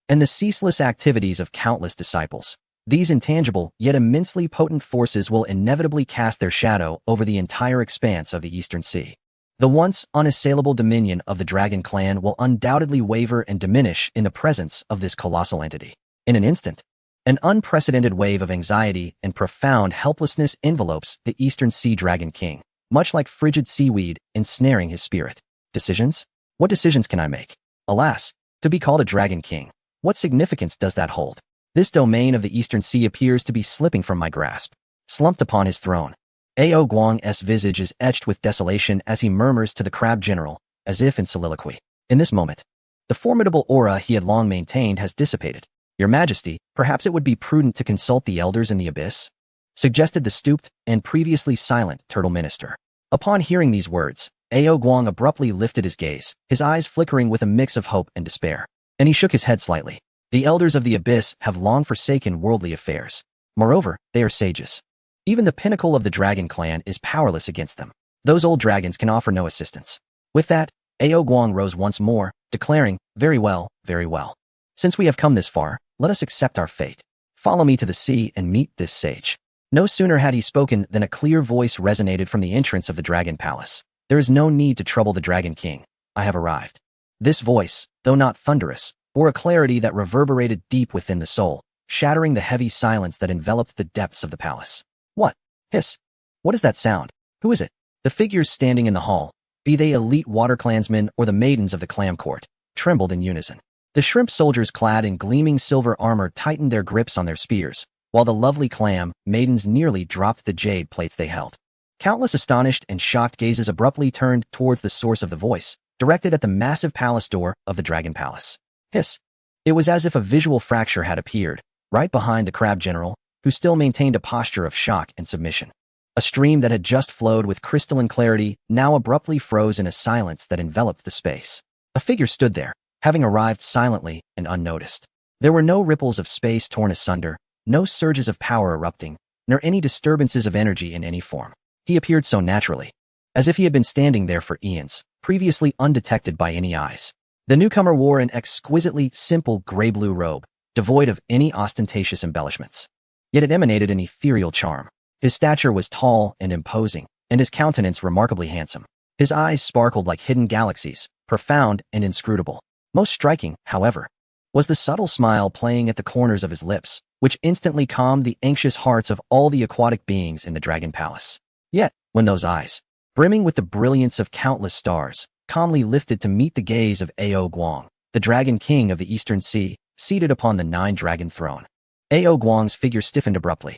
and the ceaseless activities of countless disciples. These intangible, yet immensely potent forces will inevitably cast their shadow over the entire expanse of the Eastern Sea. The once unassailable dominion of the Dragon Clan will undoubtedly waver and diminish in the presence of this colossal entity. In an instant, an unprecedented wave of anxiety and profound helplessness envelopes the Eastern Sea Dragon King, much like frigid seaweed ensnaring his spirit. Decisions? What decisions can I make? Alas, to be called a Dragon King, what significance does that hold? This domain of the Eastern Sea appears to be slipping from my grasp. Slumped upon his throne, Ao Guang's visage is etched with desolation as he murmurs to the crab general, as if in soliloquy. In this moment, the formidable aura he had long maintained has dissipated. Your Majesty, perhaps it would be prudent to consult the elders in the abyss? Suggested the stooped and previously silent turtle minister. Upon hearing these words, Ao Guang abruptly lifted his gaze, his eyes flickering with a mix of hope and despair. And he shook his head slightly. The elders of the abyss have long forsaken worldly affairs. Moreover, they are sages. Even the pinnacle of the dragon clan is powerless against them. Those old dragons can offer no assistance. With that, Ao Guang rose once more, declaring, very well, very well. Since we have come this far, let us accept our fate. Follow me to the sea and meet this sage. No sooner had he spoken than a clear voice resonated from the entrance of the Dragon Palace. There is no need to trouble the Dragon King. I have arrived. This voice, though not thunderous, bore a clarity that reverberated deep within the soul, shattering the heavy silence that enveloped the depths of the palace. What? Hiss. What is that sound? Who is it? The figures standing in the hall, be they elite water clansmen or the maidens of the clam court, trembled in unison. The shrimp soldiers clad in gleaming silver armor tightened their grips on their spears, while the lovely clam maidens nearly dropped the jade plates they held. Countless astonished and shocked gazes abruptly turned towards the source of the voice, directed at the massive palace door of the Dragon Palace. Hiss. It was as if a visual fracture had appeared, right behind the crab general, who still maintained a posture of shock and submission. A stream that had just flowed with crystalline clarity now abruptly froze in a silence that enveloped the space. A figure stood there, having arrived silently and unnoticed. There were no ripples of space torn asunder, no surges of power erupting, nor any disturbances of energy in any form. He appeared so naturally, as if he had been standing there for eons, previously undetected by any eyes. The newcomer wore an exquisitely simple gray-blue robe, devoid of any ostentatious embellishments. Yet it emanated an ethereal charm. His stature was tall and imposing, and his countenance remarkably handsome. His eyes sparkled like hidden galaxies, profound and inscrutable. Most striking, however, was the subtle smile playing at the corners of his lips, which instantly calmed the anxious hearts of all the aquatic beings in the Dragon Palace. Yet, when those eyes, brimming with the brilliance of countless stars, calmly lifted to meet the gaze of Ao Guang, the Dragon King of the Eastern Sea, seated upon the nine-dragon throne, Ao Guang's figure stiffened abruptly.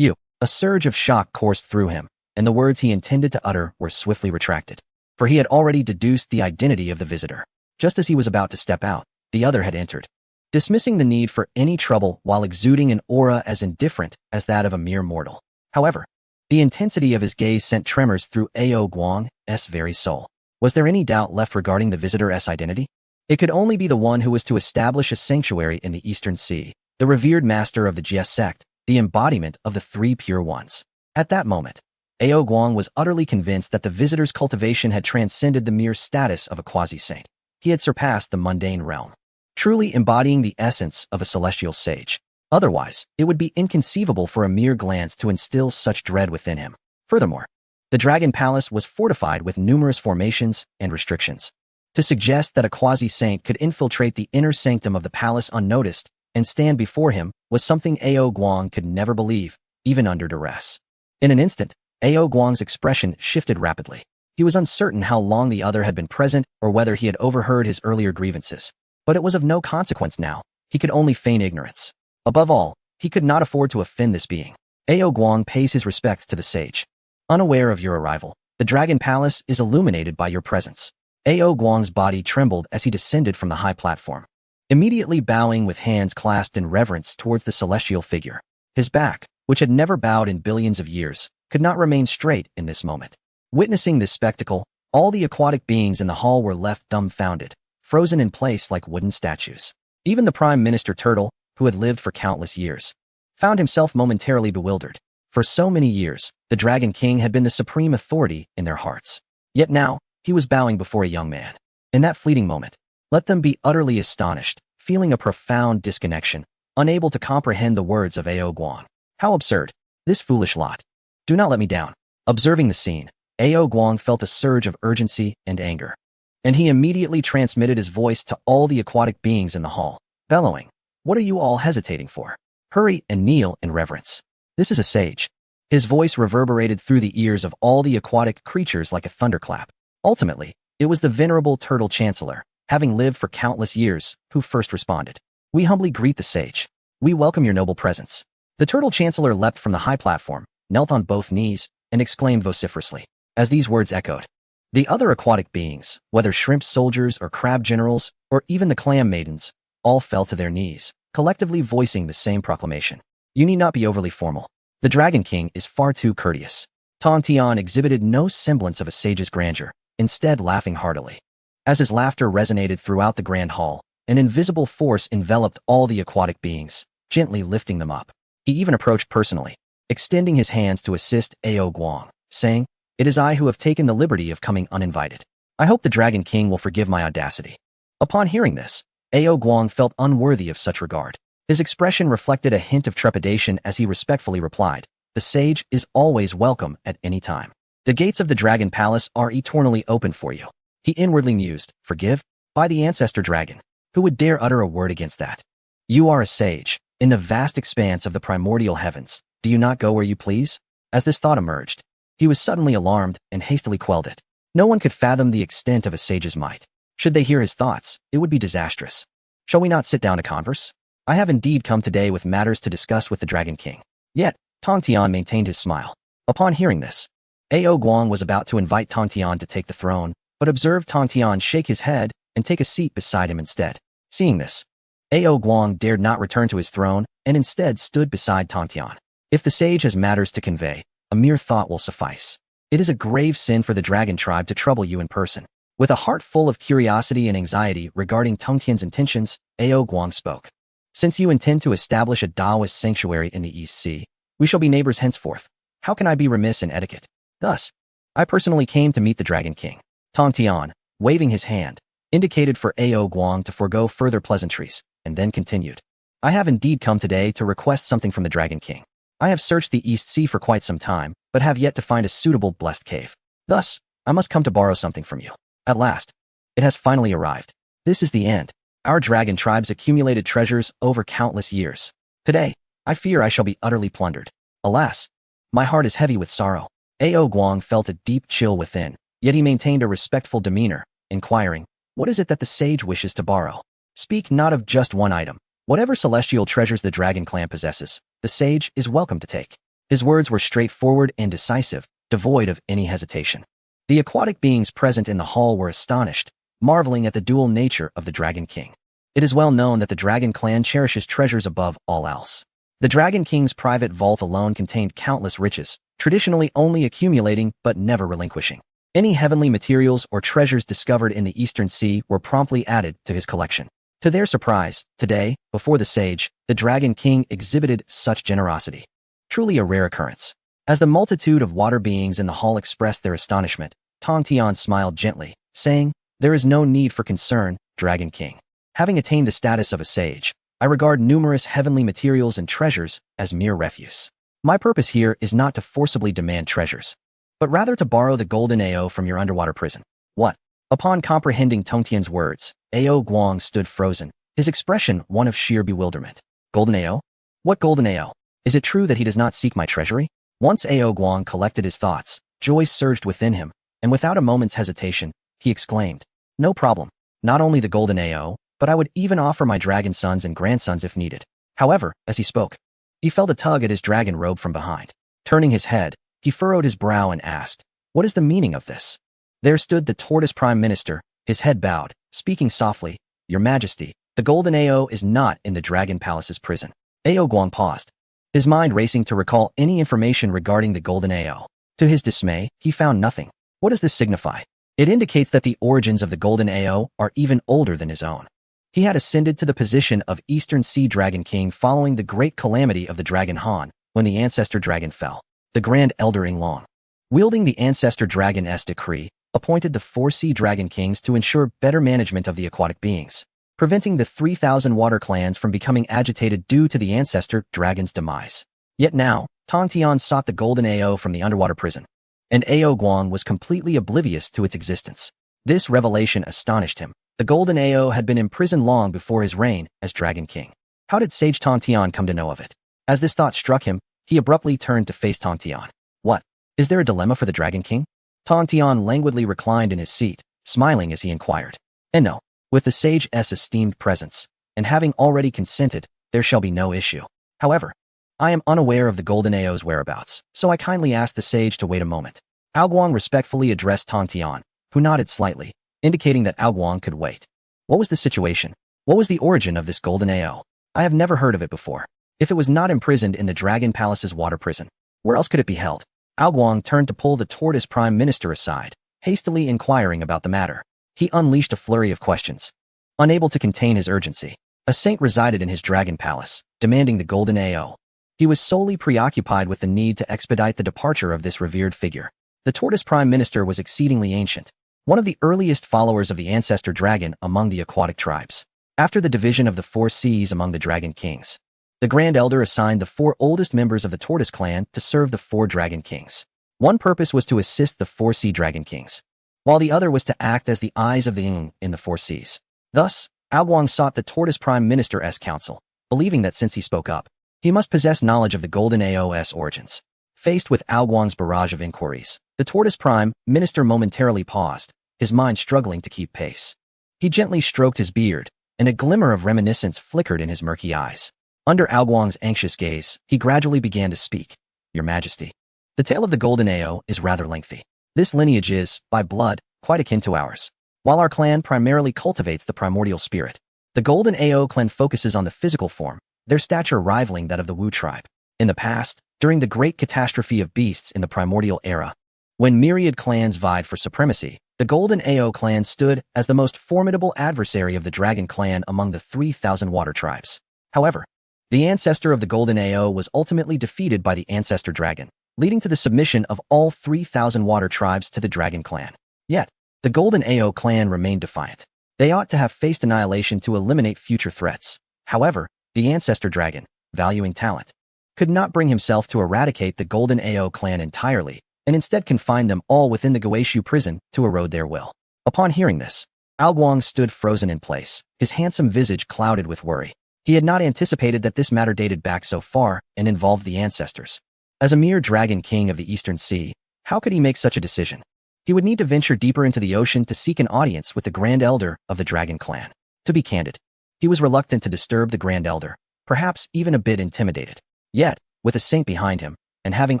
A surge of shock coursed through him, and the words he intended to utter were swiftly retracted, for he had already deduced the identity of the visitor. Just as he was about to step out, the other had entered, dismissing the need for any trouble while exuding an aura as indifferent as that of a mere mortal. However, the intensity of his gaze sent tremors through Ao Guang's very soul. Was there any doubt left regarding the visitor's identity? It could only be the one who was to establish a sanctuary in the Eastern Sea, the revered master of the Jie sect, the embodiment of the three pure ones. At that moment, Ao Guang was utterly convinced that the visitor's cultivation had transcended the mere status of a quasi-saint. He had surpassed the mundane realm, truly embodying the essence of a celestial sage. Otherwise, it would be inconceivable for a mere glance to instill such dread within him. Furthermore, the Dragon Palace was fortified with numerous formations and restrictions. To suggest that a quasi-saint could infiltrate the inner sanctum of the palace unnoticed and stand before him was something Ao Guang could never believe, even under duress. In an instant, Ao Guang's expression shifted rapidly. He was uncertain how long the other had been present or whether he had overheard his earlier grievances. But it was of no consequence now. He could only feign ignorance. Above all, he could not afford to offend this being. Ao Guang pays his respects to the sage. Unaware of your arrival, the Dragon Palace is illuminated by your presence. Ao Guang's body trembled as he descended from the high platform, immediately bowing with hands clasped in reverence towards the celestial figure. His back, which had never bowed in billions of years, could not remain straight in this moment. Witnessing this spectacle, all the aquatic beings in the hall were left dumbfounded, frozen in place like wooden statues. Even the Prime Minister Turtle, who had lived for countless years, found himself momentarily bewildered. For so many years, the Dragon King had been the supreme authority in their hearts. Yet now, he was bowing before a young man. In that fleeting moment, let them be utterly astonished, feeling a profound disconnection, unable to comprehend the words of Ao Guang. How absurd. This foolish lot. Do not let me down. Observing the scene, Ao Guang felt a surge of urgency and anger, and he immediately transmitted his voice to all the aquatic beings in the hall, bellowing, "What are you all hesitating for? Hurry and kneel in reverence. This is a sage." His voice reverberated through the ears of all the aquatic creatures like a thunderclap. Ultimately, it was the venerable Turtle Chancellor, having lived for countless years, who first responded. "We humbly greet the sage. We welcome your noble presence." The Turtle Chancellor leapt from the high platform, knelt on both knees, and exclaimed vociferously. As these words echoed, the other aquatic beings, whether shrimp soldiers or crab generals, or even the clam maidens, all fell to their knees, collectively voicing the same proclamation. You need not be overly formal. The Dragon King is far too courteous. Tong Tian exhibited no semblance of a sage's grandeur, instead laughing heartily. As his laughter resonated throughout the grand hall, an invisible force enveloped all the aquatic beings, gently lifting them up. He even approached personally, extending his hands to assist Ao Guang, saying, "It is I who have taken the liberty of coming uninvited. I hope the Dragon King will forgive my audacity. Upon hearing this, Ao Guang felt unworthy of such regard. His expression reflected a hint of trepidation as he respectfully replied, "The sage is always welcome at any time. The gates of the Dragon Palace are eternally open for you." He inwardly mused, "Forgive? By the ancestor dragon. Who would dare utter a word against that? You are a sage. In the vast expanse of the primordial heavens, do you not go where you please?" As this thought emerged, he was suddenly alarmed and hastily quelled it. No one could fathom the extent of a sage's might. Should they hear his thoughts, it would be disastrous. "Shall we not sit down to converse? I have indeed come today with matters to discuss with the Dragon King." Yet, Tong Tian maintained his smile. Upon hearing this, Ao Guang was about to invite Tong Tian to take the throne, but observed Tong Tian shake his head and take a seat beside him instead. Seeing this, Ao Guang dared not return to his throne and instead stood beside Tong Tian. If the sage has matters to convey, a mere thought will suffice. It is a grave sin for the dragon tribe to trouble you in person. With a heart full of curiosity and anxiety regarding Tong Tian's intentions, Ao Guang spoke. "Since you intend to establish a Taoist sanctuary in the East Sea, we shall be neighbors henceforth. How can I be remiss in etiquette? Thus, I personally came to meet the Dragon King." Tong Tian, waving his hand, indicated for Ao Guang to forego further pleasantries, and then continued. "I have indeed come today to request something from the Dragon King. I have searched the East Sea for quite some time, but have yet to find a suitable blessed cave. Thus, I must come to borrow something from you. At last, it has finally arrived. This is the end. Our dragon tribe's accumulated treasures over countless years. Today, I fear I shall be utterly plundered. Alas, my heart is heavy with sorrow." Ao Guang felt a deep chill within, yet he maintained a respectful demeanor, inquiring, "What is it that the sage wishes to borrow? Speak not of just one item. Whatever celestial treasures the dragon clan possesses, the sage is welcome to take." His words were straightforward and decisive, devoid of any hesitation. The aquatic beings present in the hall were astonished, marveling at the dual nature of the Dragon King. It is well known that the Dragon clan cherishes treasures above all else. The Dragon King's private vault alone contained countless riches, traditionally only accumulating but never relinquishing. Any heavenly materials or treasures discovered in the Eastern Sea were promptly added to his collection. To their surprise, today, before the sage, the Dragon King exhibited such generosity. Truly a rare occurrence. As the multitude of water beings in the hall expressed their astonishment, Tong Tian smiled gently, saying, "There is no need for concern, Dragon King. Having attained the status of a sage, I regard numerous heavenly materials and treasures as mere refuse. My purpose here is not to forcibly demand treasures, but rather to borrow the golden Ao from your underwater prison." "What?" Upon comprehending Tong Tian's words, Ao Guang stood frozen, his expression one of sheer bewilderment. "Golden Ao? What golden Ao? Is it true that he does not seek my treasury?" Once Ao Guang collected his thoughts, joy surged within him, and without a moment's hesitation, he exclaimed, "No problem. Not only the golden Ao, but I would even offer my dragon sons and grandsons if needed." However, as he spoke, he felt a tug at his dragon robe from behind. Turning his head, he furrowed his brow and asked, "What is the meaning of this?" There stood the tortoise prime minister, his head bowed, speaking softly, "Your Majesty, the golden Ao is not in the Dragon Palace's prison." Ao Guang paused, his mind racing to recall any information regarding the golden Ao. To his dismay, he found nothing. What does this signify? It indicates that the origins of the golden Ao are even older than his own. He had ascended to the position of Eastern Sea Dragon King following the great calamity of the Dragon Han, when the ancestor dragon fell. The Grand Elder Inglong, wielding the ancestor dragon's decree, appointed the 4 Sea Dragon Kings to ensure better management of the aquatic beings, preventing the 3,000 water clans from becoming agitated due to the ancestor dragon's demise. Yet now, Tong Tian sought the golden Ao from the underwater prison, and Ao Guang was completely oblivious to its existence. This revelation astonished him. The golden Ao had been imprisoned long before his reign as Dragon King. How did Sage Tong Tian come to know of it? As this thought struck him, he abruptly turned to face Tong Tian. "What? Is there a dilemma for the Dragon King?" Tong Tian languidly reclined in his seat, smiling as he inquired. "And no, with the sage's esteemed presence, and having already consented, there shall be no issue. However, I am unaware of the golden Ao's whereabouts, so I kindly ask the sage to wait a moment." Ao Guang respectfully addressed Tong Tian, who nodded slightly, indicating that Ao Guang could wait. What was the situation? What was the origin of this golden Ao? I have never heard of it before. If it was not imprisoned in the Dragon Palace's water prison, where else could it be held? Ao Guang turned to pull the tortoise prime minister aside, hastily inquiring about the matter. He unleashed a flurry of questions. Unable to contain his urgency, a saint resided in his Dragon Palace, demanding the golden Ao. He was solely preoccupied with the need to expedite the departure of this revered figure. The tortoise prime minister was exceedingly ancient, one of the earliest followers of the ancestor dragon among the aquatic tribes. After the division of the four seas among the dragon kings, the Grand Elder assigned the four oldest members of the Tortoise clan to serve the four dragon kings. One purpose was to assist the four sea dragon kings, while the other was to act as the eyes of the Ng in the four seas. Thus, Aowang sought the Tortoise Prime Minister as counsel, believing that since he spoke up, he must possess knowledge of the Golden AO's origins. Faced with Aowang's barrage of inquiries, the Tortoise Prime Minister momentarily paused, his mind struggling to keep pace. He gently stroked his beard, and a glimmer of reminiscence flickered in his murky eyes. Under Aowang's anxious gaze, he gradually began to speak. Your Majesty, the tale of the Golden AO is rather lengthy. This lineage is, by blood, quite akin to ours. While our clan primarily cultivates the primordial spirit, the Golden AO clan focuses on the physical form, their stature rivaling that of the Wu tribe. In the past, during the great catastrophe of beasts in the primordial era, when myriad clans vied for supremacy, the Golden AO clan stood as the most formidable adversary of the Dragon clan among the 3,000 water tribes. However, the ancestor of the Golden AO was ultimately defeated by the ancestor dragon, leading to the submission of all 3,000 water tribes to the Dragon clan. Yet, the Golden AO clan remained defiant. They ought to have faced annihilation to eliminate future threats. However, the ancestor dragon, valuing talent, could not bring himself to eradicate the Golden AO clan entirely, and instead confined them all within the Guishu prison to erode their will. Upon hearing this, Aowang stood frozen in place, his handsome visage clouded with worry. He had not anticipated that this matter dated back so far and involved the ancestors. As a mere dragon king of the Eastern Sea, how could he make such a decision? He would need to venture deeper into the ocean to seek an audience with the Grand Elder of the Dragon clan. To be candid, he was reluctant to disturb the Grand Elder, perhaps even a bit intimidated. Yet, with a saint behind him, and having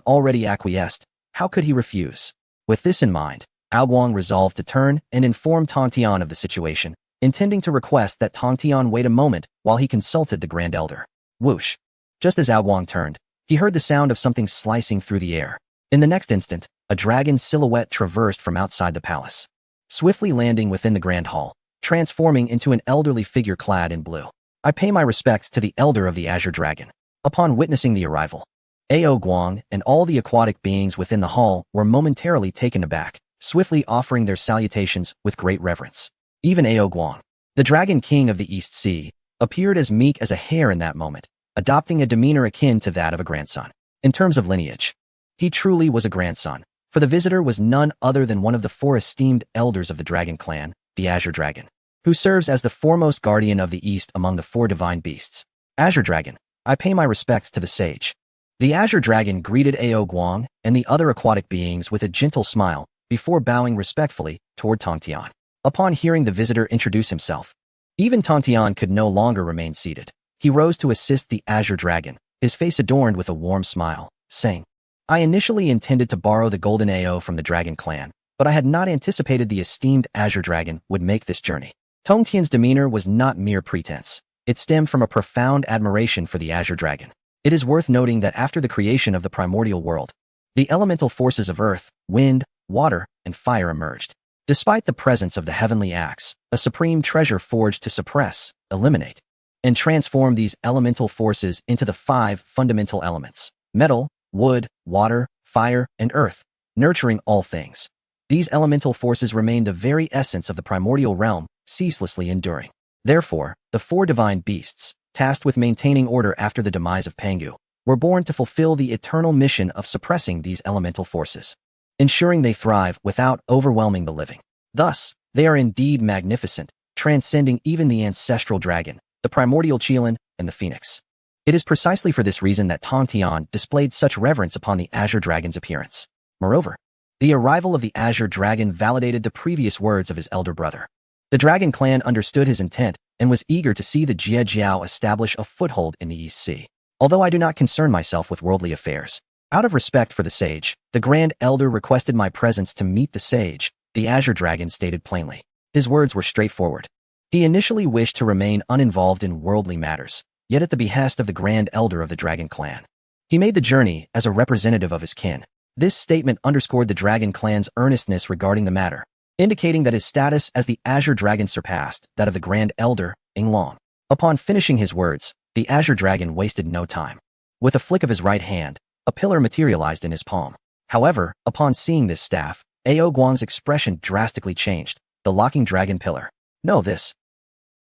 already acquiesced, how could he refuse? With this in mind, Aowang resolved to turn and inform Tong Tian of the situation, intending to request that Tong Tian wait a moment while he consulted the Grand Elder. Whoosh! Just as Aowang turned, he heard the sound of something slicing through the air. In the next instant, a dragon silhouette traversed from outside the palace, swiftly landing within the grand hall, transforming into an elderly figure clad in blue. I pay my respects to the Elder of the Azure Dragon. Upon witnessing the arrival, Ao Guang and all the aquatic beings within the hall were momentarily taken aback, swiftly offering their salutations with great reverence. Even Ao Guang, the Dragon King of the East Sea, appeared as meek as a hare in that moment, adopting a demeanor akin to that of a grandson. In terms of lineage, he truly was a grandson, for the visitor was none other than one of the four esteemed elders of the Dragon clan, the Azure Dragon, who serves as the foremost guardian of the East among the four divine beasts. Azure Dragon, I pay my respects to the sage. The Azure Dragon greeted Ao Guang and the other aquatic beings with a gentle smile before bowing respectfully toward Tong Tian. Upon hearing the visitor introduce himself, even Tong Tian could no longer remain seated. He rose to assist the Azure Dragon, his face adorned with a warm smile, saying, I initially intended to borrow the Golden AO from the Dragon clan, but I had not anticipated the esteemed Azure Dragon would make this journey. Tong Tian's demeanor was not mere pretense. It stemmed from a profound admiration for the Azure Dragon. It is worth noting that after the creation of the primordial world, the elemental forces of earth, wind, water, and fire emerged. Despite the presence of the heavenly axe, a supreme treasure forged to suppress, eliminate, and transform these elemental forces into the 5 fundamental elements: metal, wood, water, fire, and earth, nurturing all things. These elemental forces remain the very essence of the primordial realm, ceaselessly enduring. Therefore, the 4 divine beasts, tasked with maintaining order after the demise of Pangu, were born to fulfill the eternal mission of suppressing these elemental forces, ensuring they thrive without overwhelming the living. Thus, they are indeed magnificent, transcending even the ancestral dragon, the primordial Qilin, and the phoenix. It is precisely for this reason that Tong Tian displayed such reverence upon the Azure Dragon's appearance. Moreover, the arrival of the Azure Dragon validated the previous words of his elder brother. The Dragon clan understood his intent and was eager to see the Jie Jiao establish a foothold in the East Sea. Although I do not concern myself with worldly affairs, out of respect for the sage, the Grand Elder requested my presence to meet the sage, the Azure Dragon stated plainly. His words were straightforward. He initially wished to remain uninvolved in worldly matters, yet at the behest of the Grand Elder of the Dragon clan, he made the journey as a representative of his kin. This statement underscored the Dragon clan's earnestness regarding the matter, indicating that his status as the Azure Dragon surpassed that of the Grand Elder, Yinglong. Upon finishing his words, the Azure Dragon wasted no time. With a flick of his right hand, a pillar materialized in his palm. However, upon seeing this staff, Ao Guang's expression drastically changed. The locking dragon pillar. No, this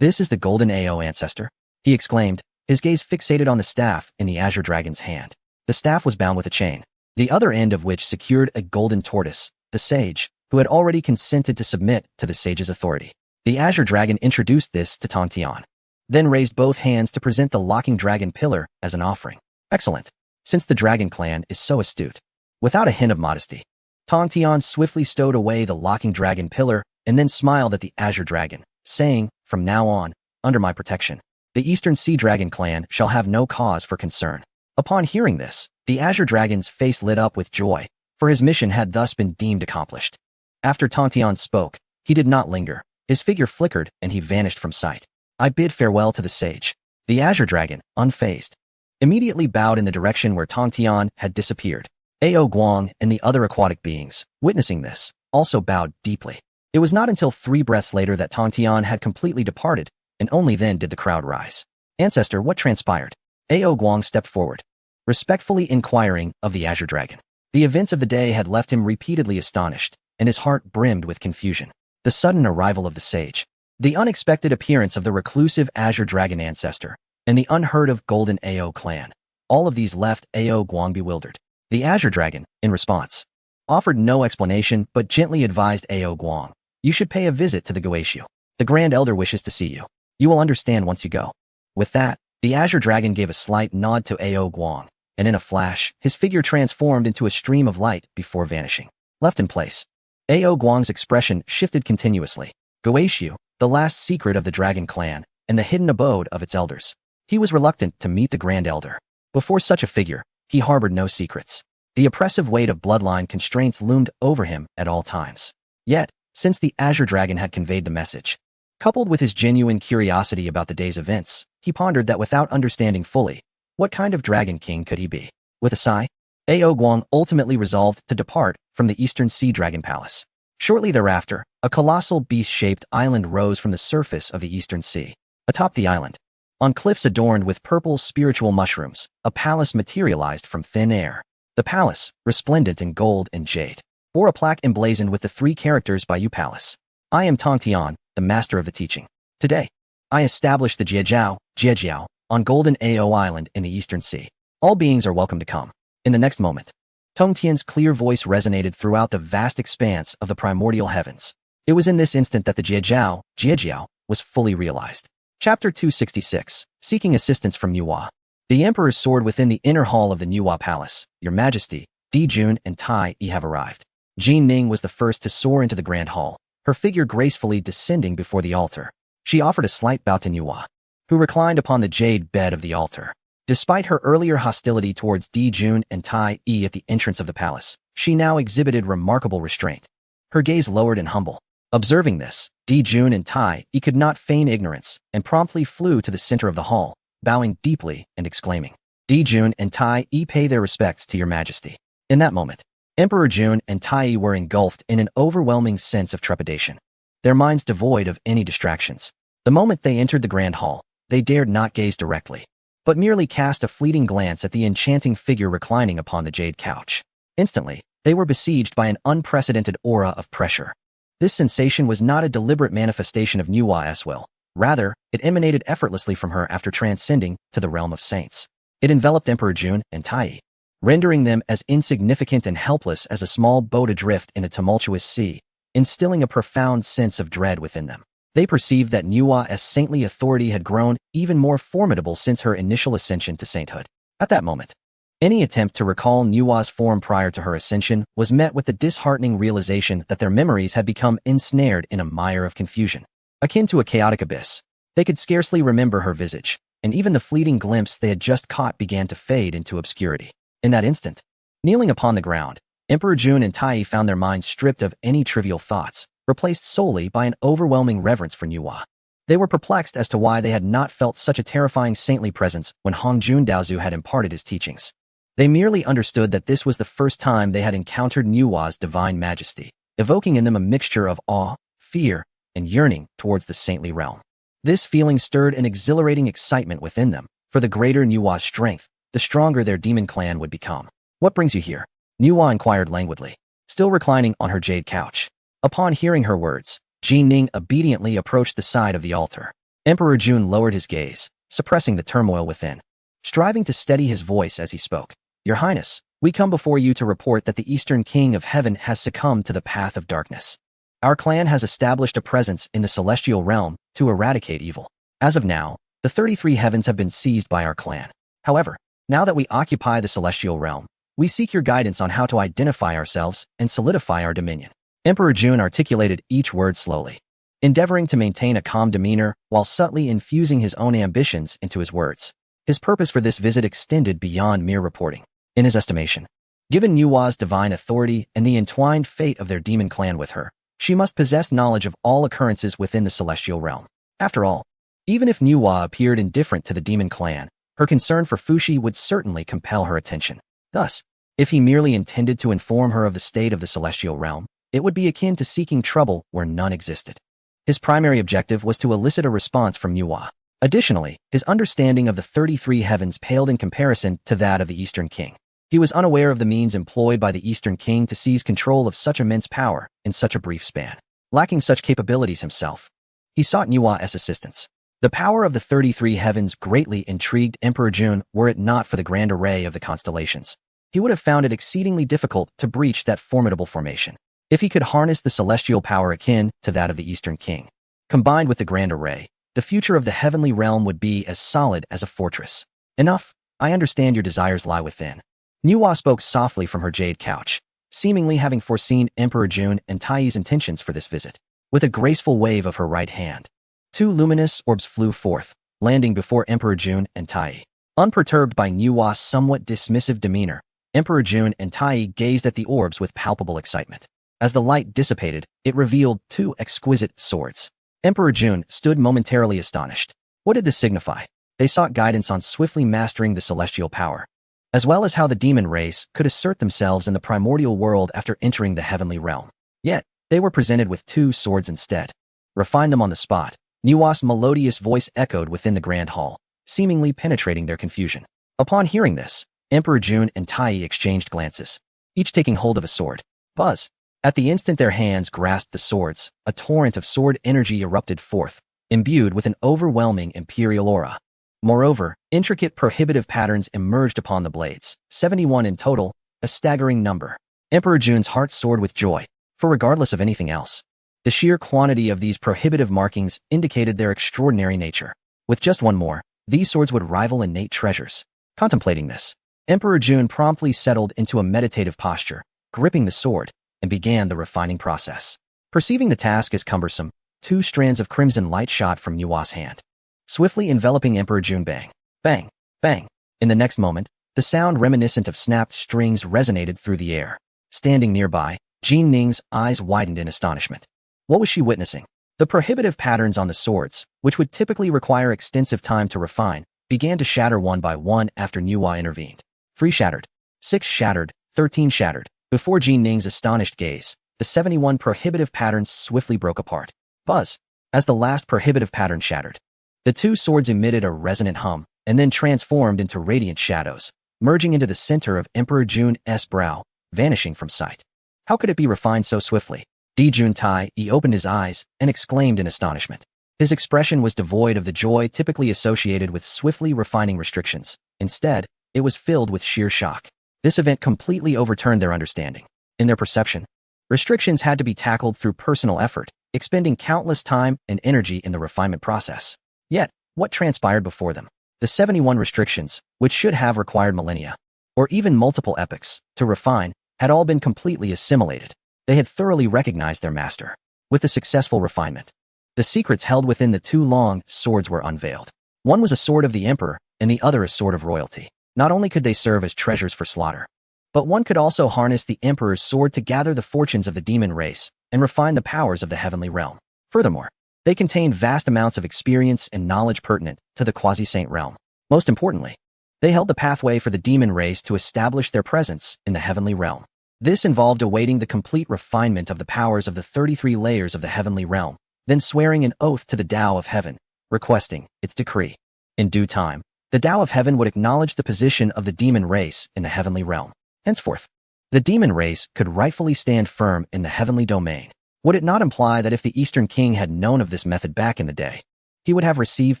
is the golden Ao ancestor, he exclaimed, his gaze fixated on the staff in the azure dragon's hand. The staff was bound with a chain, the other end of which secured a golden tortoise, the sage, who had already consented to submit to the sage's authority. The azure dragon introduced this to Tong Tian, then raised both hands to present the locking dragon pillar as an offering. Excellent, since the dragon clan is so astute. Without a hint of modesty, Tong Tian swiftly stowed away the locking dragon pillar and then smiled at the azure dragon, saying, from now on, under my protection, the Eastern Sea Dragon clan shall have no cause for concern. Upon hearing this, the azure dragon's face lit up with joy, for his mission had thus been deemed accomplished. After Tong Tian spoke, he did not linger. His figure flickered and he vanished from sight. I bid farewell to the sage. The azure dragon, unfazed, immediately bowed in the direction where Tong Tian had disappeared. Ao Guang and the other aquatic beings, witnessing this, also bowed deeply. It was not until 3 breaths later that Tong Tian had completely departed, and only then did the crowd rise. Ancestor, what transpired? Ao Guang stepped forward, respectfully inquiring of the azure dragon. The events of the day had left him repeatedly astonished, and his heart brimmed with confusion. The sudden arrival of the sage, the unexpected appearance of the reclusive azure dragon ancestor, and the unheard-of golden Ao clan. All of these left Ao Guang bewildered. The azure dragon, in response, offered no explanation but gently advised Ao Guang, you should pay a visit to the Goetiu. The Grand Elder wishes to see you. You will understand once you go. With that, the azure dragon gave a slight nod to Ao Guang, and in a flash, his figure transformed into a stream of light before vanishing. Left in place, Ao Guang's expression shifted continuously. Goetiu, the last secret of the dragon clan, and the hidden abode of its elders. He was reluctant to meet the Grand Elder. Before such a figure, he harbored no secrets. The oppressive weight of bloodline constraints loomed over him at all times. Yet, since the azure dragon had conveyed the message, coupled with his genuine curiosity about the day's events, he pondered that without understanding fully, what kind of dragon king could he be? With a sigh, Ao Guang ultimately resolved to depart from the Eastern Sea Dragon Palace. Shortly thereafter, a colossal beast-shaped island rose from the surface of the Eastern Sea. Atop the island, on cliffs adorned with purple spiritual mushrooms, a palace materialized from thin air. The palace, resplendent in gold and jade, bore a plaque emblazoned with the 3 characters Baiyu Palace. I am Tong Tian, the master of the teaching. Today, I established the Jiejiao, on Golden Ao Island in the Eastern Sea. All beings are welcome to come. In the next moment, Tong Tian's clear voice resonated throughout the vast expanse of the primordial heavens. It was in this instant that the Jiejiao, was fully realized. Chapter 266, Seeking Assistance from Nuwa. The Emperor soared within the inner hall of the Nuwa Palace. Your Majesty, Di Jun and Tai Yi have arrived. Jin Ning was the first to soar into the grand hall, her figure gracefully descending before the altar. She offered a slight bow to Nuwa, who reclined upon the jade bed of the altar. Despite her earlier hostility towards Di Jun and Tai Yi at the entrance of the palace, she now exhibited remarkable restraint. Her gaze lowered and humble. Observing this, Di Jun and Tai Yi could not feign ignorance and promptly flew to the center of the hall, bowing deeply and exclaiming, Di Jun and Tai Yi pay their respects to your majesty. In that moment, Emperor Jun and Tai Yi were engulfed in an overwhelming sense of trepidation, their minds devoid of any distractions. The moment they entered the grand hall, they dared not gaze directly, but merely cast a fleeting glance at the enchanting figure reclining upon the jade couch. Instantly, they were besieged by an unprecedented aura of pressure. This sensation was not a deliberate manifestation of Nuwa's will. Rather, it emanated effortlessly from her after transcending to the realm of saints. It enveloped Emperor Jun and Tai Yi, rendering them as insignificant and helpless as a small boat adrift in a tumultuous sea, instilling a profound sense of dread within them. They perceived that Nuwa's saintly authority had grown even more formidable since her initial ascension to sainthood. At that moment, any attempt to recall Nuwa's form prior to her ascension was met with the disheartening realization that their memories had become ensnared in a mire of confusion. Akin to a chaotic abyss, they could scarcely remember her visage, and even the fleeting glimpse they had just caught began to fade into obscurity. In that instant, kneeling upon the ground, Emperor Jun and Tai Yi found their minds stripped of any trivial thoughts, replaced solely by an overwhelming reverence for Nuwa. They were perplexed as to why they had not felt such a terrifying saintly presence when Hongjun Daozu had imparted his teachings. They merely understood that this was the first time they had encountered Nuwa's divine majesty, evoking in them a mixture of awe, fear, and yearning towards the saintly realm. This feeling stirred an exhilarating excitement within them, for the greater Nuwa's strength, the stronger their demon clan would become. What brings you here? Nuwa inquired languidly. still reclining on her jade couch. Upon hearing her words, Jin Ning obediently approached the side of the altar. Emperor Jun lowered his gaze, suppressing the turmoil within, striving to steady his voice as he spoke. Your Highness, we come before you to report that the Eastern King of Heaven has succumbed to the path of darkness. Our clan has established a presence in the celestial realm to eradicate evil. As of now, the 33 heavens have been seized by our clan. However, now that we occupy the celestial realm, we seek your guidance on how to identify ourselves and solidify our dominion. Emperor Jun articulated each word slowly, endeavoring to maintain a calm demeanor while subtly infusing his own ambitions into his words. His purpose for this visit extended beyond mere reporting. In his estimation, given Nuwa's divine authority and the entwined fate of their demon clan with her, she must possess knowledge of all occurrences within the celestial realm. After all, even if Nuwa appeared indifferent to the demon clan, her concern for Fushi would certainly compel her attention. Thus, if he merely intended to inform her of the state of the celestial realm, it would be akin to seeking trouble where none existed. His primary objective was to elicit a response from Nuwa. Additionally, his understanding of the 33 heavens paled in comparison to that of the Eastern King. He was unaware of the means employed by the Eastern King to seize control of such immense power in such a brief span. Lacking such capabilities himself, he sought Nuwa's assistance. The power of the 33 heavens greatly intrigued Emperor Jun were it not for the grand array of the constellations. He would have found it exceedingly difficult to breach that formidable formation. If he could harness the celestial power akin to that of the Eastern King, combined with the grand array, the future of the heavenly realm would be as solid as a fortress. Enough, I understand your desires lie within. Nuwa spoke softly from her jade couch, seemingly having foreseen Emperor Jun and Tai's intentions for this visit. With a graceful wave of her right hand, 2 luminous orbs flew forth, landing before Emperor Jun and Tai. Unperturbed by Nuwa's somewhat dismissive demeanor, Emperor Jun and Tai gazed at the orbs with palpable excitement. As the light dissipated, it revealed 2 exquisite swords. Emperor Jun stood momentarily astonished. What did this signify? They sought guidance on swiftly mastering the celestial power, as well as how the demon race could assert themselves in the primordial world after entering the heavenly realm. Yet, they were presented with 2 swords instead. Refine them on the spot. Nuwa's melodious voice echoed within the grand hall, seemingly penetrating their confusion. Upon hearing this, Emperor Jun and Tai exchanged glances, each taking hold of a sword. Buzz! At the instant their hands grasped the swords, a torrent of sword energy erupted forth, imbued with an overwhelming imperial aura. Moreover, intricate prohibitive patterns emerged upon the blades, 71 in total, a staggering number. Emperor Jun's heart soared with joy, for regardless of anything else, the sheer quantity of these prohibitive markings indicated their extraordinary nature. With just one more, these swords would rival innate treasures. Contemplating this, Emperor Jun promptly settled into a meditative posture, gripping the sword, and began the refining process. Perceiving the task as cumbersome, 2 strands of crimson light shot from Nuwa's hand, swiftly enveloping Emperor Jun. Bang, bang, bang. In the next moment, the sound reminiscent of snapped strings resonated through the air. Standing nearby, Jin Ning's eyes widened in astonishment. What was she witnessing? The prohibitive patterns on the swords, which would typically require extensive time to refine, began to shatter one by one after Nuwa intervened. 3 shattered, 6 shattered, 13 shattered. Before Jin Ning's astonished gaze, the 71 prohibitive patterns swiftly broke apart. Buzz! As the last prohibitive pattern shattered, the 2 swords emitted a resonant hum, and then transformed into radiant shadows, merging into the center of Emperor Jun's brow, vanishing from sight. How could it be refined so swiftly? Jun Tai opened his eyes and exclaimed in astonishment. His expression was devoid of the joy typically associated with swiftly refining restrictions. Instead, it was filled with sheer shock. This event completely overturned their understanding. In their perception, restrictions had to be tackled through personal effort, expending countless time and energy in the refinement process. Yet, what transpired before them? The 71 restrictions, which should have required millennia, or even multiple epochs, to refine, had all been completely assimilated. They had thoroughly recognized their master. With the successful refinement, the secrets held within the 2 long swords were unveiled. One was a sword of the emperor, and the other a sword of royalty. Not only could they serve as treasures for slaughter, but one could also harness the emperor's sword to gather the fortunes of the demon race and refine the powers of the heavenly realm. Furthermore, they contained vast amounts of experience and knowledge pertinent to the quasi-saint realm. Most importantly, they held the pathway for the demon race to establish their presence in the heavenly realm. This involved awaiting the complete refinement of the powers of the 33 layers of the heavenly realm, then swearing an oath to the Tao of Heaven, requesting its decree. In due time, the Tao of Heaven would acknowledge the position of the demon race in the heavenly realm. Henceforth, The demon race could rightfully stand firm in the heavenly domain. Would it not imply that if the Eastern King had known of this method back in the day, he would have received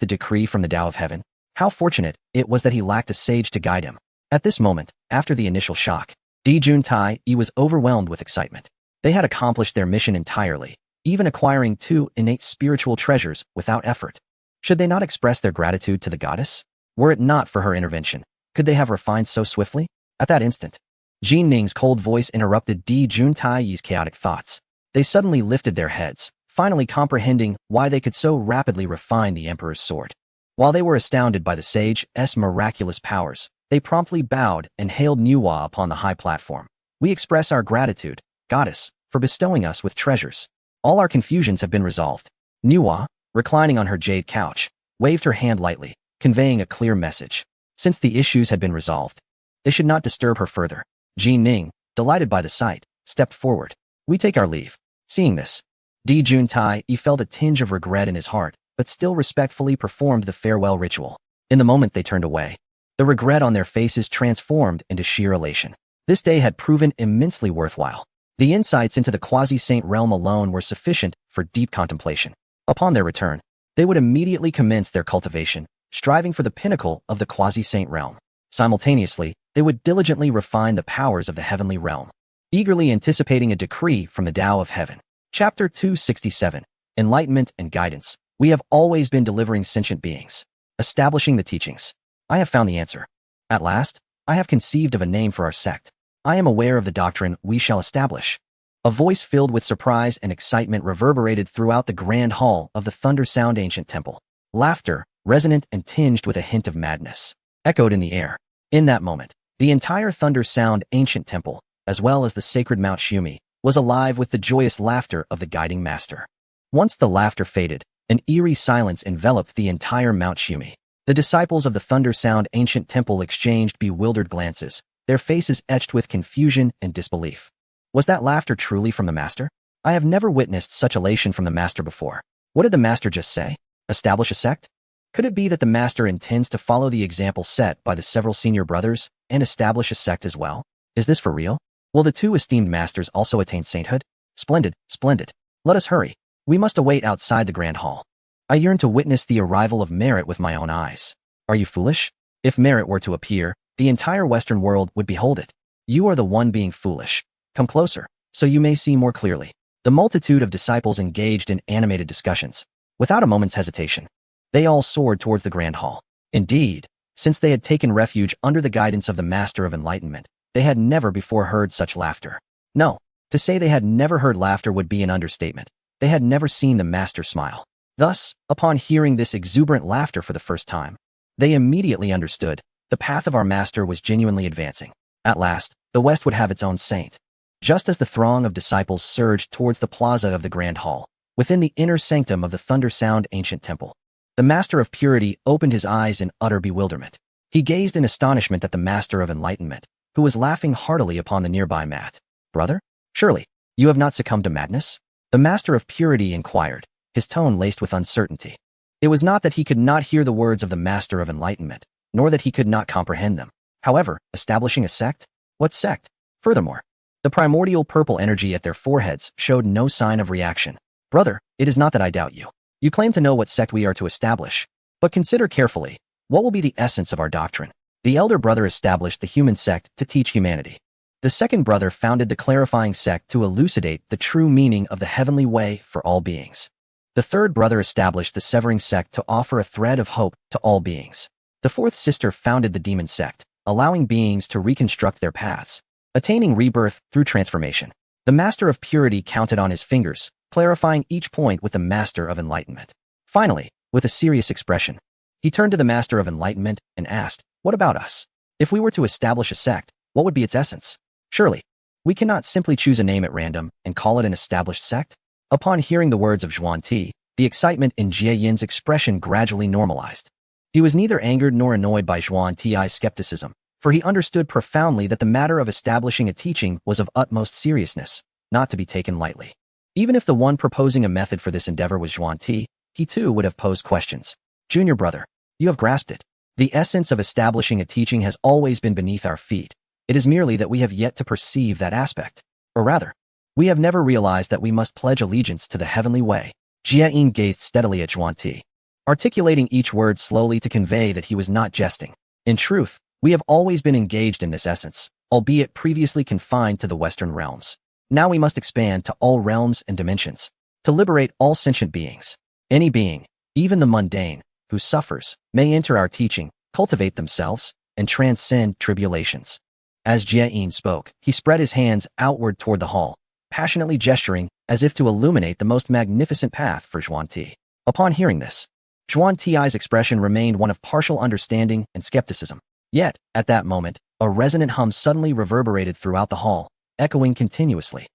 the decree from the Tao of Heaven? How fortunate it was that he lacked a sage to guide him. At this moment, after the initial shock, Di Juntai was overwhelmed with excitement. They had accomplished their mission entirely, even acquiring 2 innate spiritual treasures without effort. Should they not express their gratitude to the goddess? Were it not for her intervention, could they have refined so swiftly? At that instant, Jin Ning's cold voice interrupted Di Juntai's chaotic thoughts. They suddenly lifted their heads, finally comprehending why they could so rapidly refine the Emperor's sword. While they were astounded by the sage's miraculous powers, they promptly bowed and hailed Nuwa upon the high platform. We express our gratitude, goddess, for bestowing us with treasures. All our confusions have been resolved. Nuwa, reclining on her jade couch, waved her hand lightly, conveying a clear message. Since the issues had been resolved, they should not disturb her further. Jin Ning, delighted by the sight, stepped forward. We take our leave. Seeing this, Di Juntai felt a tinge of regret in his heart, but still respectfully performed the farewell ritual. In the moment they turned away, the regret on their faces transformed into sheer elation. This day had proven immensely worthwhile. The insights into the quasi-saint realm alone were sufficient for deep contemplation. Upon their return, they would immediately commence their cultivation, striving for the pinnacle of the quasi-saint realm. Simultaneously, they would diligently refine the powers of the heavenly realm, eagerly anticipating a decree from the Tao of Heaven. Chapter 267. Enlightenment and Guidance. We have always been delivering sentient beings, establishing the teachings. I have found the answer. At last, I have conceived of a name for our sect. I am aware of the doctrine we shall establish. A voice filled with surprise and excitement reverberated throughout the grand hall of the Thunder Sound Ancient Temple. Laughter, resonant and tinged with a hint of madness, echoed in the air. In that moment, the entire Thunder Sound Ancient Temple, as well as the sacred Mount Shumi, was alive with the joyous laughter of the guiding master. Once the laughter faded, an eerie silence enveloped the entire Mount Shumi. The disciples of the Thunder Sound Ancient Temple exchanged bewildered glances, their faces etched with confusion and disbelief. Was that laughter truly from the master? I have never witnessed such elation from the master before. What did the master just say? Establish a sect? Could it be that the master intends to follow the example set by the several senior brothers and establish a sect as well? Is this for real? Will the 2 esteemed masters also attain sainthood? Splendid, splendid. Let us hurry. We must await outside the grand hall. I yearn to witness the arrival of Merit with my own eyes. Are you foolish? If Merit were to appear, the entire Western world would behold it. You are the one being foolish. Come closer, so you may see more clearly. The multitude of disciples engaged in animated discussions. Without a moment's hesitation, they all soared towards the grand hall. Indeed, since they had taken refuge under the guidance of the Master of Enlightenment, they had never before heard such laughter. No, to say they had never heard laughter would be an understatement. They had never seen the master smile. Thus, upon hearing this exuberant laughter for the first time, they immediately understood the path of our master was genuinely advancing. At last, the West would have its own saint. Just as the throng of disciples surged towards the plaza of the Grand Hall, within the inner sanctum of the Thunder Sound Ancient Temple, the Master of Purity opened his eyes in utter bewilderment. He gazed in astonishment at the Master of Enlightenment, who was laughing heartily upon the nearby mat. Brother, surely, you have not succumbed to madness? The Master of Purity inquired, his tone laced with uncertainty. It was not that he could not hear the words of the Master of Enlightenment, nor that he could not comprehend them. However, establishing a sect? What sect? Furthermore, the primordial purple energy at their foreheads showed no sign of reaction. Brother, it is not that I doubt you. You claim to know what sect we are to establish. But consider carefully, what will be the essence of our doctrine? The elder brother established the human sect to teach humanity. The second brother founded the clarifying sect to elucidate the true meaning of the heavenly way for all beings. The third brother established the severing sect to offer a thread of hope to all beings. The fourth sister founded the demon sect, allowing beings to reconstruct their paths, attaining rebirth through transformation. The Master of Purity counted on his fingers, clarifying each point with the Master of Enlightenment. Finally, with a serious expression, he turned to the Master of Enlightenment and asked, "What about us? If we were to establish a sect, what would be its essence? Surely, we cannot simply choose a name at random and call it an established sect?" Upon hearing the words of Zhuan Ti, the excitement in Jie Yin's expression gradually normalized. He was neither angered nor annoyed by Zhuan Ti's skepticism, for he understood profoundly that the matter of establishing a teaching was of utmost seriousness, not to be taken lightly. Even if the one proposing a method for this endeavor was Zhuan Ti, he too would have posed questions. Junior brother, you have grasped it. The essence of establishing a teaching has always been beneath our feet. It is merely that we have yet to perceive that aspect. Or rather, we have never realized that we must pledge allegiance to the heavenly way. Jie Yin gazed steadily at Zhuan-Ti, articulating each word slowly to convey that he was not jesting. In truth, we have always been engaged in this essence, albeit previously confined to the Western realms. Now we must expand to all realms and dimensions, to liberate all sentient beings. Any being, even the mundane, who suffers, may enter our teaching, cultivate themselves, and transcend tribulations. As Jie Yin spoke, he spread his hands outward toward the hall, passionately gesturing as if to illuminate the most magnificent path for Zhuan-Ti. Upon hearing this, Zhuan-Ti's expression remained one of partial understanding and skepticism. Yet, at that moment, a resonant hum suddenly reverberated throughout the hall, echoing continuously.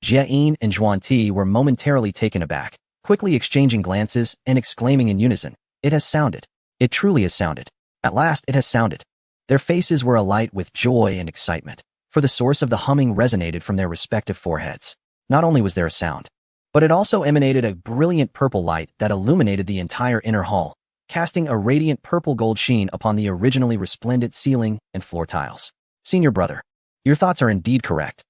Jie Yin and Zhuan-Ti were momentarily taken aback, quickly exchanging glances and exclaiming in unison, "It has sounded. It truly has sounded. At last it has sounded." Their faces were alight with joy and excitement, for the source of the humming resonated from their respective foreheads. Not only was there a sound, but it also emanated a brilliant purple light that illuminated the entire inner hall, casting a radiant purple-gold sheen upon the originally resplendent ceiling and floor tiles. "Senior brother, your thoughts are indeed correct.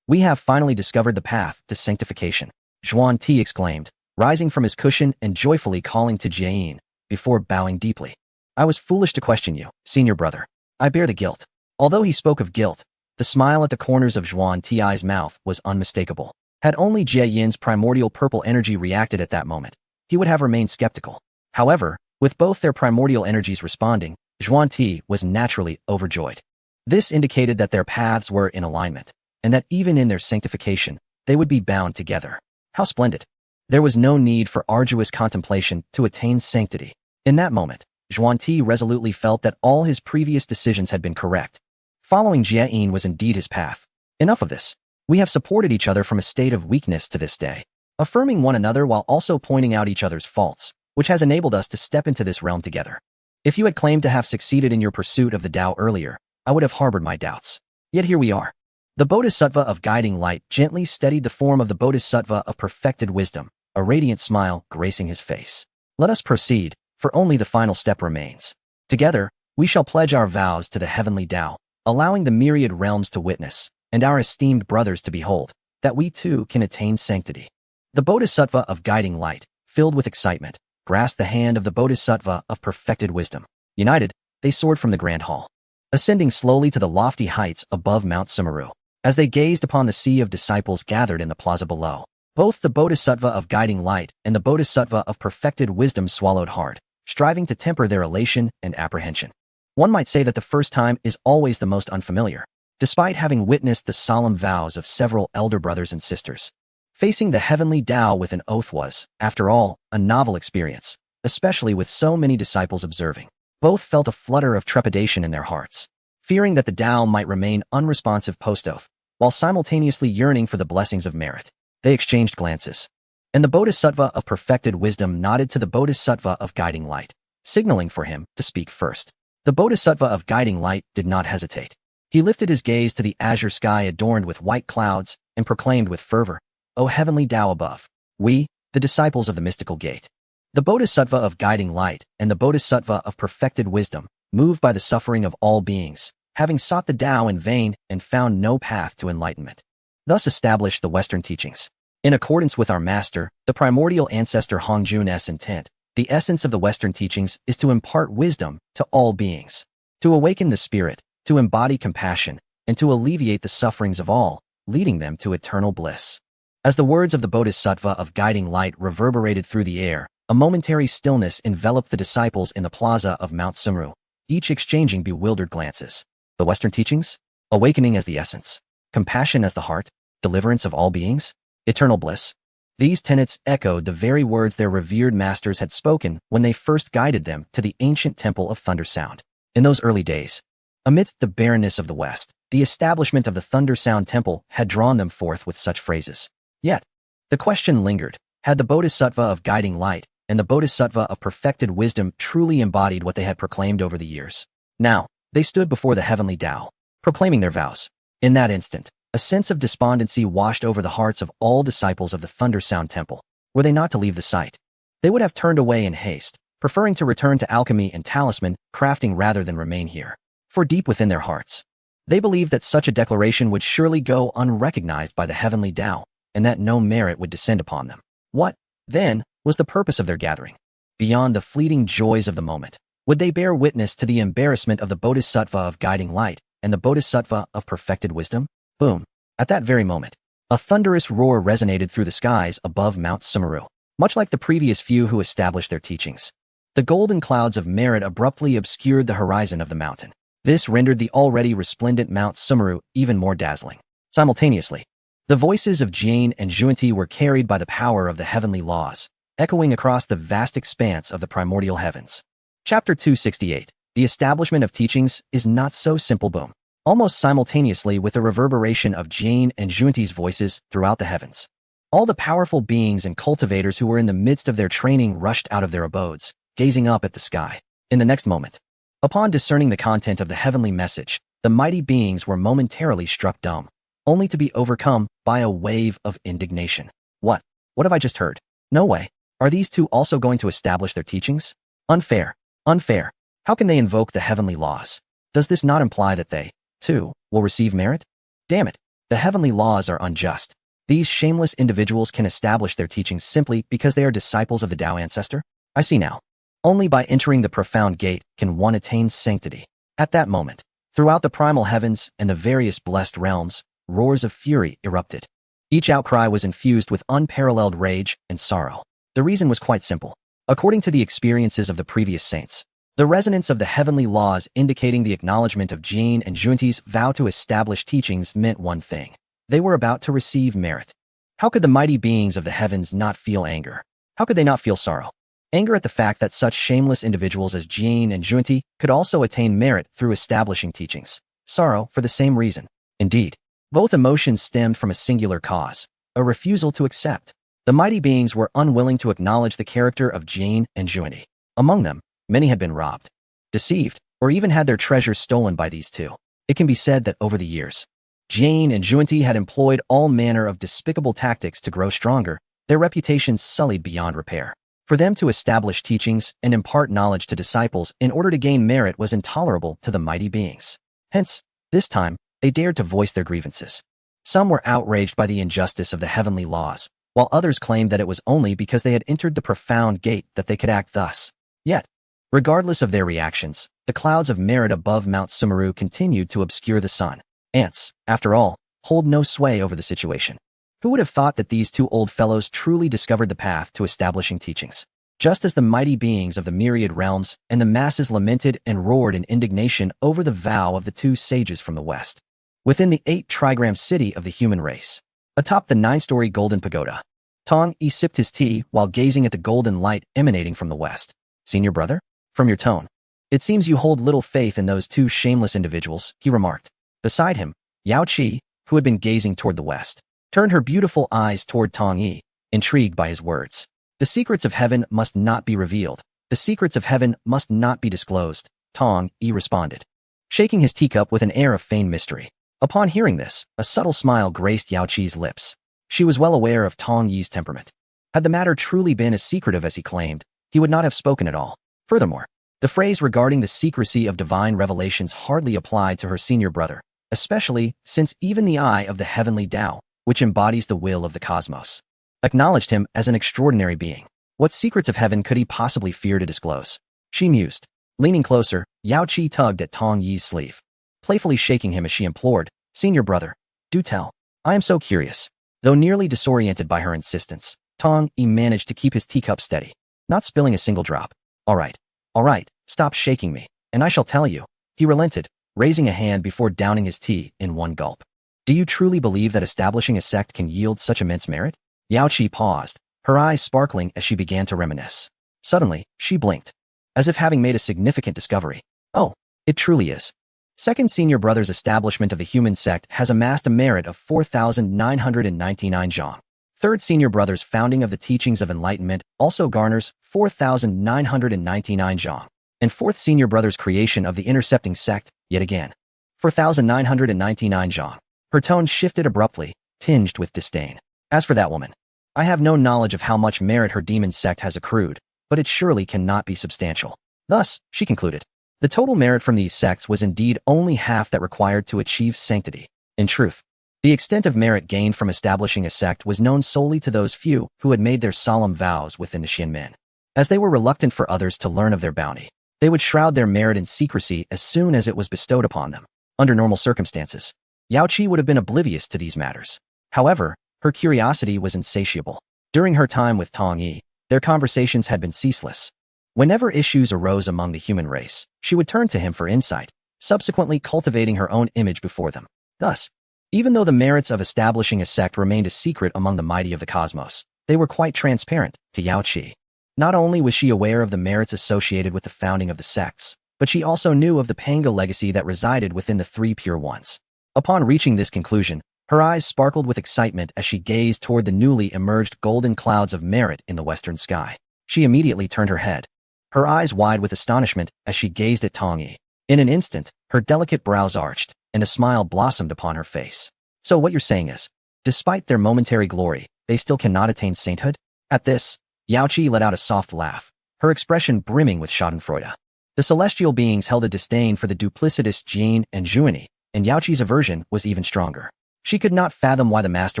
We have finally discovered the path to sanctification," Zhuan-Ti exclaimed, rising from his cushion and joyfully calling to Jie Yin, before bowing deeply. "I was foolish to question you, senior brother. I bear the guilt." Although he spoke of guilt, the smile at the corners of Zhuan-Ti's mouth was unmistakable. Had only Jie Yin's primordial purple energy reacted at that moment, he would have remained skeptical. However, with both their primordial energies responding, Zhuan-Ti was naturally overjoyed. This indicated that their paths were in alignment, and that even in their sanctification, they would be bound together. How splendid! There was no need for arduous contemplation to attain sanctity. In that moment, Zhuan-Ti resolutely felt that all his previous decisions had been correct. Following Jie Yin was indeed his path. Enough of this. We have supported each other from a state of weakness to this day, affirming one another while also pointing out each other's faults, which has enabled us to step into this realm together. If you had claimed to have succeeded in your pursuit of the Tao earlier, I would have harbored my doubts. Yet here we are. The Bodhisattva of guiding light gently steadied the form of the Bodhisattva of perfected wisdom, a radiant smile gracing his face. "Let us proceed, for only the final step remains. Together, we shall pledge our vows to the heavenly Tao, allowing the myriad realms to witness, and our esteemed brothers to behold, that we too can attain sanctity." The Bodhisattva of guiding light, filled with excitement, grasped the hand of the Bodhisattva of perfected wisdom. United, they soared from the grand hall, ascending slowly to the lofty heights above Mount Sumeru. As they gazed upon the sea of disciples gathered in the plaza below, both the Bodhisattva of guiding light and the Bodhisattva of perfected wisdom swallowed hard, striving to temper their elation and apprehension. One might say that the first time is always the most unfamiliar. Despite having witnessed the solemn vows of several elder brothers and sisters, facing the heavenly Tao with an oath was, after all, a novel experience, especially with so many disciples observing. Both felt a flutter of trepidation in their hearts, fearing that the Tao might remain unresponsive post-oath, while simultaneously yearning for the blessings of merit. They exchanged glances, and the Bodhisattva of perfected wisdom nodded to the Bodhisattva of guiding light, signaling for him to speak first. The Bodhisattva of guiding light did not hesitate. He lifted his gaze to the azure sky adorned with white clouds and proclaimed with fervor, "O heavenly Tao above, we, the disciples of the mystical gate, the Bodhisattva of guiding light and the Bodhisattva of perfected wisdom, moved by the suffering of all beings, having sought the Tao in vain and found no path to enlightenment, thus establish the Western teachings. In accordance with our master, the primordial ancestor Hongjun's intent, the essence of the Western teachings is to impart wisdom to all beings, to awaken the spirit, to embody compassion, and to alleviate the sufferings of all, leading them to eternal bliss." As the words of the Bodhisattva of guiding light reverberated through the air, a momentary stillness enveloped the disciples in the plaza of Mount Sumeru, each exchanging bewildered glances. The Western teachings? Awakening as the essence, compassion as the heart, deliverance of all beings, eternal bliss. These tenets echoed the very words their revered masters had spoken when they first guided them to the ancient temple of Thunder Sound. In those early days, amidst the barrenness of the West, the establishment of the Thunder Sound Temple had drawn them forth with such phrases. Yet, the question lingered, had the Bodhisattva of guiding light and the Bodhisattva of perfected wisdom truly embodied what they had proclaimed over the years? Now, they stood before the heavenly Tao, proclaiming their vows. In that instant, a sense of despondency washed over the hearts of all disciples of the Thunder Sound Temple. Were they not to leave the site, they would have turned away in haste, preferring to return to alchemy and talisman crafting rather than remain here. For deep within their hearts, They believed that such a declaration would surely go unrecognized by the heavenly Tao, and that no merit would descend upon them. What, then, was the purpose of their gathering? Beyond the fleeting joys of the moment, would they bear witness to the embarrassment of the Bodhisattva of guiding light and the Bodhisattva of perfected wisdom? Boom. At that very moment, a thunderous roar resonated through the skies above Mount Sumeru. Much like the previous few who established their teachings, the golden clouds of merit abruptly obscured the horizon of the mountain. This rendered the already resplendent Mount Sumeru even more dazzling. Simultaneously, the voices of Jane and Xuanti were carried by the power of the heavenly laws, echoing across the vast expanse of the primordial heavens. Chapter 268. The establishment of teachings is not so simple. Boom. Almost simultaneously with the reverberation of Jane and Xuanti's voices throughout the heavens, all the powerful beings and cultivators who were in the midst of their training rushed out of their abodes, gazing up at the sky. In the next moment, upon discerning the content of the heavenly message, the mighty beings were momentarily struck dumb, only to be overcome by a wave of indignation. What? What have I just heard? No way. Are these two also going to establish their teachings? Unfair. Unfair. How can they invoke the heavenly laws? Does this not imply that they, too, will receive merit? Damn it. The heavenly laws are unjust. These shameless individuals can establish their teachings simply because they are disciples of the Tao ancestor? I see now. Only by entering the profound gate can one attain sanctity. At that moment, throughout the primal heavens and the various blessed realms, roars of fury erupted. Each outcry was infused with unparalleled rage and sorrow. The reason was quite simple. According to the experiences of the previous saints, the resonance of the heavenly laws indicating the acknowledgement of Jane and Xuanti's vow to establish teachings meant one thing. They were about to receive merit. How could the mighty beings of the heavens not feel anger? How could they not feel sorrow? Anger at the fact that such shameless individuals as Jane and Xuanti could also attain merit through establishing teachings. Sorrow for the same reason. Indeed, both emotions stemmed from a singular cause, a refusal to accept. The mighty beings were unwilling to acknowledge the character of Jane and Xuanti. Among them, many had been robbed, deceived, or even had their treasures stolen by these two. It can be said that over the years, Jane and Xuanti had employed all manner of despicable tactics to grow stronger, their reputations sullied beyond repair. For them to establish teachings and impart knowledge to disciples in order to gain merit was intolerable to the mighty beings. Hence, this time, they dared to voice their grievances. Some were outraged by the injustice of the heavenly laws, while others claimed that it was only because they had entered the profound gate that they could act thus. Yet, regardless of their reactions, the clouds of merit above Mount Sumeru continued to obscure the sun. Ants, after all, hold no sway over the situation. Who would have thought that these two old fellows truly discovered the path to establishing teachings? Just as the mighty beings of the myriad realms and the masses lamented and roared in indignation over the vow of the two sages from the west. Within the 8-trigram city of the human race, atop the 9-story golden pagoda, Tong Yi sipped his tea while gazing at the golden light emanating from the west. Senior brother? From your tone, it seems you hold little faith in those two shameless individuals, he remarked. Beside him, Yao Qi, who had been gazing toward the west, turned her beautiful eyes toward Tong Yi, intrigued by his words. The secrets of heaven must not be revealed. The secrets of heaven must not be disclosed, Tong Yi responded, shaking his teacup with an air of feigned mystery. Upon hearing this, a subtle smile graced Yao Qi's lips. She was well aware of Tong Yi's temperament. Had the matter truly been as secretive as he claimed, he would not have spoken at all. Furthermore, the phrase regarding the secrecy of divine revelations hardly applied to her senior brother, especially since even the eye of the heavenly Tao, which embodies the will of the cosmos, acknowledged him as an extraordinary being. What secrets of heaven could he possibly fear to disclose? She mused. Leaning closer, Yao Qi tugged at Tong Yi's sleeve, playfully shaking him as she implored, Senior brother, do tell. I am so curious. Though nearly disoriented by her insistence, Tong Yi managed to keep his teacup steady, not spilling a single drop. All right, stop shaking me, and I shall tell you. He relented, raising a hand before downing his tea in one gulp. Do you truly believe that establishing a sect can yield such immense merit? Yao Qi paused, her eyes sparkling as she began to reminisce. Suddenly, she blinked, as if having made a significant discovery. Oh, it truly is. Second senior brother's establishment of the human sect has amassed a merit of 4,999 zhang. Third senior brother's founding of the teachings of enlightenment also garners 4,999 zhang. And fourth senior brother's creation of the intercepting sect, yet again, 4,999 zhang. Her tone shifted abruptly, tinged with disdain. As for that woman, I have no knowledge of how much merit her demon sect has accrued, but it surely cannot be substantial. Thus, she concluded, The total merit from these sects was indeed only half that required to achieve sanctity. In truth, the extent of merit gained from establishing a sect was known solely to those few who had made their solemn vows within the Xianmen. As they were reluctant for others to learn of their bounty, they would shroud their merit in secrecy as soon as it was bestowed upon them. Under normal circumstances, Yao Qi would have been oblivious to these matters. However, her curiosity was insatiable. During her time with Tong Yi, their conversations had been ceaseless. Whenever issues arose among the human race, she would turn to him for insight, subsequently cultivating her own image before them. Thus, even though the merits of establishing a sect remained a secret among the mighty of the cosmos, they were quite transparent to Yao Qi. Not only was she aware of the merits associated with the founding of the sects, but she also knew of the Panga legacy that resided within the three pure ones. Upon reaching this conclusion, her eyes sparkled with excitement as she gazed toward the newly emerged golden clouds of merit in the western sky. She immediately turned her head, her eyes wide with astonishment as she gazed at Tong Yi. In an instant, her delicate brows arched, and a smile blossomed upon her face. So what you're saying is, despite their momentary glory, they still cannot attain sainthood? At this, Yao Qi let out a soft laugh, her expression brimming with schadenfreude. The celestial beings held a disdain for the duplicitous Jin and Zhuani, and Yao Qi's aversion was even stronger. She could not fathom why the master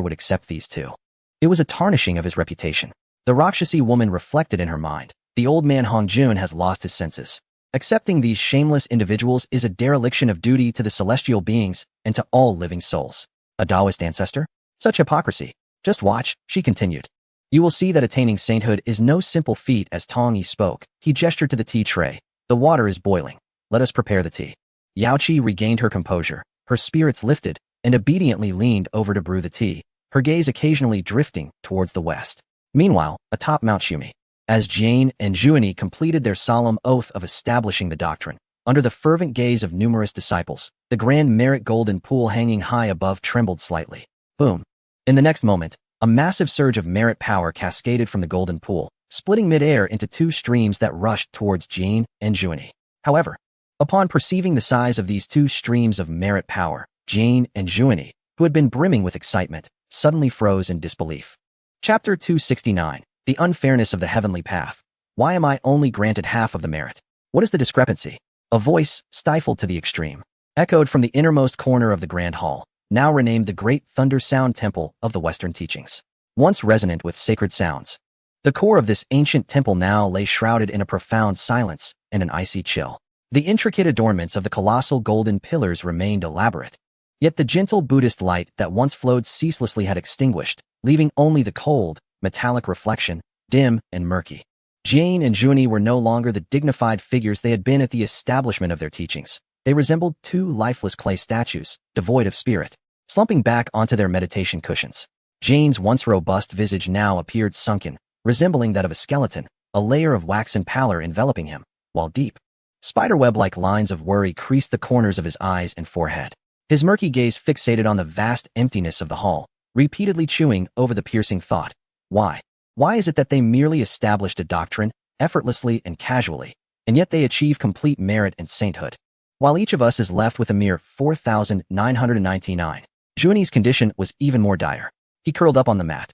would accept these two. It was a tarnishing of his reputation. The Rakshasi woman reflected in her mind. The old man Hong Jun has lost his senses. Accepting these shameless individuals is a dereliction of duty to the celestial beings and to all living souls. A Taoist ancestor? Such hypocrisy. Just watch, she continued. You will see that attaining sainthood is no simple feat. As Tong Yi spoke, he gestured to the tea tray. The water is boiling. Let us prepare the tea. Yao Qi regained her composure, her spirits lifted, and obediently leaned over to brew the tea, her gaze occasionally drifting towards the west. Meanwhile, atop Mount Shumi, as Jane and Zhuani completed their solemn oath of establishing the doctrine, under the fervent gaze of numerous disciples, the grand merit golden pool hanging high above trembled slightly. Boom. In the next moment, a massive surge of merit power cascaded from the golden pool, splitting midair into two streams that rushed towards Jane and Zhuani. However, upon perceiving the size of these two streams of merit power, Jane and Zhuani, who had been brimming with excitement, suddenly froze in disbelief. Chapter 269. The Unfairness of the Heavenly Path. Why am I only granted half of the merit? What is the discrepancy? A voice, stifled to the extreme, echoed from the innermost corner of the Grand Hall, now renamed the Great Thunder Sound Temple of the Western Teachings. Once resonant with sacred sounds, the core of this ancient temple now lay shrouded in a profound silence and an icy chill. The intricate adornments of the colossal golden pillars remained elaborate, yet the gentle Buddhist light that once flowed ceaselessly had extinguished, leaving only the cold, metallic reflection, dim and murky. Jane and Zhuani were no longer the dignified figures they had been at the establishment of their teachings. They resembled two lifeless clay statues, devoid of spirit, slumping back onto their meditation cushions. Jane's once robust visage now appeared sunken, resembling that of a skeleton, a layer of waxen pallor enveloping him, while deep, spiderweb-like lines of worry creased the corners of his eyes and forehead. His murky gaze fixated on the vast emptiness of the hall, repeatedly chewing over the piercing thought. Why? Why is it that they merely established a doctrine, effortlessly and casually, and yet they achieve complete merit and sainthood, while each of us is left with a mere 4,999? Zhuani's condition was even more dire. He curled up on the mat,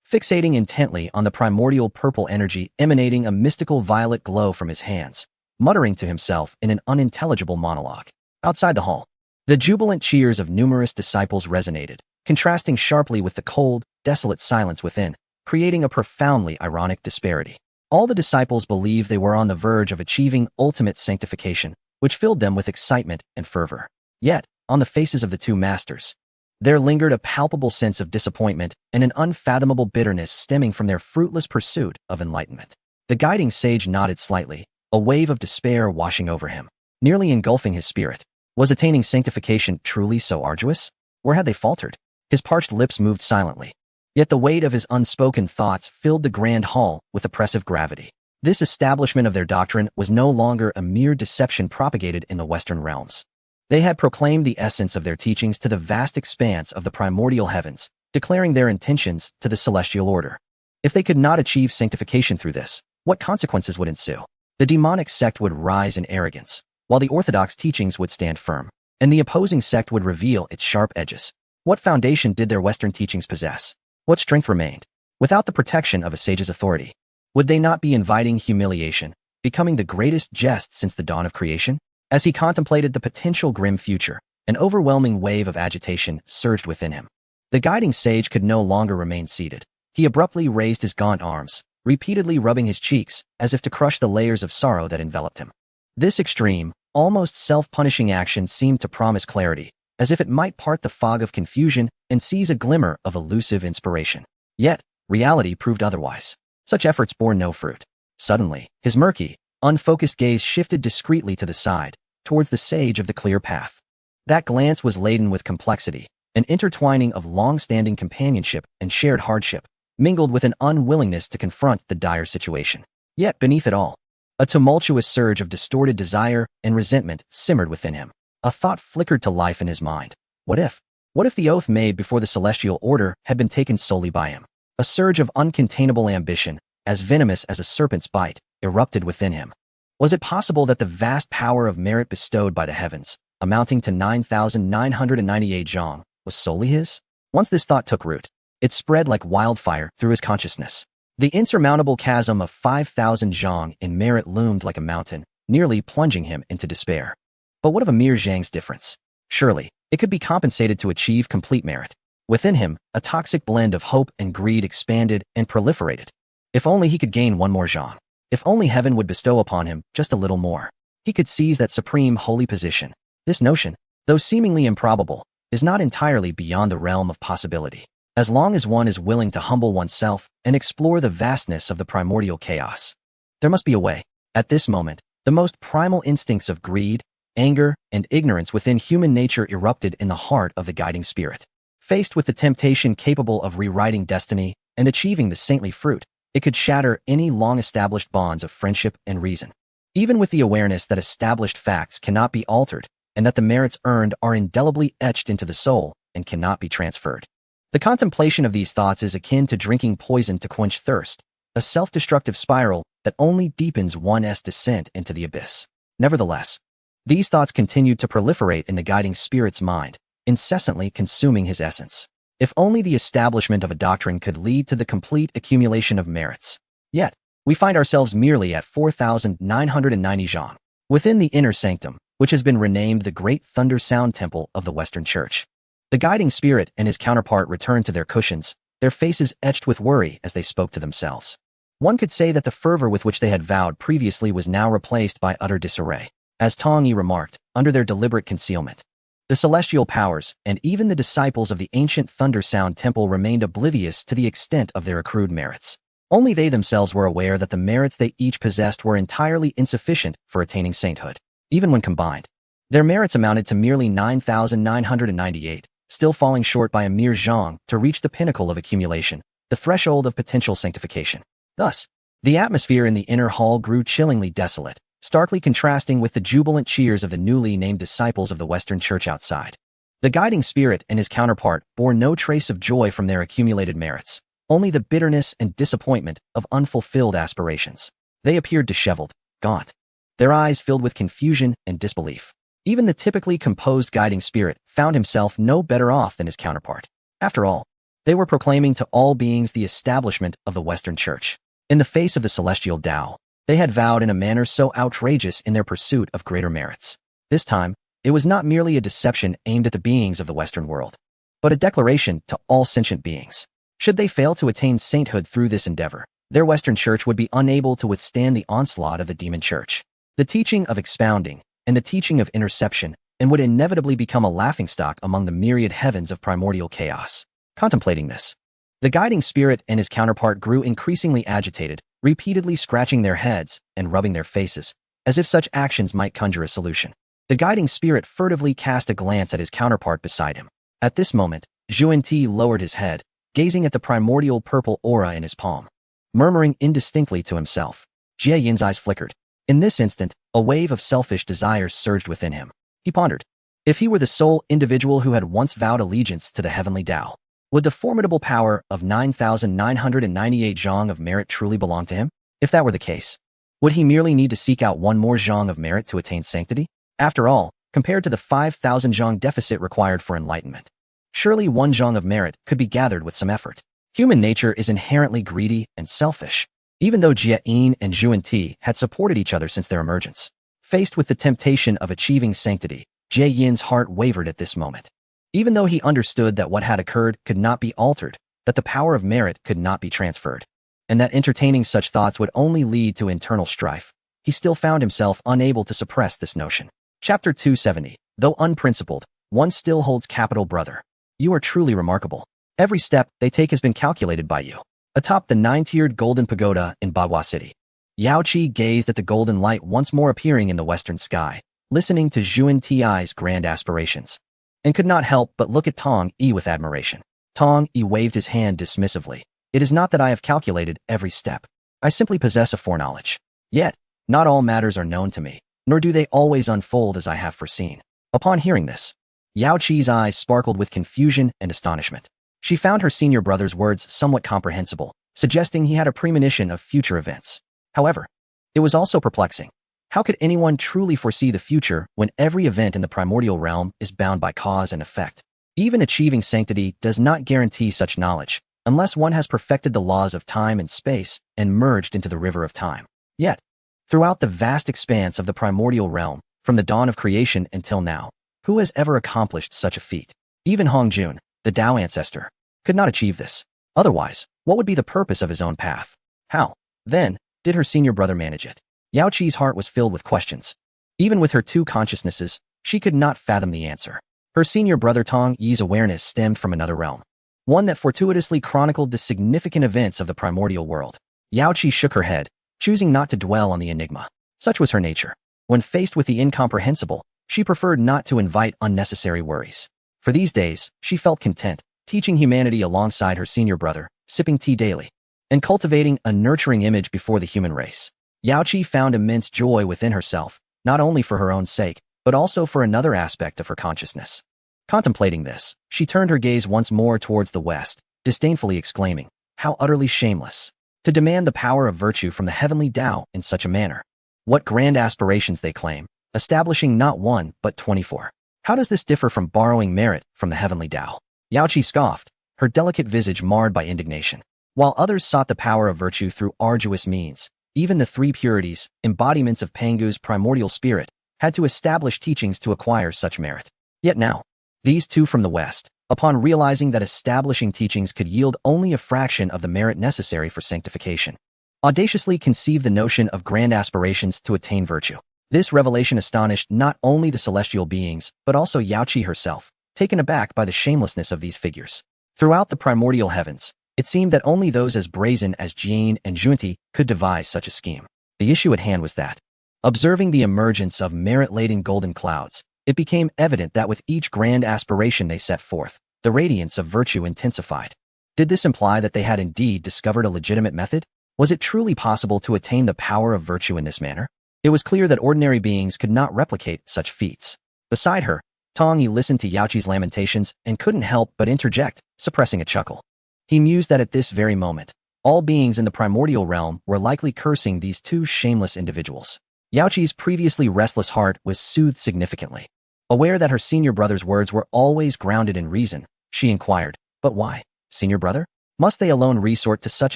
fixating intently on the primordial purple energy emanating a mystical violet glow from his hands, muttering to himself in an unintelligible monologue. Outside the hall, the jubilant cheers of numerous disciples resonated, contrasting sharply with the cold, desolate silence within, creating a profoundly ironic disparity. All the disciples believed they were on the verge of achieving ultimate sanctification, which filled them with excitement and fervor. Yet, on the faces of the two masters, there lingered a palpable sense of disappointment and an unfathomable bitterness stemming from their fruitless pursuit of enlightenment. The guiding sage nodded slightly, a wave of despair washing over him, nearly engulfing his spirit. Was attaining sanctification truly so arduous? Or had they faltered? His parched lips moved silently. Yet the weight of his unspoken thoughts filled the grand hall with oppressive gravity. This establishment of their doctrine was no longer a mere deception propagated in the Western realms. They had proclaimed the essence of their teachings to the vast expanse of the primordial heavens, declaring their intentions to the celestial order. If they could not achieve sanctification through this, what consequences would ensue? The demonic sect would rise in arrogance, while the orthodox teachings would stand firm, and the opposing sect would reveal its sharp edges. What foundation did their Western teachings possess? What strength remained? Without the protection of a sage's authority, would they not be inviting humiliation, becoming the greatest jest since the dawn of creation? As he contemplated the potential grim future, an overwhelming wave of agitation surged within him. The guiding sage could no longer remain seated. He abruptly raised his gaunt arms, repeatedly rubbing his cheeks as if to crush the layers of sorrow that enveloped him. This extreme, almost self-punishing action seemed to promise clarity, as if it might part the fog of confusion and seize a glimmer of elusive inspiration. Yet, reality proved otherwise. Such efforts bore no fruit. Suddenly, his murky, unfocused gaze shifted discreetly to the side, towards the sage of the clear path. That glance was laden with complexity, an intertwining of long-standing companionship and shared hardship, mingled with an unwillingness to confront the dire situation. Yet, beneath it all, a tumultuous surge of distorted desire and resentment simmered within him. A thought flickered to life in his mind. What if? What if the oath made before the celestial order had been taken solely by him? A surge of uncontainable ambition, as venomous as a serpent's bite, erupted within him. Was it possible that the vast power of merit bestowed by the heavens, amounting to 9,998 zhang, was solely his? Once this thought took root, it spread like wildfire through his consciousness. The insurmountable chasm of 5,000 zhang in merit loomed like a mountain, nearly plunging him into despair. But what of a mere zhang's difference? Surely, it could be compensated to achieve complete merit. Within him, a toxic blend of hope and greed expanded and proliferated. If only he could gain one more zhang. If only heaven would bestow upon him just a little more. He could seize that supreme holy position. This notion, though seemingly improbable, is not entirely beyond the realm of possibility. As long as one is willing to humble oneself and explore the vastness of the primordial chaos. There must be a way. At this moment, the most primal instincts of greed, anger, and ignorance within human nature erupted in the heart of the guiding spirit. Faced with the temptation capable of rewriting destiny and achieving the saintly fruit, it could shatter any long-established bonds of friendship and reason. Even with the awareness that established facts cannot be altered and that the merits earned are indelibly etched into the soul and cannot be transferred. The contemplation of these thoughts is akin to drinking poison to quench thirst, a self-destructive spiral that only deepens one's descent into the abyss. Nevertheless, these thoughts continued to proliferate in the guiding spirit's mind, incessantly consuming his essence. If only the establishment of a doctrine could lead to the complete accumulation of merits. Yet, we find ourselves merely at 4,990 zhang, within the inner sanctum, which has been renamed the Great Thunder Sound Temple of the Western Church. The guiding spirit and his counterpart returned to their cushions, their faces etched with worry as they spoke to themselves. One could say that the fervor with which they had vowed previously was now replaced by utter disarray. As Tong Yi remarked, under their deliberate concealment, the celestial powers and even the disciples of the ancient Thunder Sound Temple remained oblivious to the extent of their accrued merits. Only they themselves were aware that the merits they each possessed were entirely insufficient for attaining sainthood. Even when combined, their merits amounted to merely 9,998, still falling short by a mere zhang to reach the pinnacle of accumulation, the threshold of potential sanctification. Thus, the atmosphere in the inner hall grew chillingly desolate, starkly contrasting with the jubilant cheers of the newly named disciples of the Western Church outside. The guiding spirit and his counterpart bore no trace of joy from their accumulated merits, only the bitterness and disappointment of unfulfilled aspirations. They appeared disheveled, gaunt, their eyes filled with confusion and disbelief. Even the typically composed guiding spirit found himself no better off than his counterpart. After all, they were proclaiming to all beings the establishment of the Western Church. In the face of the celestial Tao, they had vowed in a manner so outrageous in their pursuit of greater merits. This time, it was not merely a deception aimed at the beings of the Western world, but a declaration to all sentient beings. Should they fail to attain sainthood through this endeavor, their Western Church would be unable to withstand the onslaught of the demon church. The teaching of expounding and the teaching of interception and would inevitably become a laughingstock among the myriad heavens of primordial chaos. Contemplating this, the guiding spirit and his counterpart grew increasingly agitated, repeatedly scratching their heads and rubbing their faces, as if such actions might conjure a solution. The guiding spirit furtively cast a glance at his counterpart beside him. At this moment, Zhuan Ti lowered his head, gazing at the primordial purple aura in his palm. Murmuring indistinctly to himself, Jie Yin's eyes flickered. In this instant, a wave of selfish desires surged within him. He pondered. If he were the sole individual who had once vowed allegiance to the heavenly Tao, would the formidable power of 9,998 zhang of merit truly belong to him? If that were the case, would he merely need to seek out one more zhang of merit to attain sanctity? After all, compared to the 5,000 zhang deficit required for enlightenment, surely one zhang of merit could be gathered with some effort. Human nature is inherently greedy and selfish. Even though Jie Yin and Zhuan Ti had supported each other since their emergence, Faced with the temptation of achieving sanctity, Jie Yin's heart wavered at this moment. Even though he understood that what had occurred could not be altered, that the power of merit could not be transferred, and that entertaining such thoughts would only lead to internal strife, he still found himself unable to suppress this notion. Chapter 270. Though unprincipled, one still holds capital, brother. You are truly remarkable. Every step they take has been calculated by you. Atop the 9-tiered golden pagoda in Bagua City, Yao Qi gazed at the golden light once more appearing in the western sky, listening to Zhuan Ti's grand aspirations, and could not help but look at Tong Yi with admiration. Tong Yi waved his hand dismissively. It is not that I have calculated every step. I simply possess a foreknowledge. Yet, not all matters are known to me, nor do they always unfold as I have foreseen. Upon hearing this, Yao Qi's eyes sparkled with confusion and astonishment. She found her senior brother's words somewhat comprehensible, suggesting he had a premonition of future events. However, it was also perplexing. How could anyone truly foresee the future when every event in the primordial realm is bound by cause and effect? Even achieving sanctity does not guarantee such knowledge, unless one has perfected the laws of time and space and merged into the river of time. Yet, throughout the vast expanse of the primordial realm, from the dawn of creation until now, who has ever accomplished such a feat? Even Hongjun, the Dao ancestor, could not achieve this. Otherwise, what would be the purpose of his own path? How, then, did her senior brother manage it? Yao Qi's heart was filled with questions. Even with her two consciousnesses, she could not fathom the answer. Her senior brother Tong Yi's awareness stemmed from another realm, one that fortuitously chronicled the significant events of the primordial world. Yao Qi shook her head, choosing not to dwell on the enigma. Such was her nature. When faced with the incomprehensible, she preferred not to invite unnecessary worries. For these days, she felt content, teaching humanity alongside her senior brother, sipping tea daily, and cultivating a nurturing image before the human race. Yao Qi found immense joy within herself, not only for her own sake, but also for another aspect of her consciousness. Contemplating this, she turned her gaze once more towards the west, disdainfully exclaiming, "How utterly shameless! To demand the power of virtue from the heavenly Tao in such a manner. What grand aspirations they claim, establishing not one, but 24. How does this differ from borrowing merit from the heavenly Tao?" Yao Qi scoffed, her delicate visage marred by indignation. While others sought the power of virtue through arduous means, even the three purities, embodiments of Pangu's primordial spirit, had to establish teachings to acquire such merit. Yet now, these two from the West, upon realizing that establishing teachings could yield only a fraction of the merit necessary for sanctification, audaciously conceived the notion of grand aspirations to attain virtue. This revelation astonished not only the celestial beings, but also Yao Qi herself, taken aback by the shamelessness of these figures. Throughout the primordial heavens, it seemed that only those as brazen as Jin and Junti could devise such a scheme. The issue at hand was that, observing the emergence of merit-laden golden clouds, it became evident that with each grand aspiration they set forth, the radiance of virtue intensified. Did this imply that they had indeed discovered a legitimate method? Was it truly possible to attain the power of virtue in this manner? It was clear that ordinary beings could not replicate such feats. Beside her, Tong Yi listened to Yao Qi's lamentations and couldn't help but interject, suppressing a chuckle. He mused that at this very moment, all beings in the primordial realm were likely cursing these two shameless individuals. Yao Qi's previously restless heart was soothed significantly. Aware that her senior brother's words were always grounded in reason, she inquired, "But why, senior brother? Must they alone resort to such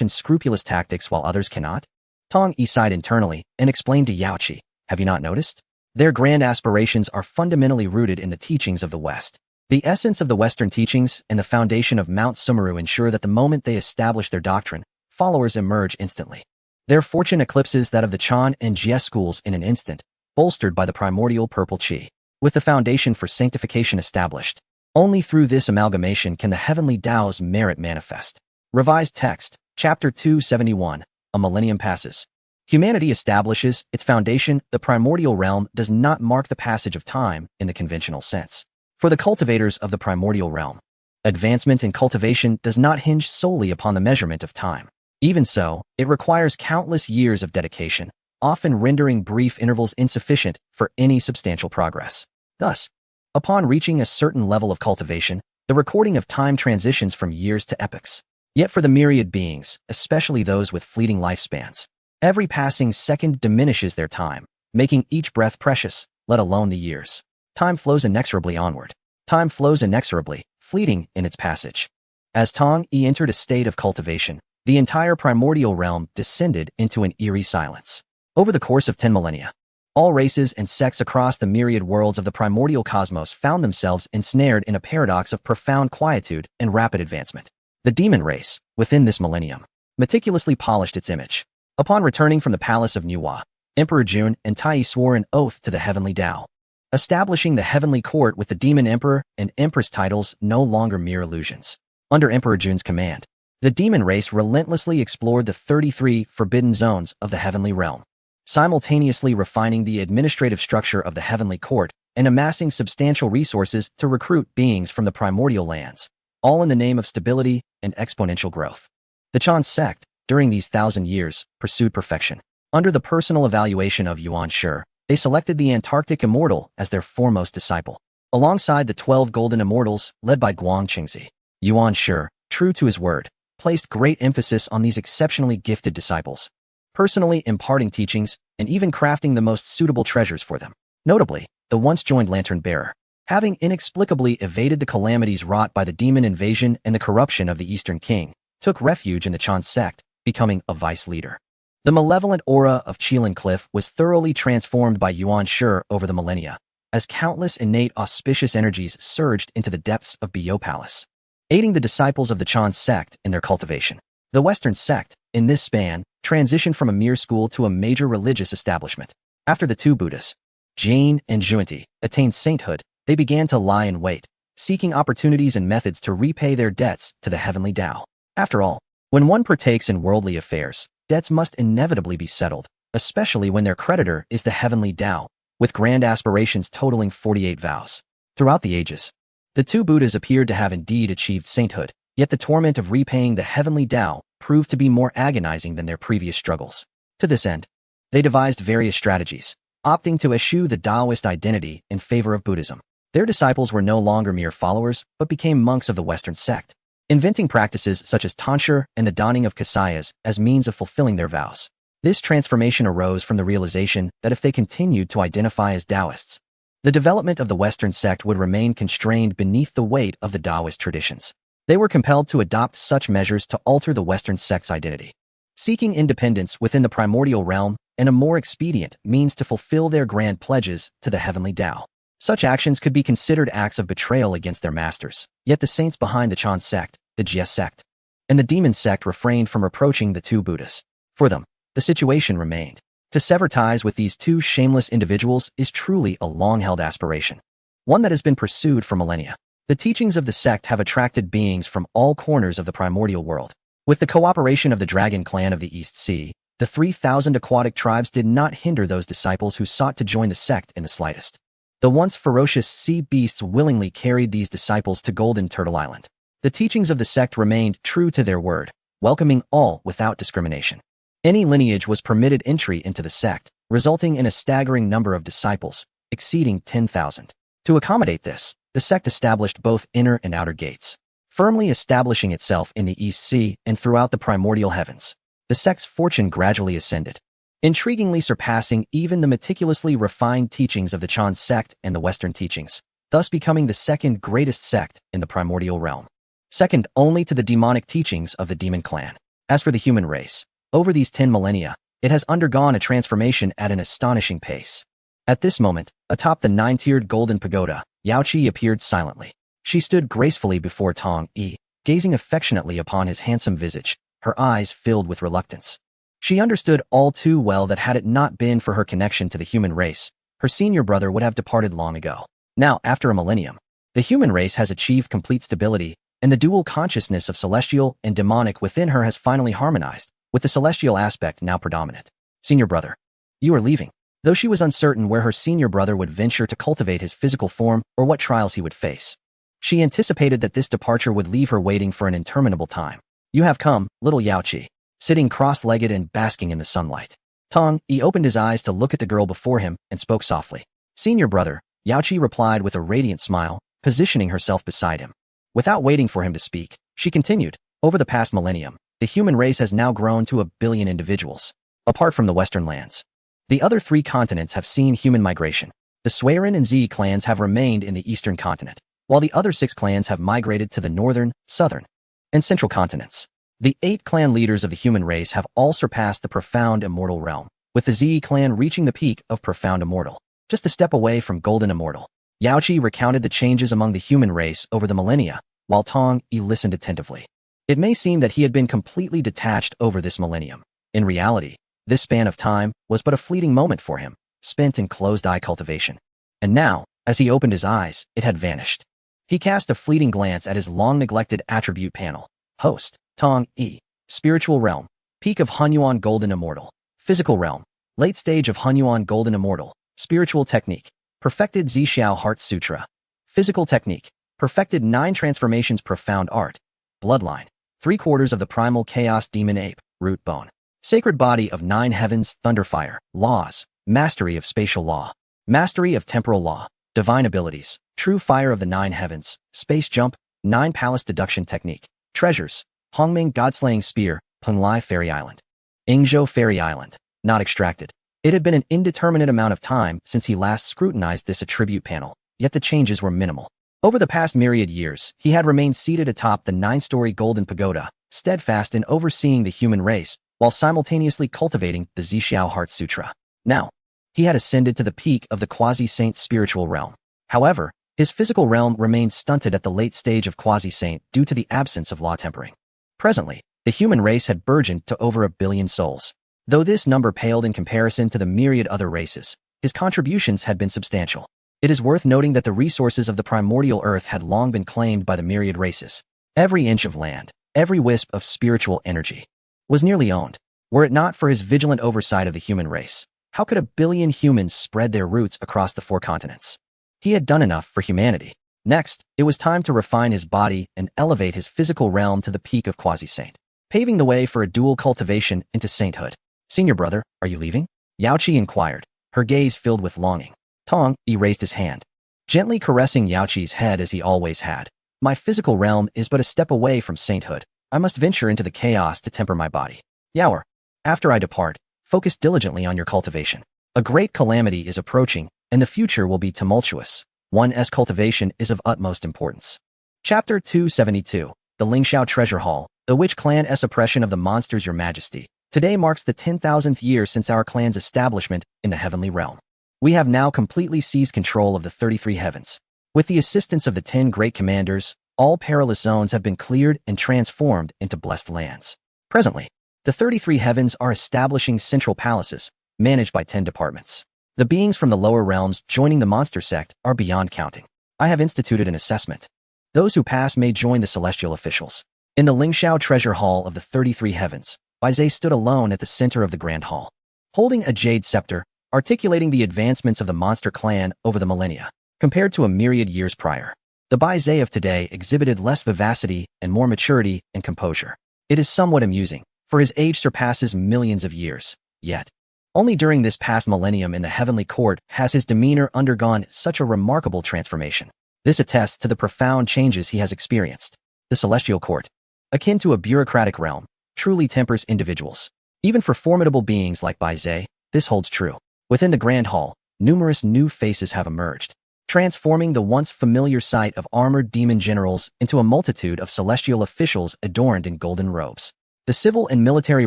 unscrupulous tactics while others cannot?" Tong Yi sighed internally and explained to Yao Qi, "Have you not noticed? Their grand aspirations are fundamentally rooted in the teachings of the West. The essence of the Western teachings and the foundation of Mount Sumeru ensure that the moment they establish their doctrine, followers emerge instantly. Their fortune eclipses that of the Chan and Jie schools in an instant, bolstered by the primordial purple qi. With the foundation for sanctification established, only through this amalgamation can the heavenly Tao's merit manifest." Revised text, Chapter 271, A Millennium Passes. Humanity establishes its foundation. The primordial realm does not mark the passage of time in the conventional sense. For the cultivators of the primordial realm, advancement in cultivation does not hinge solely upon the measurement of time. Even so, it requires countless years of dedication, often rendering brief intervals insufficient for any substantial progress. Thus, upon reaching a certain level of cultivation, the recording of time transitions from years to epochs. Yet for the myriad beings, especially those with fleeting lifespans, every passing second diminishes their time, making each breath precious, let alone the years. Time flows inexorably onward. Time flows inexorably, fleeting in its passage. As Tong Yi entered a state of cultivation, the entire primordial realm descended into an eerie silence. Over the course of 10 millennia, All races and sects across the myriad worlds of the primordial cosmos found themselves ensnared in a paradox of profound quietude and rapid advancement. The demon race, within this millennium, meticulously polished its image. Upon returning from the palace of Nuwa, Emperor Jun and Tai swore an oath to the heavenly Tao, establishing the heavenly court with the demon emperor and empress titles no longer mere illusions. Under Emperor Jun's command, the demon race relentlessly explored the 33 forbidden zones of the heavenly realm, simultaneously refining the administrative structure of the heavenly court and amassing substantial resources to recruit beings from the primordial lands, all in the name of stability and exponential growth. The Chan sect, during these 1,000 years, pursued perfection. Under the personal evaluation of Yuan Shi, they selected the Antarctic Immortal as their foremost disciple. Alongside the 12 Golden Immortals led by Guang Qingzi, Yuan Shi, true to his word, placed great emphasis on these exceptionally gifted disciples, personally imparting teachings and even crafting the most suitable treasures for them. Notably, the once-joined Lantern Bearer, having inexplicably evaded the calamities wrought by the demon invasion and the corruption of the Eastern King, took refuge in the Chan sect, becoming a vice leader. The malevolent aura of Qilin Cliff was thoroughly transformed by Yuan Shi over the millennia, as countless innate auspicious energies surged into the depths of Biyo Palace, aiding the disciples of the Chan sect in their cultivation. The Western sect, in this span, transitioned from a mere school to a major religious establishment. After the two Buddhas, Jane and Junti, attained sainthood, they began to lie in wait, seeking opportunities and methods to repay their debts to the heavenly Tao. After all, when one partakes in worldly affairs, debts must inevitably be settled, especially when their creditor is the heavenly Tao, with grand aspirations totaling 48 vows. Throughout the ages, the two Buddhas appeared to have indeed achieved sainthood, yet the torment of repaying the heavenly Tao proved to be more agonizing than their previous struggles. To this end, they devised various strategies, opting to eschew the Taoist identity in favor of Buddhism. Their disciples were no longer mere followers, but became monks of the Western sect, inventing practices such as tonsure and the donning of kasayas as means of fulfilling their vows. This transformation arose from the realization that if they continued to identify as Taoists, the development of the Western sect would remain constrained beneath the weight of the Taoist traditions. They were compelled to adopt such measures to alter the Western sect's identity, seeking independence within the primordial realm and a more expedient means to fulfill their grand pledges to the heavenly Tao. Such actions could be considered acts of betrayal against their masters, yet the saints behind the Chan sect, the Jie sect, and the demon sect refrained from reproaching the two Buddhas. For them, the situation remained. To sever ties with these two shameless individuals is truly a long-held aspiration, one that has been pursued for millennia. The teachings of the sect have attracted beings from all corners of the primordial world. With the cooperation of the Dragon Clan of the East Sea, the 3,000 aquatic tribes did not hinder those disciples who sought to join the sect in the slightest. The once ferocious sea beasts willingly carried these disciples to Golden Turtle Island. The teachings of the sect remained true to their word, welcoming all without discrimination. Any lineage was permitted entry into the sect, resulting in a staggering number of disciples, exceeding 10,000. To accommodate this, the sect established both inner and outer gates, firmly establishing itself in the East Sea and throughout the primordial heavens. The sect's fortune gradually ascended, intriguingly surpassing even the meticulously refined teachings of the Chan sect and the Western teachings, thus becoming the second greatest sect in the primordial realm, second only to the demonic teachings of the demon clan. As for the human race, over these 10 millennia, it has undergone a transformation at an astonishing pace. At this moment, atop the 9-tiered golden pagoda, Yaoqi appeared silently. She stood gracefully before Tong Yi, gazing affectionately upon his handsome visage, her eyes filled with reluctance. She understood all too well that had it not been for her connection to the human race, her senior brother would have departed long ago. Now, after a millennium, the human race has achieved complete stability, and the dual consciousness of celestial and demonic within her has finally harmonized, with the celestial aspect now predominant. Senior brother, you are leaving. Though she was uncertain where her senior brother would venture to cultivate his physical form or what trials he would face, she anticipated that this departure would leave her waiting for an interminable time. You have come, little Yaoqi, sitting cross-legged and basking in the sunlight. Tong Yi opened his eyes to look at the girl before him and spoke softly. Senior brother, Yaoqi replied with a radiant smile, positioning herself beside him. Without waiting for him to speak, she continued, over the past millennium, the human race has now grown to 1 billion individuals. Apart from the Western lands, the other 3 continents have seen human migration. The Suiren and Zi clans have remained in the Eastern continent, while the other 6 clans have migrated to the Northern, Southern, and Central continents. The 8 clan leaders of the human race have all surpassed the profound immortal realm, with the Zi clan reaching the peak of Profound Immortal, just a step away from Golden Immortal. Yaoqi recounted the changes among the human race over the millennia, while Tong Yi listened attentively. It may seem that he had been completely detached over this millennium. In reality, this span of time was but a fleeting moment for him, spent in closed-eye cultivation. And now, as he opened his eyes, it had vanished. He cast a fleeting glance at his long-neglected attribute panel. Host, Tong Yi. Spiritual realm, peak of Hunyuan Golden Immortal. Physical realm, late stage of Hunyuan Golden Immortal. Spiritual technique, perfected Zixiao Heart Sutra. Physical technique, perfected 9 transformations profound art. Bloodline, 3/4 of the primal chaos demon ape, root bone. Sacred body of 9 heavens, thunderfire, laws, mastery of spatial law, mastery of temporal law, divine abilities, true fire of the 9 heavens, space jump, 9 palace deduction technique, treasures, Hongming Godslaying Spear, Penglai Fairy Island. Ingzhou Fairy Island, not extracted. It had been an indeterminate amount of time since he last scrutinized this attribute panel, yet the changes were minimal. Over the past myriad years, he had remained seated atop the 9-story golden pagoda, steadfast in overseeing the human race, while simultaneously cultivating the Zixiao Heart Sutra. Now, he had ascended to the peak of the quasi-saint spiritual realm. However, his physical realm remained stunted at the late stage of quasi-saint due to the absence of law tempering. Presently, the human race had burgeoned to over 1 billion souls. Though this number paled in comparison to the myriad other races, his contributions had been substantial. It is worth noting that the resources of the primordial earth had long been claimed by the myriad races. Every inch of land, every wisp of spiritual energy, was nearly owned. Were it not for his vigilant oversight of the human race, how could 1 billion humans spread their roots across the 4 continents? He had done enough for humanity. Next, it was time to refine his body and elevate his physical realm to the peak of quasi-saint, paving the way for a dual cultivation into sainthood. Senior brother, are you leaving? Yaoqi inquired, her gaze filled with longing. Tong Yi raised his hand, gently caressing Yaoqi's head as he always had. My physical realm is but a step away from sainthood. I must venture into the chaos to temper my body. Yaoer, after I depart, focus diligently on your cultivation. A great calamity is approaching, and the future will be tumultuous. One's cultivation is of utmost importance. Chapter 272, The Lingxiao Treasure Hall, The Witch Clan's Oppression of the Monsters. Your Majesty, today marks the 10,000th year since our clan's establishment in the heavenly realm. We have now completely seized control of the 33 heavens. With the assistance of the 10 great commanders, all perilous zones have been cleared and transformed into blessed lands. Presently, the 33 heavens are establishing central palaces, managed by 10 departments. The beings from the lower realms joining the monster sect are beyond counting. I have instituted an assessment. Those who pass may join the celestial officials. In the Lingxiao Treasure Hall of the 33 heavens, Baizhe stood alone at the center of the grand hall, holding a jade scepter, articulating the advancements of the monster clan over the millennia. Compared to a myriad years prior, the Baizhe of today exhibited less vivacity and more maturity and composure. It is somewhat amusing, for his age surpasses millions of years, yet only during this past millennium in the heavenly court has his demeanor undergone such a remarkable transformation. This attests to the profound changes he has experienced. The celestial court, akin to a bureaucratic realm, truly tempers individuals. Even for formidable beings like Baizhe, this holds true. Within the grand hall, numerous new faces have emerged, transforming the once familiar sight of armored demon generals into a multitude of celestial officials adorned in golden robes. The civil and military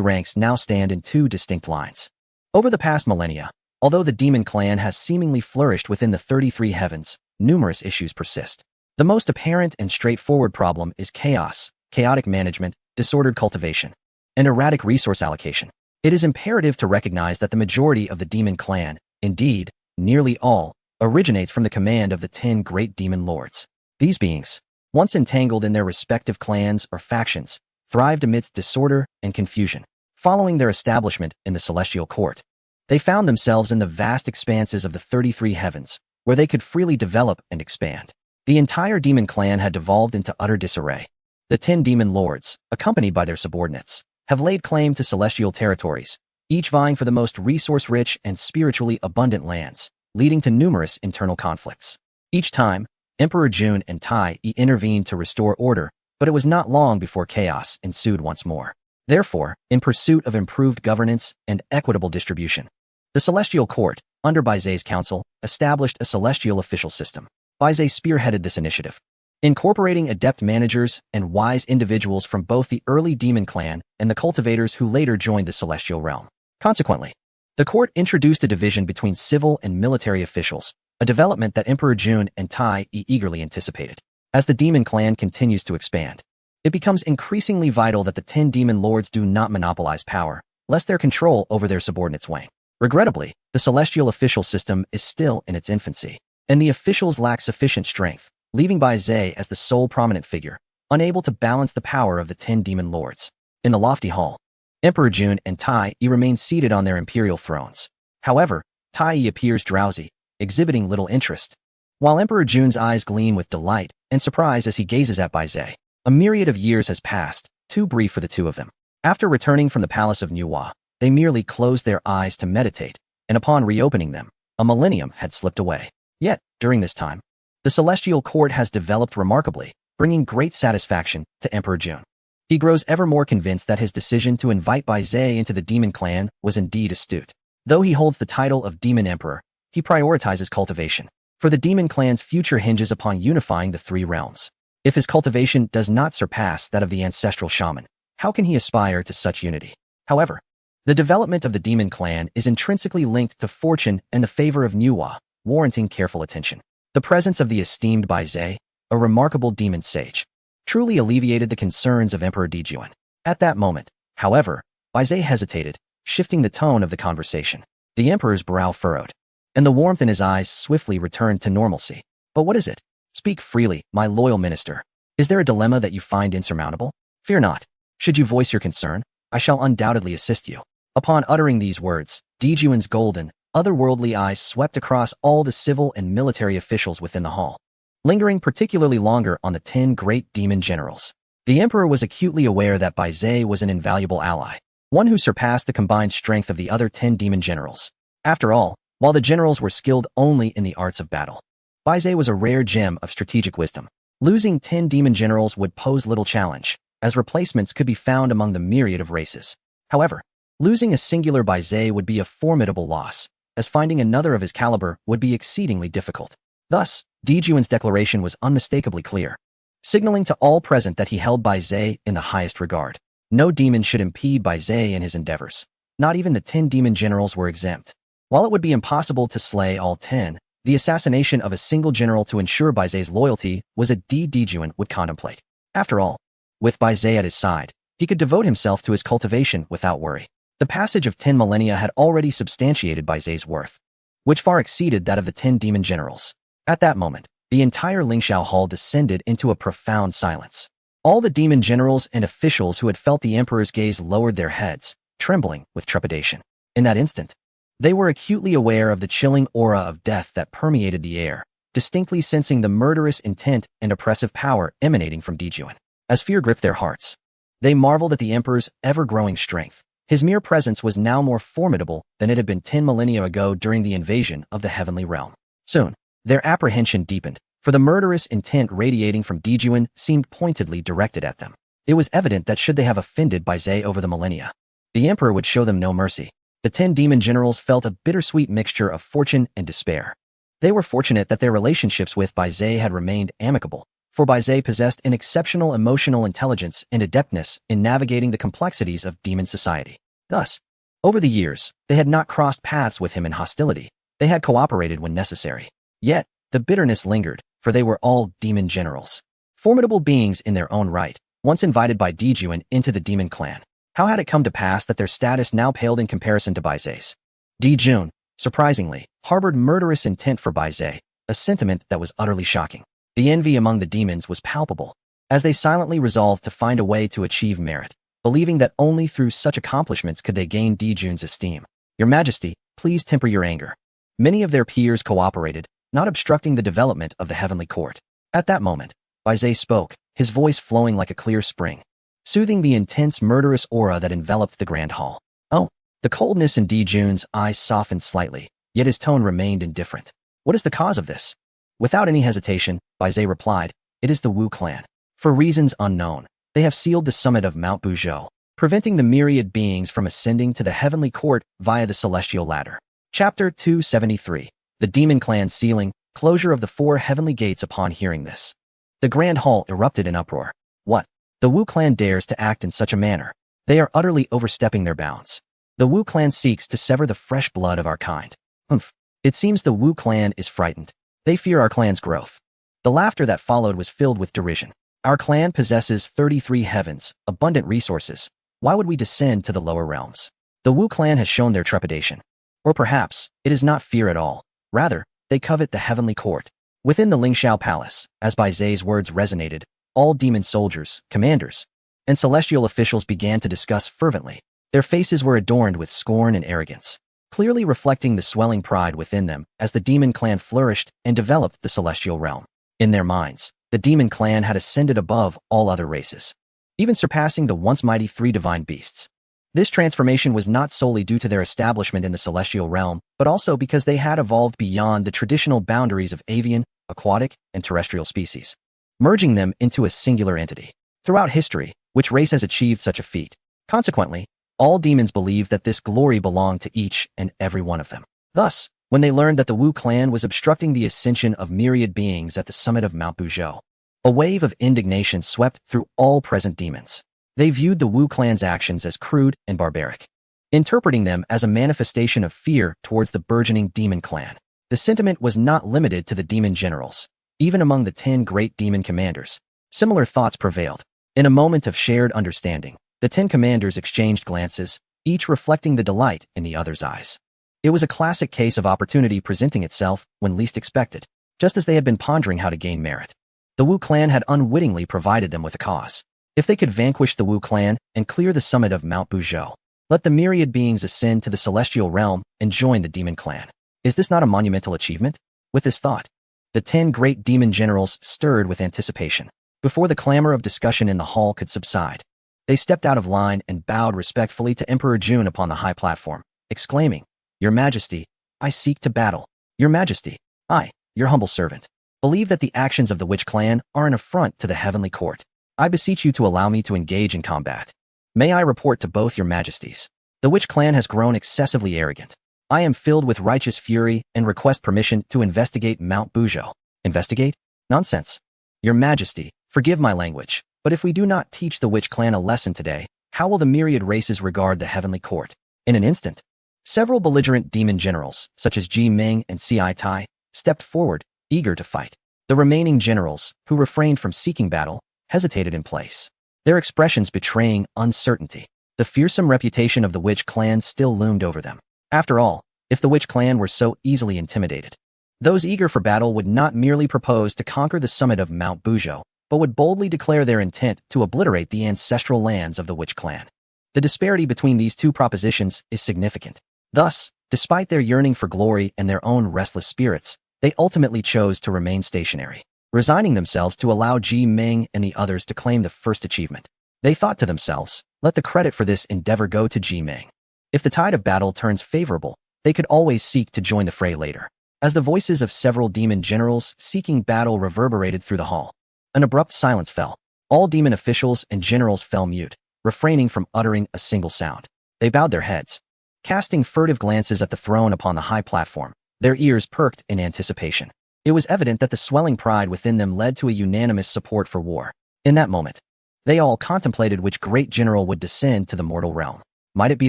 ranks now stand in 2 distinct lines. Over the past millennia, although the demon clan has seemingly flourished within the 33 heavens, numerous issues persist. The most apparent and straightforward problem is chaos, chaotic management, disordered cultivation, and erratic resource allocation. It is imperative to recognize that the majority of the demon clan, indeed, nearly all, originates from the command of the 10 great demon lords. These beings, once entangled in their respective clans or factions, thrived amidst disorder and confusion. Following their establishment in the celestial court, they found themselves in the vast expanses of the 33 heavens, where they could freely develop and expand. The entire demon clan had devolved into utter disarray. The 10 demon lords, accompanied by their subordinates, have laid claim to celestial territories, each vying for the most resource-rich and spiritually abundant lands, leading to numerous internal conflicts. Each time, Emperor Jun and Tai Yi intervened to restore order, but it was not long before chaos ensued once more. Therefore, in pursuit of improved governance and equitable distribution, the Celestial Court, under Baizhe's counsel, established a celestial official system. Baizhe spearheaded this initiative, incorporating adept managers and wise individuals from both the early demon clan and the cultivators who later joined the celestial realm. Consequently, The court introduced a division between civil and military officials, a development that Emperor Jun and Tai eagerly anticipated. As the demon clan continues to expand, it becomes increasingly vital that the 10 demon lords do not monopolize power, lest their control over their subordinates wane. Regrettably, the celestial official system is still in its infancy, and the officials lack sufficient strength, leaving Bai Zai as the sole prominent figure, unable to balance the power of the 10 demon lords. In the lofty hall, Emperor Jun and Tai remain seated on their imperial thrones. However, Tai appears drowsy, exhibiting little interest, while Emperor Jun's eyes gleam with delight and surprise as he gazes at Bai Zai. A myriad of years has passed, too brief for the two of them. After returning from the palace of Nuwa, they merely closed their eyes to meditate, and upon reopening them, a millennium had slipped away. Yet, during this time, the celestial court has developed remarkably, bringing great satisfaction to Emperor Jun. He grows ever more convinced that his decision to invite Bai Zai into the demon clan was indeed astute. Though he holds the title of Demon Emperor, he prioritizes cultivation, for the demon clan's future hinges upon unifying the three realms. If his cultivation does not surpass that of the ancestral shaman, how can he aspire to such unity? However, the development of the demon clan is intrinsically linked to fortune and the favor of Nuwa, warranting careful attention. The presence of the esteemed Bai Zai, a remarkable demon sage, truly alleviated the concerns of Emperor Dijuan. At that moment, however, Bai Zai hesitated, shifting the tone of the conversation. The emperor's brow furrowed, and the warmth in his eyes swiftly returned to normalcy. But what is it? Speak freely, my loyal minister. Is there a dilemma that you find insurmountable? Fear not. Should you voice your concern, I shall undoubtedly assist you. Upon uttering these words, Dijuan's golden, otherworldly eyes swept across all the civil and military officials within the hall, lingering particularly longer on the 10 great demon generals. The emperor was acutely aware that Bai Zai was an invaluable ally, one who surpassed the combined strength of the other 10 demon generals. After all, while the generals were skilled only in the arts of battle, Bai Zai was a rare gem of strategic wisdom. Losing 10 demon generals would pose little challenge, as replacements could be found among the myriad of races. However, losing a singular Bai Zai would be a formidable loss, as finding another of his caliber would be exceedingly difficult. Thus, Dijuan's declaration was unmistakably clear, signaling to all present that he held Bai Zai in the highest regard. No demon should impede Bai Zai in his endeavors. Not even the 10 demon generals were exempt. While it would be impossible to slay all 10, the assassination of a single general to ensure Bai Zai's loyalty was a deed Dijuan would contemplate. After all, with Bai Zai at his side, he could devote himself to his cultivation without worry. The passage of 10 millennia had already substantiated Bai Zai's worth, which far exceeded that of the 10 demon generals. At that moment, the entire Lingxiao Hall descended into a profound silence. All the demon generals and officials who had felt the emperor's gaze lowered their heads, trembling with trepidation. In that instant, they were acutely aware of the chilling aura of death that permeated the air, distinctly sensing the murderous intent and oppressive power emanating from Dijuan. As fear gripped their hearts, they marveled at the emperor's ever-growing strength. His mere presence was now more formidable than it had been 10 millennia ago during the invasion of the heavenly realm. Soon, their apprehension deepened, for the murderous intent radiating from Dijuan seemed pointedly directed at them. It was evident that should they have offended Bai Zai over the millennia, the emperor would show them no mercy. The 10 demon generals felt a bittersweet mixture of fortune and despair. They were fortunate that their relationships with Bai Zai had remained amicable, for Bai Zai possessed an exceptional emotional intelligence and adeptness in navigating the complexities of demon society. Thus, over the years, they had not crossed paths with him in hostility. They had cooperated when necessary. Yet, the bitterness lingered, for they were all demon generals, formidable beings in their own right, once invited by Dijuan into the demon clan. How had it come to pass that their status now paled in comparison to Bai Zai's? Dijuan, surprisingly, harbored murderous intent for Bai Zai, a sentiment that was utterly shocking. The envy among the demons was palpable, as they silently resolved to find a way to achieve merit, believing that only through such accomplishments could they gain Dijuan's esteem. Your Majesty, please temper your anger. Many of their peers cooperated, not obstructing the development of the heavenly court. At that moment, Bai Zai spoke, his voice flowing like a clear spring, soothing the intense murderous aura that enveloped the grand hall. Oh, the coldness in Dijuan's eyes softened slightly, yet his tone remained indifferent. What is the cause of this? Without any hesitation, Bai Zai replied, it is the Wu clan. For reasons unknown, they have sealed the summit of Mount Buzhou, preventing the myriad beings from ascending to the heavenly court via the celestial ladder. Chapter 273. The Demon Clan Sealing, Closure of the 4 Heavenly Gates. Upon hearing this, the grand hall erupted in uproar. What? The Wu clan dares to act in such a manner. They are utterly overstepping their bounds. The Wu clan seeks to sever the fresh blood of our kind. Humph. It seems the Wu clan is frightened. They fear our clan's growth. The laughter that followed was filled with derision. Our clan possesses 33 heavens, abundant resources. Why would we descend to the lower realms? The Wu clan has shown their trepidation. Or perhaps, it is not fear at all. Rather, they covet the heavenly court. Within the Lingxiao Palace, as Bai Zai's words resonated, all demon soldiers, commanders, and celestial officials began to discuss fervently. Their faces were adorned with scorn and arrogance, clearly reflecting the swelling pride within them as the demon clan flourished and developed the celestial realm. In their minds, the demon clan had ascended above all other races, even surpassing the once mighty three divine beasts. This transformation was not solely due to their establishment in the celestial realm, but also because they had evolved beyond the traditional boundaries of avian, aquatic, and terrestrial species, merging them into a singular entity. Throughout history, which race has achieved such a feat? Consequently, all demons believed that this glory belonged to each and every one of them. Thus, when they learned that the Wu clan was obstructing the ascension of myriad beings at the summit of Mount Buzhou, a wave of indignation swept through all present demons. They viewed the Wu clan's actions as crude and barbaric, interpreting them as a manifestation of fear towards the burgeoning demon clan. The sentiment was not limited to the demon generals. Even among the 10 great demon commanders, similar thoughts prevailed. In a moment of shared understanding, the 10 commanders exchanged glances, each reflecting the delight in the other's eyes. It was a classic case of opportunity presenting itself when least expected, just as they had been pondering how to gain merit. The Wu clan had unwittingly provided them with a cause. If they could vanquish the Wu clan and clear the summit of Mount Buzhou, let the myriad beings ascend to the celestial realm and join the demon clan. Is this not a monumental achievement? With this thought, the 10 great demon generals stirred with anticipation. Before the clamor of discussion in the hall could subside, they stepped out of line and bowed respectfully to Emperor Jun upon the high platform, exclaiming, "Your Majesty, I seek to battle. Your Majesty, I, your humble servant, believe that the actions of the Witch clan are an affront to the heavenly court. I beseech you to allow me to engage in combat. May I report to both your majesties. The Witch clan has grown excessively arrogant. I am filled with righteous fury and request permission to investigate Mount Buzhou." Investigate? Nonsense. Your Majesty, forgive my language, but if we do not teach the Witch clan a lesson today, how will the myriad races regard the heavenly court? In an instant, several belligerent demon generals, such as Ji Ming and Ci Tai, stepped forward, eager to fight. The remaining generals, who refrained from seeking battle, hesitated in place, their expressions betraying uncertainty. The fearsome reputation of the Witch clan still loomed over them. After all, if the Witch clan were so easily intimidated, those eager for battle would not merely propose to conquer the summit of Mount Buzhou, but would boldly declare their intent to obliterate the ancestral lands of the Witch clan. The disparity between these two propositions is significant. Thus, despite their yearning for glory and their own restless spirits, they ultimately chose to remain stationary, resigning themselves to allow Ji Ming and the others to claim the first achievement. They thought to themselves, let the credit for this endeavor go to Ji Ming. If the tide of battle turns favorable, they could always seek to join the fray later. As the voices of several demon generals seeking battle reverberated through the hall, an abrupt silence fell. All demon officials and generals fell mute, refraining from uttering a single sound. They bowed their heads, casting furtive glances at the throne upon the high platform, their ears perked in anticipation. It was evident that the swelling pride within them led to a unanimous support for war. In that moment, they all contemplated which great general would descend to the mortal realm. Might it be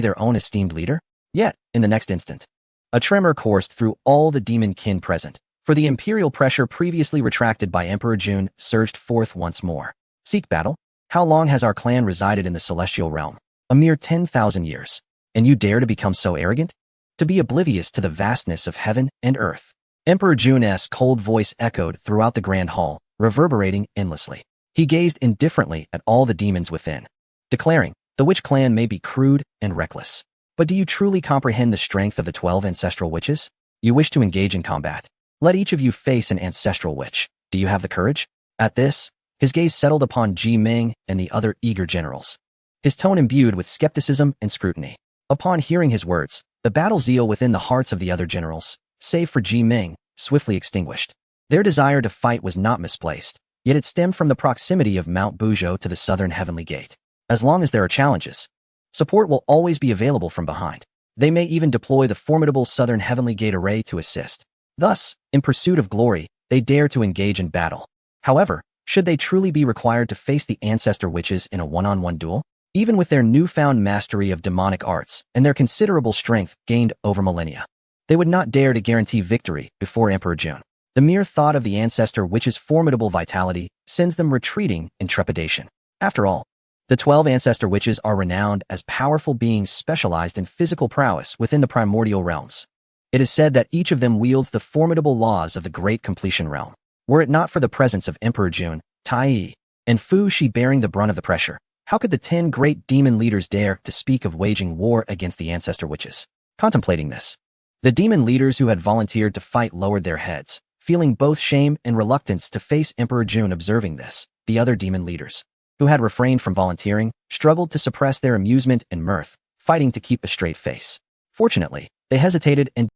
their own esteemed leader? Yet, in the next instant, a tremor coursed through all the demon kin present, for the imperial pressure previously retracted by Emperor Jun surged forth once more. Seek battle? How long has our clan resided in the celestial realm? A mere 10,000 years. And you dare to become so arrogant? To be oblivious to the vastness of heaven and earth. Emperor Jun's cold voice echoed throughout the grand hall, reverberating endlessly. He gazed indifferently at all the demons within, declaring, the Witch clan may be crude and reckless, but do you truly comprehend the strength of the 12 ancestral witches? You wish to engage in combat. Let each of you face an ancestral witch. Do you have the courage? At this, his gaze settled upon Ji Ming and the other eager generals, his tone imbued with skepticism and scrutiny. Upon hearing his words, the battle zeal within the hearts of the other generals, save for Ji Ming, swiftly extinguished. Their desire to fight was not misplaced, yet it stemmed from the proximity of Mount Buzhou to the southern heavenly gate. As long as there are challenges, support will always be available from behind. They may even deploy the formidable southern heavenly gate array to assist. Thus, in pursuit of glory, they dare to engage in battle. However, should they truly be required to face the ancestor witches in a one-on-one duel? even with their newfound mastery of demonic arts and their considerable strength gained over millennia. They would not dare to guarantee victory before Emperor Jun. The mere thought of the ancestor witch's formidable vitality sends them retreating in trepidation. After all, the 12 ancestor witches are renowned as powerful beings specialized in physical prowess within the primordial realms. It is said that each of them wields the formidable laws of the Great Completion Realm. Were it not for the presence of Emperor Jun, Tai Yi, and Fu Shi bearing the brunt of the pressure, how could the 10 great demon leaders dare to speak of waging war against the ancestor witches? Contemplating this, the demon leaders who had volunteered to fight lowered their heads, feeling both shame and reluctance to face Emperor Jun. Observing this, the other demon leaders, who had refrained from volunteering, struggled to suppress their amusement and mirth, fighting to keep a straight face. Fortunately, they hesitated and